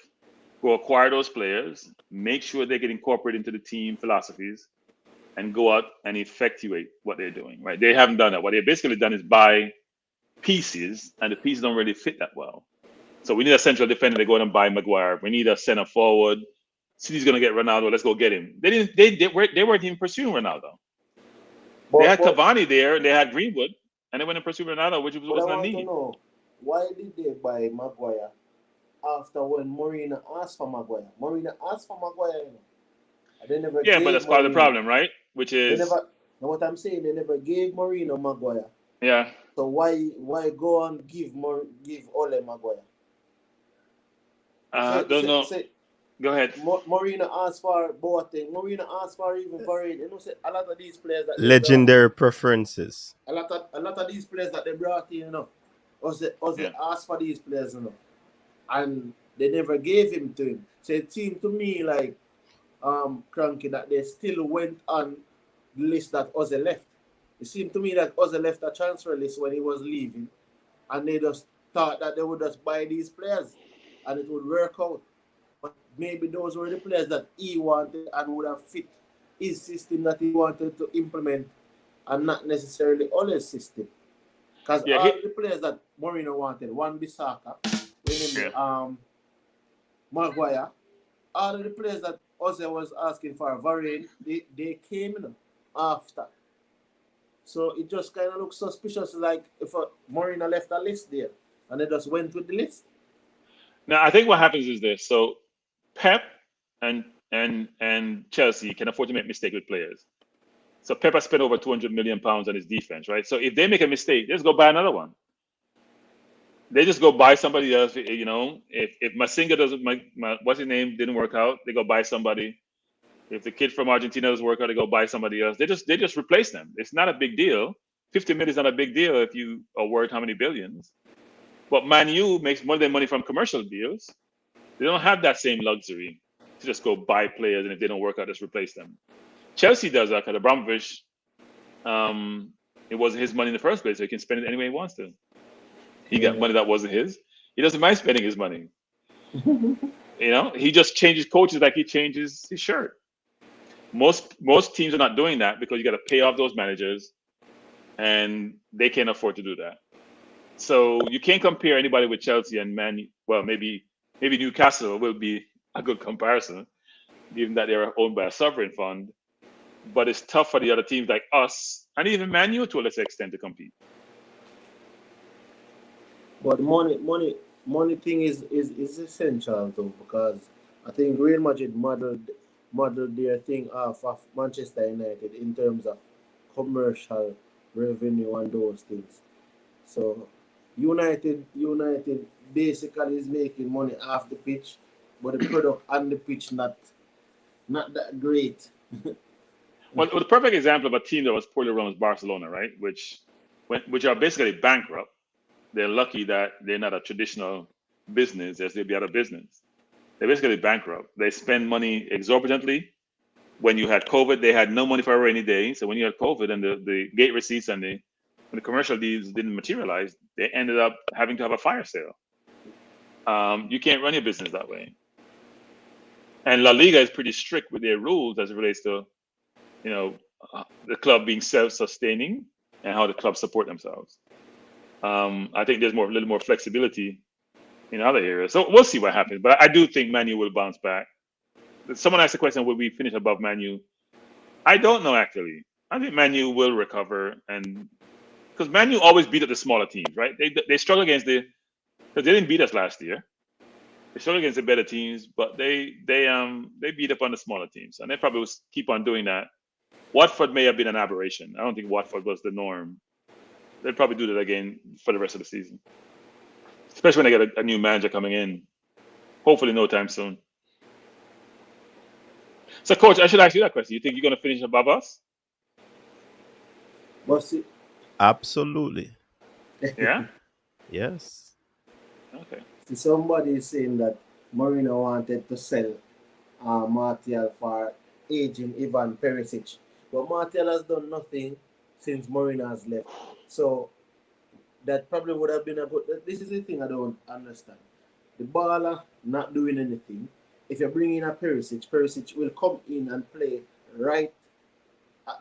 go acquire those players, make sure they get incorporated into the team philosophies, and go out and effectuate what they're doing, right? They haven't done that. What they've basically done is buy pieces, and the pieces don't really fit that well. So we need a central defender. They go out and buy Maguire. We need a center forward. City's gonna get Ronaldo. Let's go get him. They didn't. They weren't even pursuing Ronaldo. They But had but Cavani there, and they had Greenwood, and they went and pursued Ronaldo, which but I wasn't a want to need. know, why did they buy Maguire after when Mourinho asked for Maguire? Mourinho asked for Maguire, and they never Yeah, but gave that's part of the Mourinho. problem, right? Which They is, never. Know what I'm saying? They never gave Mourinho Maguire. yeah, So why go and give Ole Maguire? don't know. Say Go ahead. Mourinho asked for Boateng. Mourinho asked for even Varane. You know, say a lot of these players that they brought in, Legendary preferences. a lot of these players that they brought in, Yeah. asked for these players, and they never gave him to him. So it seemed to me like Cranky that they still went on the list that Ozzy left. It seemed to me that Ozzy left a transfer list when he was leaving, and they just thought that they would just buy these players and it would work out. But maybe those were the players that he wanted and would have fit his system that he wanted to implement, and not necessarily Ole's system. Because Yeah. all the players that Mourinho wanted, Wan Bissaka, Yeah. Maguire, all of the players that Ozzy was asking for, Varane, they came after. So it just kind of looks suspicious, like if Mourinho left a list there and they just went with the list. Now I think what happens is this. So Pep and Chelsea can afford to make mistakes with players. So Pepper spent over £200 million on his defense, right? So if they make a mistake, just go buy another one. They just go buy somebody else. You know, if Masinga doesn't, what's his name, didn't work out, they go buy somebody. If the kid from Argentina doesn't work out, they go buy somebody else. They just replace them. It's not a big deal. 50 million is not a big deal if you are worth how many billions. But Man U makes more than money from commercial deals. They don't have that same luxury to just go buy players, and if they don't work out, just replace them. Chelsea does that because Abramovich, it wasn't his money in the first place, so he can spend it any way he wants to. He got money that wasn't his. He doesn't mind spending his money. You know, he just changes coaches like he changes his shirt. Most teams are not doing that because you got to pay off those managers, and they can't afford to do that. So you can't compare anybody with Chelsea and Man. Well, maybe Newcastle will be a good comparison, given that they're owned by a sovereign fund. But it's tough for the other teams like us and even Man U to a lesser extent to compete. But money thing is essential though, because I think Real Madrid modeled their thing off of Manchester United in terms of commercial revenue and those things. So United basically is making money off the pitch, but the product on the pitch not that great. Well, the perfect example of a team that was poorly run was Barcelona, right? Which are basically bankrupt. They're lucky that they're not a traditional business, as they'd be out of business. They're basically bankrupt. They spend money exorbitantly. When you had COVID, they had no money for a rainy day. So when you had COVID and the gate receipts and when the commercial deals didn't materialize, they ended up having to have a fire sale. You can't run your business that way. And La Liga is pretty strict with their rules as it relates to, the club being self-sustaining and how the clubs support themselves. I think there's a little more flexibility in other areas. So we'll see what happens. But I do think Man U will bounce back. Someone asked the question, will we finish above Man U? I don't know, actually. I think Man U will recover, and because Man U always beat up the smaller teams, right? They struggle against because they didn't beat us last year. They struggle against the better teams, but they beat up on the smaller teams, and they probably will keep on doing that. Watford may have been an aberration. I don't think Watford was the norm. They'll probably do that again for the rest of the season, especially when they get a new manager coming in. Hopefully, no time soon. So, Coach, I should ask you that question. You think you're going to finish above us? Absolutely. Yeah? Yes. Okay. See, somebody is saying that Mourinho wanted to sell Martial for aging Ivan Perisic. But Martial has done nothing since Mourinho has left. So that probably would have been a good... This is the thing I don't understand. The baller not doing anything. If you bring in a Perisic will come in and play right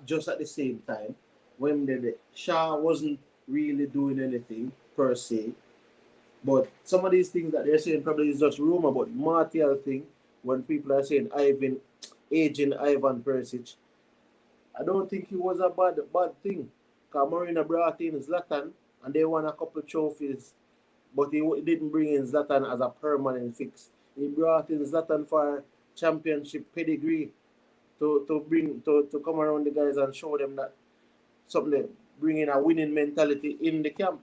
just at the same time. When the Shaw wasn't really doing anything per se. But some of these things that they're saying probably is just rumor. But Martial thing, when people are saying aging Ivan Perisic, I don't think it was a bad thing. Because Mourinho brought in Zlatan and they won a couple of trophies. But he didn't bring in Zlatan as a permanent fix. He brought in Zlatan for championship pedigree to come around the guys and show them that something, bringing a winning mentality in the camp.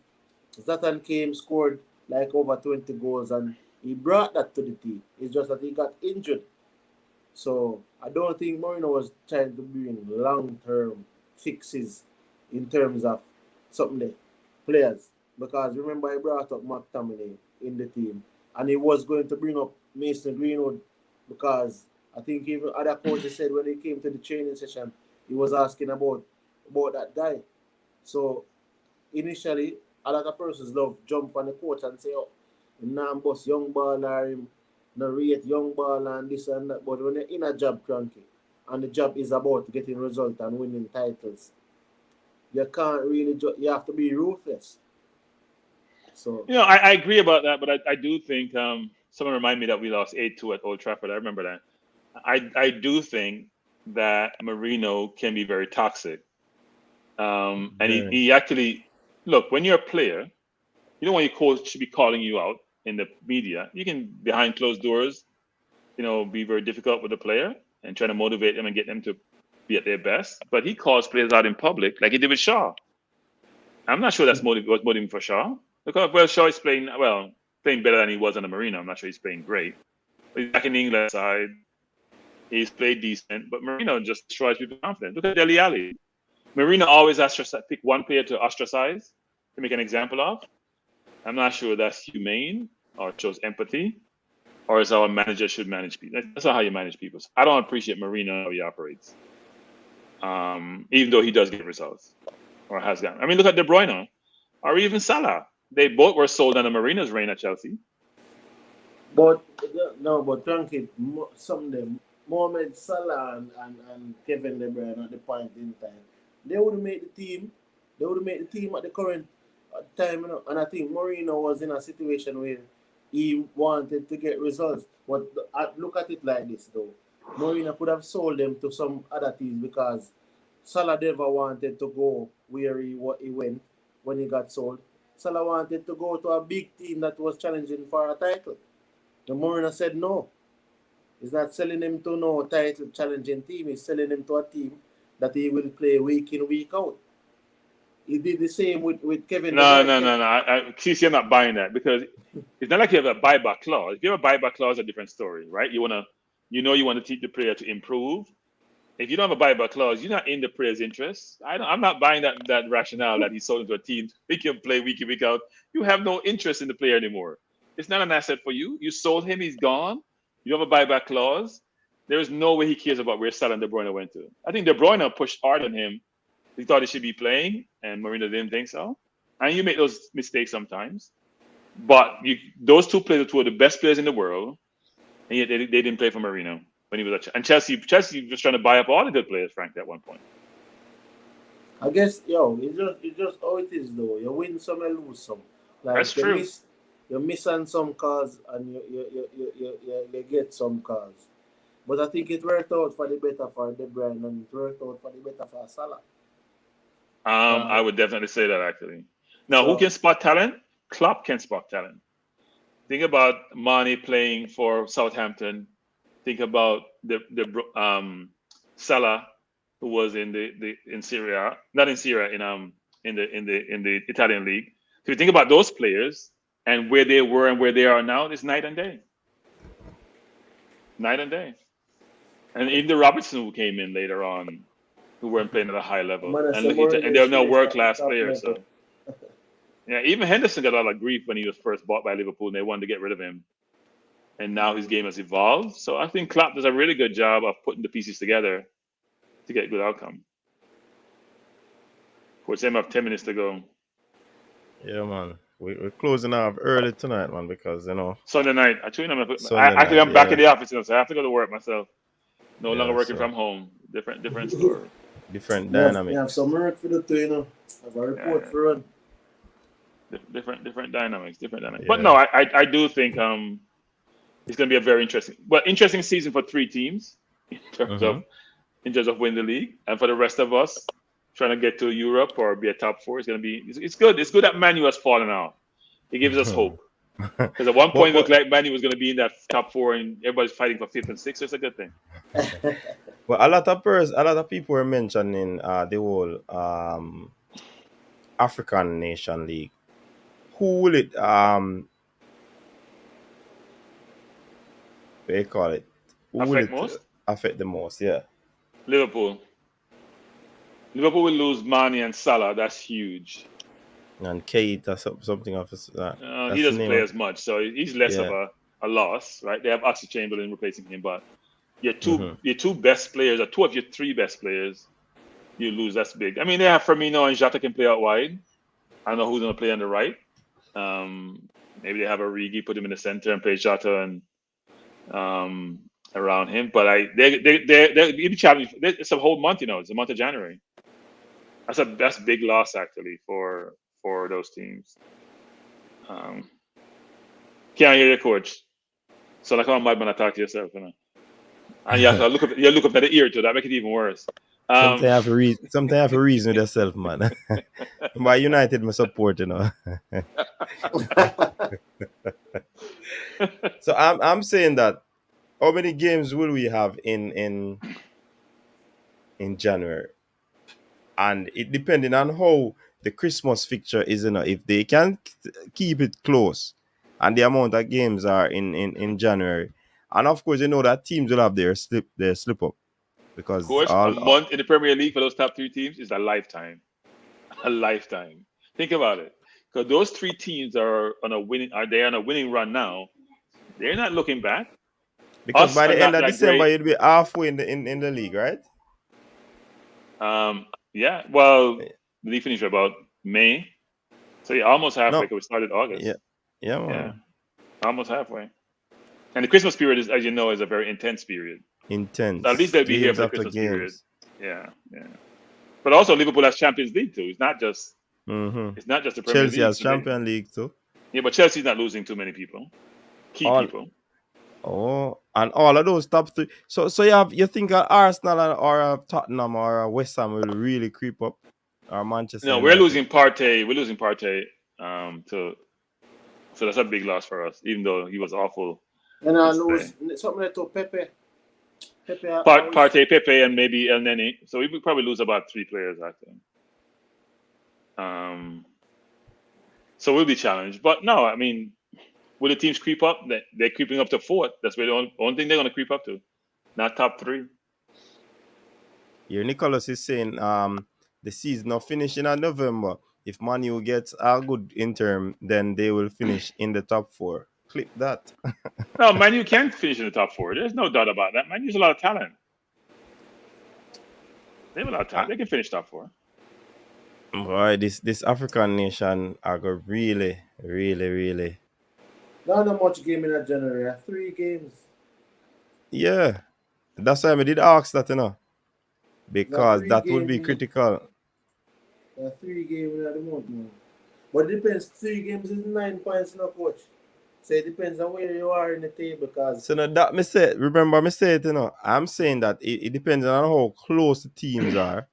Zlatan came, scored like over 20 goals, and he brought that to the team. It's just that he got injured. So I don't think Mourinho was trying to bring long-term fixes in terms of something players. Because remember, he brought up McTominay in the team, and he was going to bring up Mason Greenwood because I think even other coaches said when he came to the training session, he was asking about that guy. So initially, a lot of persons love jump on the coach and say, oh, him nah boss young ball or him no rate young ball and this and that. But when you're in a job cranky and the job is about getting results and winning titles, you can't really you have to be ruthless. So I agree about that, but I do think someone reminded me that we lost 8-2 at Old Trafford. I remember that. I do think that Mourinho can be very toxic. And he actually, look, when you're a player, you don't want your coach to be calling you out in the media. You can, behind closed doors, be very difficult with the player and try to motivate them and get them to be at their best, but he calls players out in public like he did with Shaw. I'm not sure that's what's motivating for Shaw. Because Shaw is playing better than he was on the Marino. I'm not sure he's playing great. But he's back in the England side. He's played decent, but Marino just destroys people's confidence. Look at Dele Alli. Marino always pick one player to ostracize, to make an example of. I'm not sure that's humane or shows empathy, or is how a manager should manage people. That's not how you manage people. So I don't appreciate Marino how he operates, even though he does get results or has gotten. I mean, look at De Bruyne or even Salah. They both were sold under Marino's reign at Chelsea. But Frankie, some of them, Mohamed Salah and Kevin De Bruyne at the point in time, they would have made the team. They would have made the team at the current time, you know? And I think Mourinho was in a situation where he wanted to get results. But look at it like this, though. Mourinho could have sold them to some other teams because Salah never wanted to go where he went when he got sold. Salah wanted to go to a big team that was challenging for a title. And Mourinho said no. He's not selling him to no title challenging team. He's selling him to a team that he will play week in, week out. He did the same with Kevin. No. I'm not buying that because it's not like you have a buyback clause. If you have a buyback clause, it's a different story, right? You want to teach the player to improve. If you don't have a buyback clause, you're not in the player's interest. I'm not buying that rationale that he sold into a team. He can play week in, week out. You have no interest in the player anymore. It's not an asset for you. You sold him. He's gone. You have a buyback clause. There is no way he cares about where Salah and De Bruyne went to. I think De Bruyne pushed hard on him. He thought he should be playing, and Marino didn't think so. And you make those mistakes sometimes. But those two players are two of the best players in the world, and yet they didn't play for Marino when he was at Chelsea. Chelsea was trying to buy up all the good players, Frank, at one point. I guess, it's just how it is, though. You win some, you lose some. Like, that's true. You miss on some cars and you get some cars. But I think it worked out for the better for De Bruyne and it worked out for the better for Salah. I would definitely say that, actually. Now, who can spot talent? Klopp can spot talent. Think about Mane playing for Southampton. Think about the Salah, who was in Syria, not in Syria, in the Italian league. So you think about those players and where they were and where they are now, it's night and day. Night and day. And even the Robertson who came in later on, who weren't playing at a high level, and they're now world-class players. So, yeah, even Henderson got a lot of grief when he was first bought by Liverpool, and they wanted to get rid of him. And now his game has evolved. So I think Klopp does a really good job of putting the pieces together to get a good outcome. Of course, they have 10 minutes to go. Yeah, man. We're closing off early tonight, man, because, Sunday night. I'm back in the office, so I have to go to work myself. No longer working from home. Different story. Different dynamics. We have some work for the two, Have a report for run. Different dynamics. Yeah. But no, I do think it's going to be a very interesting season for three teams in terms of winning the league, and for the rest of us trying to get to Europe or be a top four. It's going to be it's good. It's good that Manu has fallen out. It gives us hope. Because at one point it looked like Manu was going to be in that top four, and everybody's fighting for fifth and sixth. So it's a good thing. Well, a lot of people were mentioning the whole African Nation League. Who will it what do you call it? Who will it affect the most? Yeah. Liverpool will lose Mane and Salah. That's huge. And Keita, something of that. He doesn't play as much, so he's less of a loss, right? They have Oxlade-Chamberlain replacing him, but your two best players, or two of your three best players, you lose. That's big. I mean, they have Firmino and Jota can play out wide. I don't know who's going to play on the right. Maybe they have Origi, put him in the center and play Jota and around him. But they'll be challenging. It's a whole month, It's the month of January. That's a big loss actually for those teams. Can't hear your coach. So like I'm mad when I talk to yourself, And you have to look up at the ear too. That make it even worse. Sometimes I have a reason with yourself, man. By United, my support, So I'm saying that how many games will we have in in January. And it depending on how the Christmas fixture is, if they can keep it close and the amount of games are in January. And of course, that teams will have their slip up because Coach, a month in the Premier League for those top three teams is a lifetime. A lifetime. Think about it. Because those three teams are on a winning run now. They're not looking back. because Us by are the end not of that December, great. you'll be halfway in the league, right? Yeah. Well, the league finished about May. So yeah, almost halfway No. because we started August. Yeah, man. Yeah. Almost halfway. And the Christmas period is, as you know, is a very intense period. Intense. So at least they'll be here Games for the after Christmas period. games. Yeah. But also Liverpool has Champions League too. It's not just Mm-hmm. it's not just the Premier Chelsea League. has Champions League too. Yeah, but Chelsea's not losing too many people. Key people. And all of those top three. So you think Arsenal or Tottenham or West Ham will really creep up, or Manchester No, United? we're losing Partey. We're losing Partey. So that's a big loss for us, even though he was awful. And I lose something like to Pepe. Partey, Pepe, and maybe El Nene. So we would probably lose about 3 players, I think. So we'll be challenged. But no, I mean, will the teams creep up? They're creeping up to 4th. That's where the only thing they're going to creep up to. Not top 3. Here, Nicholas is saying the season will finish in November. If Man U gets a good interim, then they will finish in the top 4. Clip that. No, Man U can finish in the top 4. There's no doubt about that. Man U's a lot of talent. They have a lot of talent. They can finish top 4. Boy, this African nation are going really, really, really. Not much game in January. 3 games. Yeah. That's why I did ask that, because that would be critical. 3 games in the month now. But it depends. 3 games is 9 points in a coach. So it depends on where you are in the table. Because so now that remember me say it, I'm saying that it depends on how close the teams are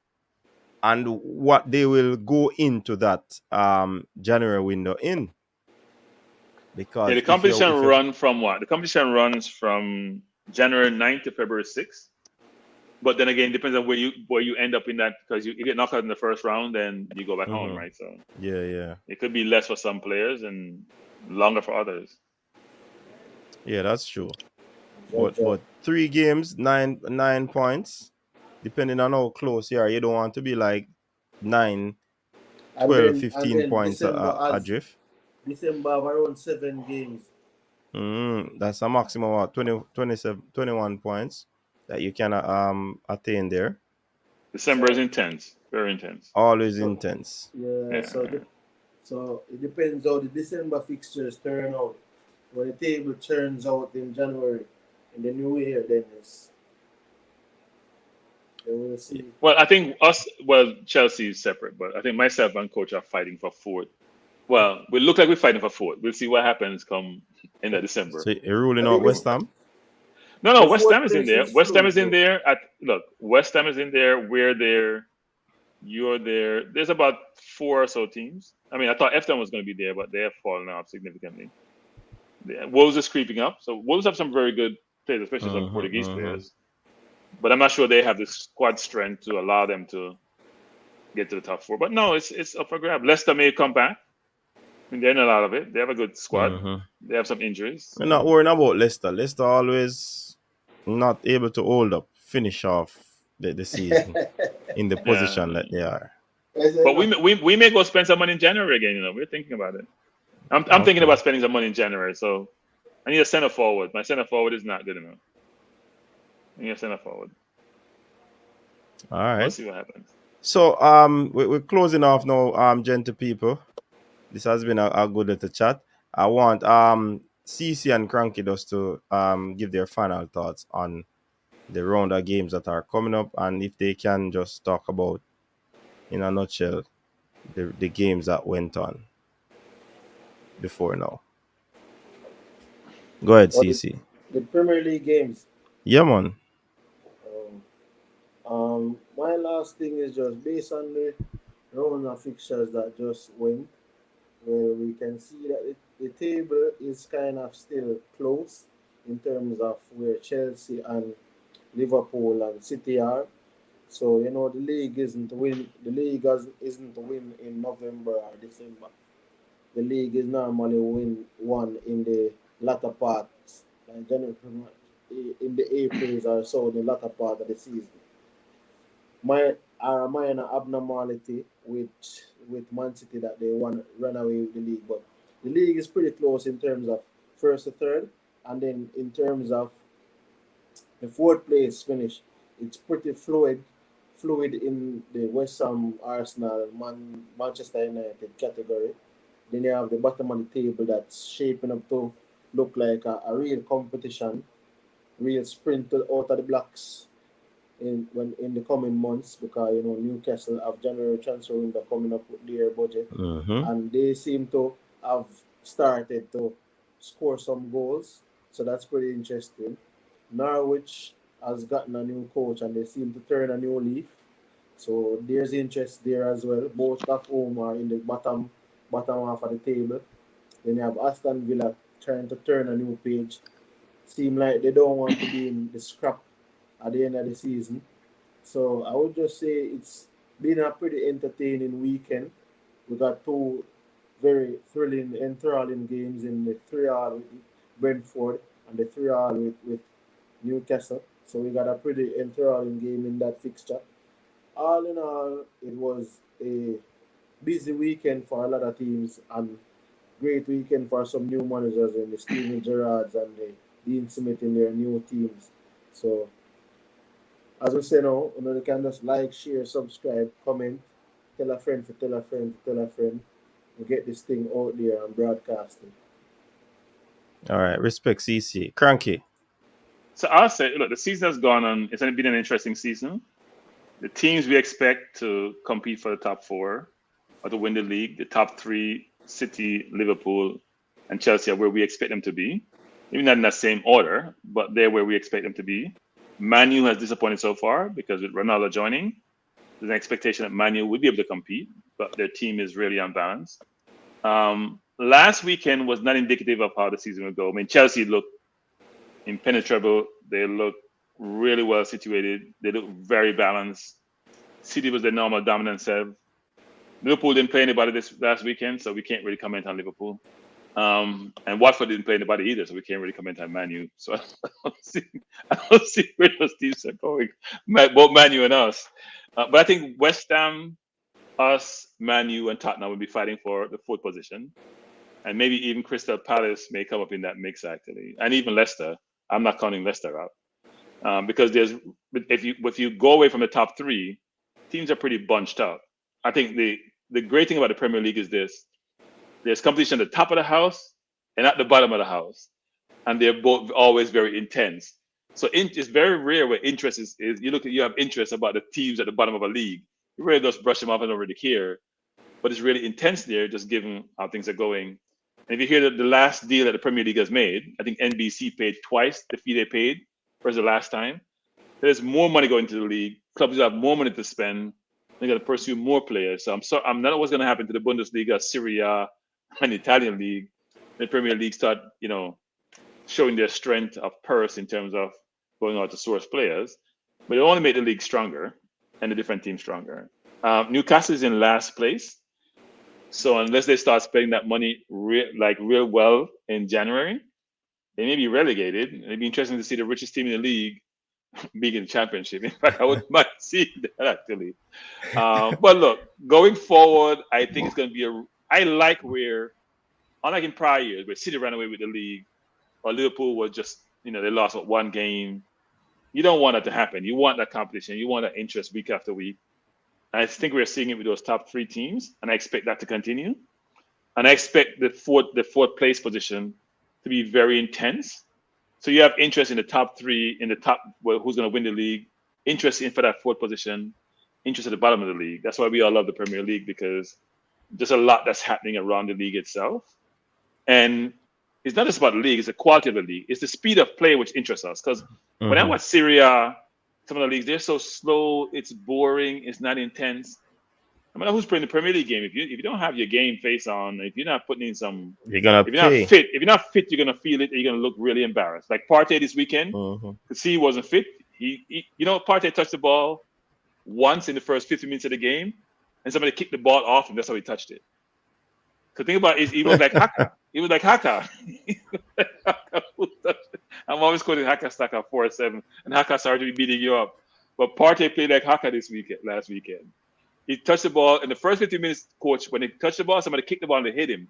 and what they will go into that January window in. Because the competition run from what? The competition runs from January 9th to February 6th. But then again, it depends on where you end up in that, because you get knocked out in the first round, then you go back home, right? So yeah. It could be less for some players and longer for others. Yeah, that's true. But 3 games, 9 points, depending on how close you are. You don't want to be like 9, 12, 15 points adrift. December have around 7 games. That's a maximum of 21 points that you can attain there. December is intense, very intense. Always intense. Yeah. So it depends how the December fixtures turn out. When the table turns out in January, in the new year, then we'll see. Well, I think Chelsea is separate, but I think myself and coach are fighting for 4th. Well, we look like we're fighting for 4th. We'll see what happens come in December. So you're ruling out West Ham? No, West Ham is in there. West Ham is in there. West Ham is in there. We're there. You're there. There's about 4 or so teams. I mean, I thought Everton was going to be there, but they have fallen off significantly. Wolves is creeping up. So Wolves have some very good players, especially some Portuguese players. But I'm not sure they have the squad strength to allow them to get to the top 4. But no, it's up for grab. Leicester may come back. I mean, they're in a lot of it. They have a good squad. They have some injuries. We're not worrying about Leicester. Leicester always not able to hold up, finish off the season in the position that they are. But we may go spend some money in January again. We're thinking about it. I'm thinking about spending some money in January. So I need a center forward. My center forward is not good enough. I need a center forward. All right. We'll see what happens. So we're closing off now, gentle people. This has been a good little chat. I want CC and Cranky just to give their final thoughts on the round of games that are coming up, and if they can just talk about, in a nutshell, the games that went on before now. Go ahead, CC. The Premier League games. Yeah, man. My last thing is just based on the round of fixtures that just went, where we can see that the table is kind of still close in terms of where Chelsea and Liverpool and City are. So the league isn't to win. The league isn't to win in November or December. The league is normally won in the latter parts, like January, in the Aprils or so, the latter part of the season. A minor abnormality with Man City that they want run away with the league, but the league is pretty close in terms of first to third, and then in terms of the fourth place finish, it's pretty fluid in the West Ham, Arsenal, Manchester United category. Then you have the bottom of the table that's shaping up to look like a real competition, real sprint out of the blocks in the coming months, because Newcastle have January transfer window coming up with their budget, and they seem to have started to score some goals, so that's pretty interesting. Norwich has gotten a new coach and they seem to turn a new leaf, so there's interest there as well. Both at home are in the bottom half of the table. Then you have Aston Villa trying to turn a new page. Seem like they don't want to be in the scrap at the end of the season. So I would just say it's been a pretty entertaining weekend. We got two very thrilling, enthralling games in the 3-all with Brentford and the 3-all with Newcastle. So we got a pretty enthralling game in that fixture. All in all, it was a busy weekend for a lot of teams and great weekend for some new managers in the Steven Gerrards and the Dean Smith in their new teams. So as we say now, you can just like, share, subscribe, comment, tell a friend to tell a friend to tell a friend, and get this thing out there and broadcasting. All right, respect CC. Cranky. So I'll say, look, the season has gone on. It's been an interesting season. The teams we expect to compete for the top four or to win the league, the top three, City, Liverpool, and Chelsea, are where we expect them to be. Maybe not in that same order, but they're where we expect them to be. Man U has disappointed so far because with Ronaldo joining, there's an expectation that Man U would be able to compete, but their team is really unbalanced. Last weekend was not indicative of how the season will go. I mean, Chelsea looked impenetrable. They looked really well situated. They looked very balanced. City was their normal dominant self. Liverpool didn't play anybody this last weekend, so we can't really comment on Liverpool. And Watford didn't play anybody either, so we can't really comment on Man U. So I don't see where those teams are going, both Man U and us. But I think West Ham, us, Man U, and Tottenham will be fighting for the fourth position. And maybe even Crystal Palace may come up in that mix, actually. And even Leicester. I'm not counting Leicester out. Because if you go away from the top three, teams are pretty bunched up. I think the great thing about the Premier League is this. There's competition at the top of the house and at the bottom of the house. And they're both always very intense. So it's very rare where interest is you have interest about the teams at the bottom of a league. You really just brush them off and don't really care. But it's really intense there, just given how things are going. And if you hear the last deal that the Premier League has made, I think NBC paid twice the fee they paid versus the last time. There's more money going to the league. Clubs have more money to spend. They got to pursue more players. So I'm not what's going to happen to the Bundesliga, Serie A, and the Italian league. The Premier League start, showing their strength of purse in terms of going out to source players. But it only made the league stronger and the different teams stronger. Newcastle is in last place. So unless they start spending that money real well in January, they may be relegated. It'd be interesting to see the richest team in the league being in the championship. In fact, I wouldn't mind seeing that actually. But look, going forward, I think it's going to be I like where, unlike in prior years, where City ran away with the league, or Liverpool was just, they lost one game. You don't want that to happen. You want that competition. You want that interest week after week. And I think we're seeing it with those top three teams, and I expect that to continue. And I expect the fourth place position to be very intense. So you have interest in the top three, who's going to win the league, interest in for that fourth position, interest at the bottom of the league. That's why we all love the Premier League, because there's a lot that's happening around the league itself. And it's not just about the league, it's the quality of the league. It's the speed of play which interests us. Because when I watch Serie A, some of the leagues, they're so slow, it's boring, it's not intense. No matter who's playing the Premier League game, if you don't have your game face on, if you're not putting in some, if you're not fit, you're gonna feel it. You're gonna look really embarrassed. Like Partey this weekend, because he wasn't fit. Partey touched the ball, once in the first 50 minutes of the game, and somebody kicked the ball off, and that's how he touched it. So think about it, he was like Haka. He was like Haka. I'm always quoting Haka Staka 4-7, and Haka started to be beating you up. But Partey played like Haka last weekend. He touched the ball in the first 50 minutes, coach. When he touched the ball, somebody kicked the ball and they hit him.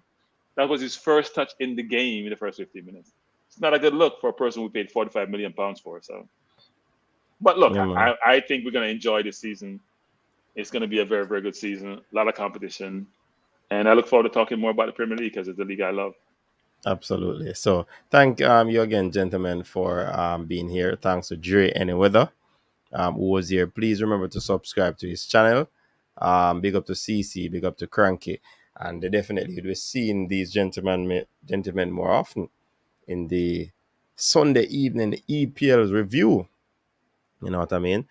That was his first touch in the game in the first 15 minutes. It's not a good look for a person who paid £45 million for. So, but look, Yeah, I think we're going to enjoy this season. It's going to be a very, very good season. A lot of competition. And I look forward to talking more about the Premier League because it's the league I love. absolutely. So thank you again, gentlemen, for being here. Thanks to Dre Anyweather, who was here. Please remember to subscribe to his channel. Big up to CC, big up to Cranky. And they definitely will be seeing these gentlemen more often in the Sunday evening EPL review. You know what I mean?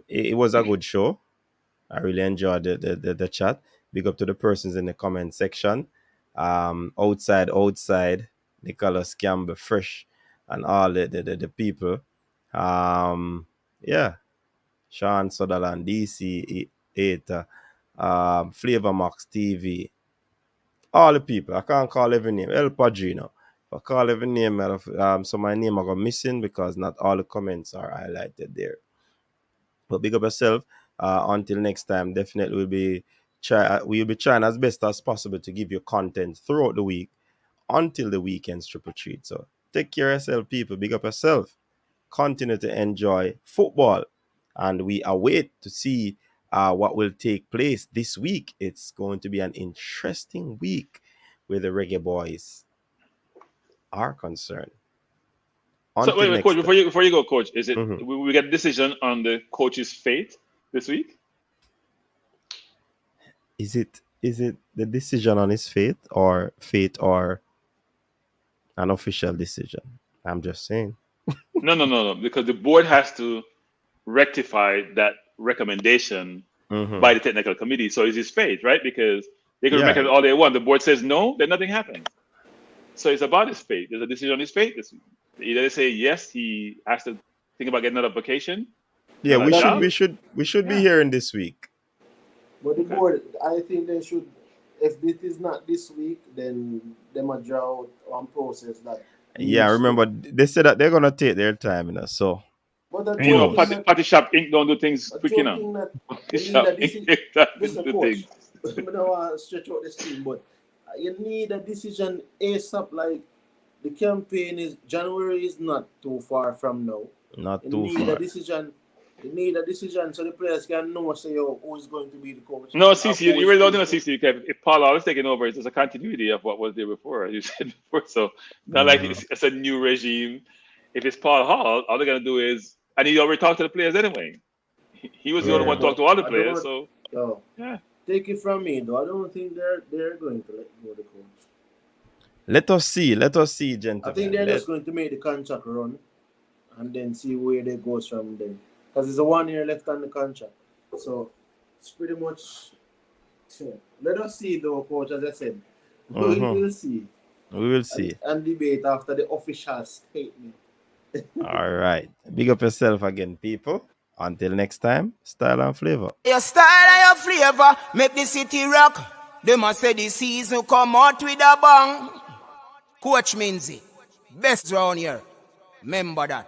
It was a good show. I really enjoyed the chat. Big up to the persons in the comment section. Outside, Nicholas Campbell, Fresh, and all the people. Yeah. Sean Sutherland, DC Eta, Flavor Max TV, all the people. I can't call every name. El Padrino. If I call every name, so my name I got missing because not all the comments are highlighted there. But big up yourself. Until next time, definitely we'll be trying as best as possible to give you content throughout the week until the weekend's triple treat. So take care of yourself, people. Big up yourself. Continue to enjoy football, and we await to see what will take place this week. It's going to be an interesting week where the Reggae Boyz are concerned. So wait, coach, before you go, coach, is it we get a decision on the coach's fate this week? Is it the decision on his fate or an official decision? I'm just saying. No, because the board has to rectify that recommendation by the technical committee. So it's his fate, right? Because they can recommend all they want. The board says no, then nothing happens. So it's about his fate. There's a decision on his fate this week. Either they say yes, he has to think about getting another vacation. Yeah, we should be hearing this week. But the board, I think they should. If this is not this week, then they might draw out one process that. Yeah, remember they said that they're gonna take their time, So. But you know, Party Shop Inc. don't do things quick, you know. Party Shop Inc. Listen, coach, I don't want to stretch out this team, but you need a decision ASAP. Like the campaign is January is not too far from now. Not you too need far. A decision. You need a decision so the players can know who is going to be the coach. No, CC, you really don't know CC. If Paul Hall is taking over, it's just a continuity of what was there before, as you said before. So not like it's a new regime. If it's Paul Hall, all they're gonna do is, and he already talked to the players anyway. He was the only one to talk to all the players. So yeah. Take it from me, though. I don't think they're going to let go the coach. Let us see, gentlemen. I think they're just going to make the contract run and then see where they goes from then. Because there's a 1 year left on the contract. So it's pretty much. Let us see, though, coach, as I said. We will see. We will see. And debate after the official statement. All right. Big up yourself again, people. Until next time, style and flavor. Your style and your flavor make the city rock. They must say the season come out with a bang. Coach Minzy, best round here. Remember that.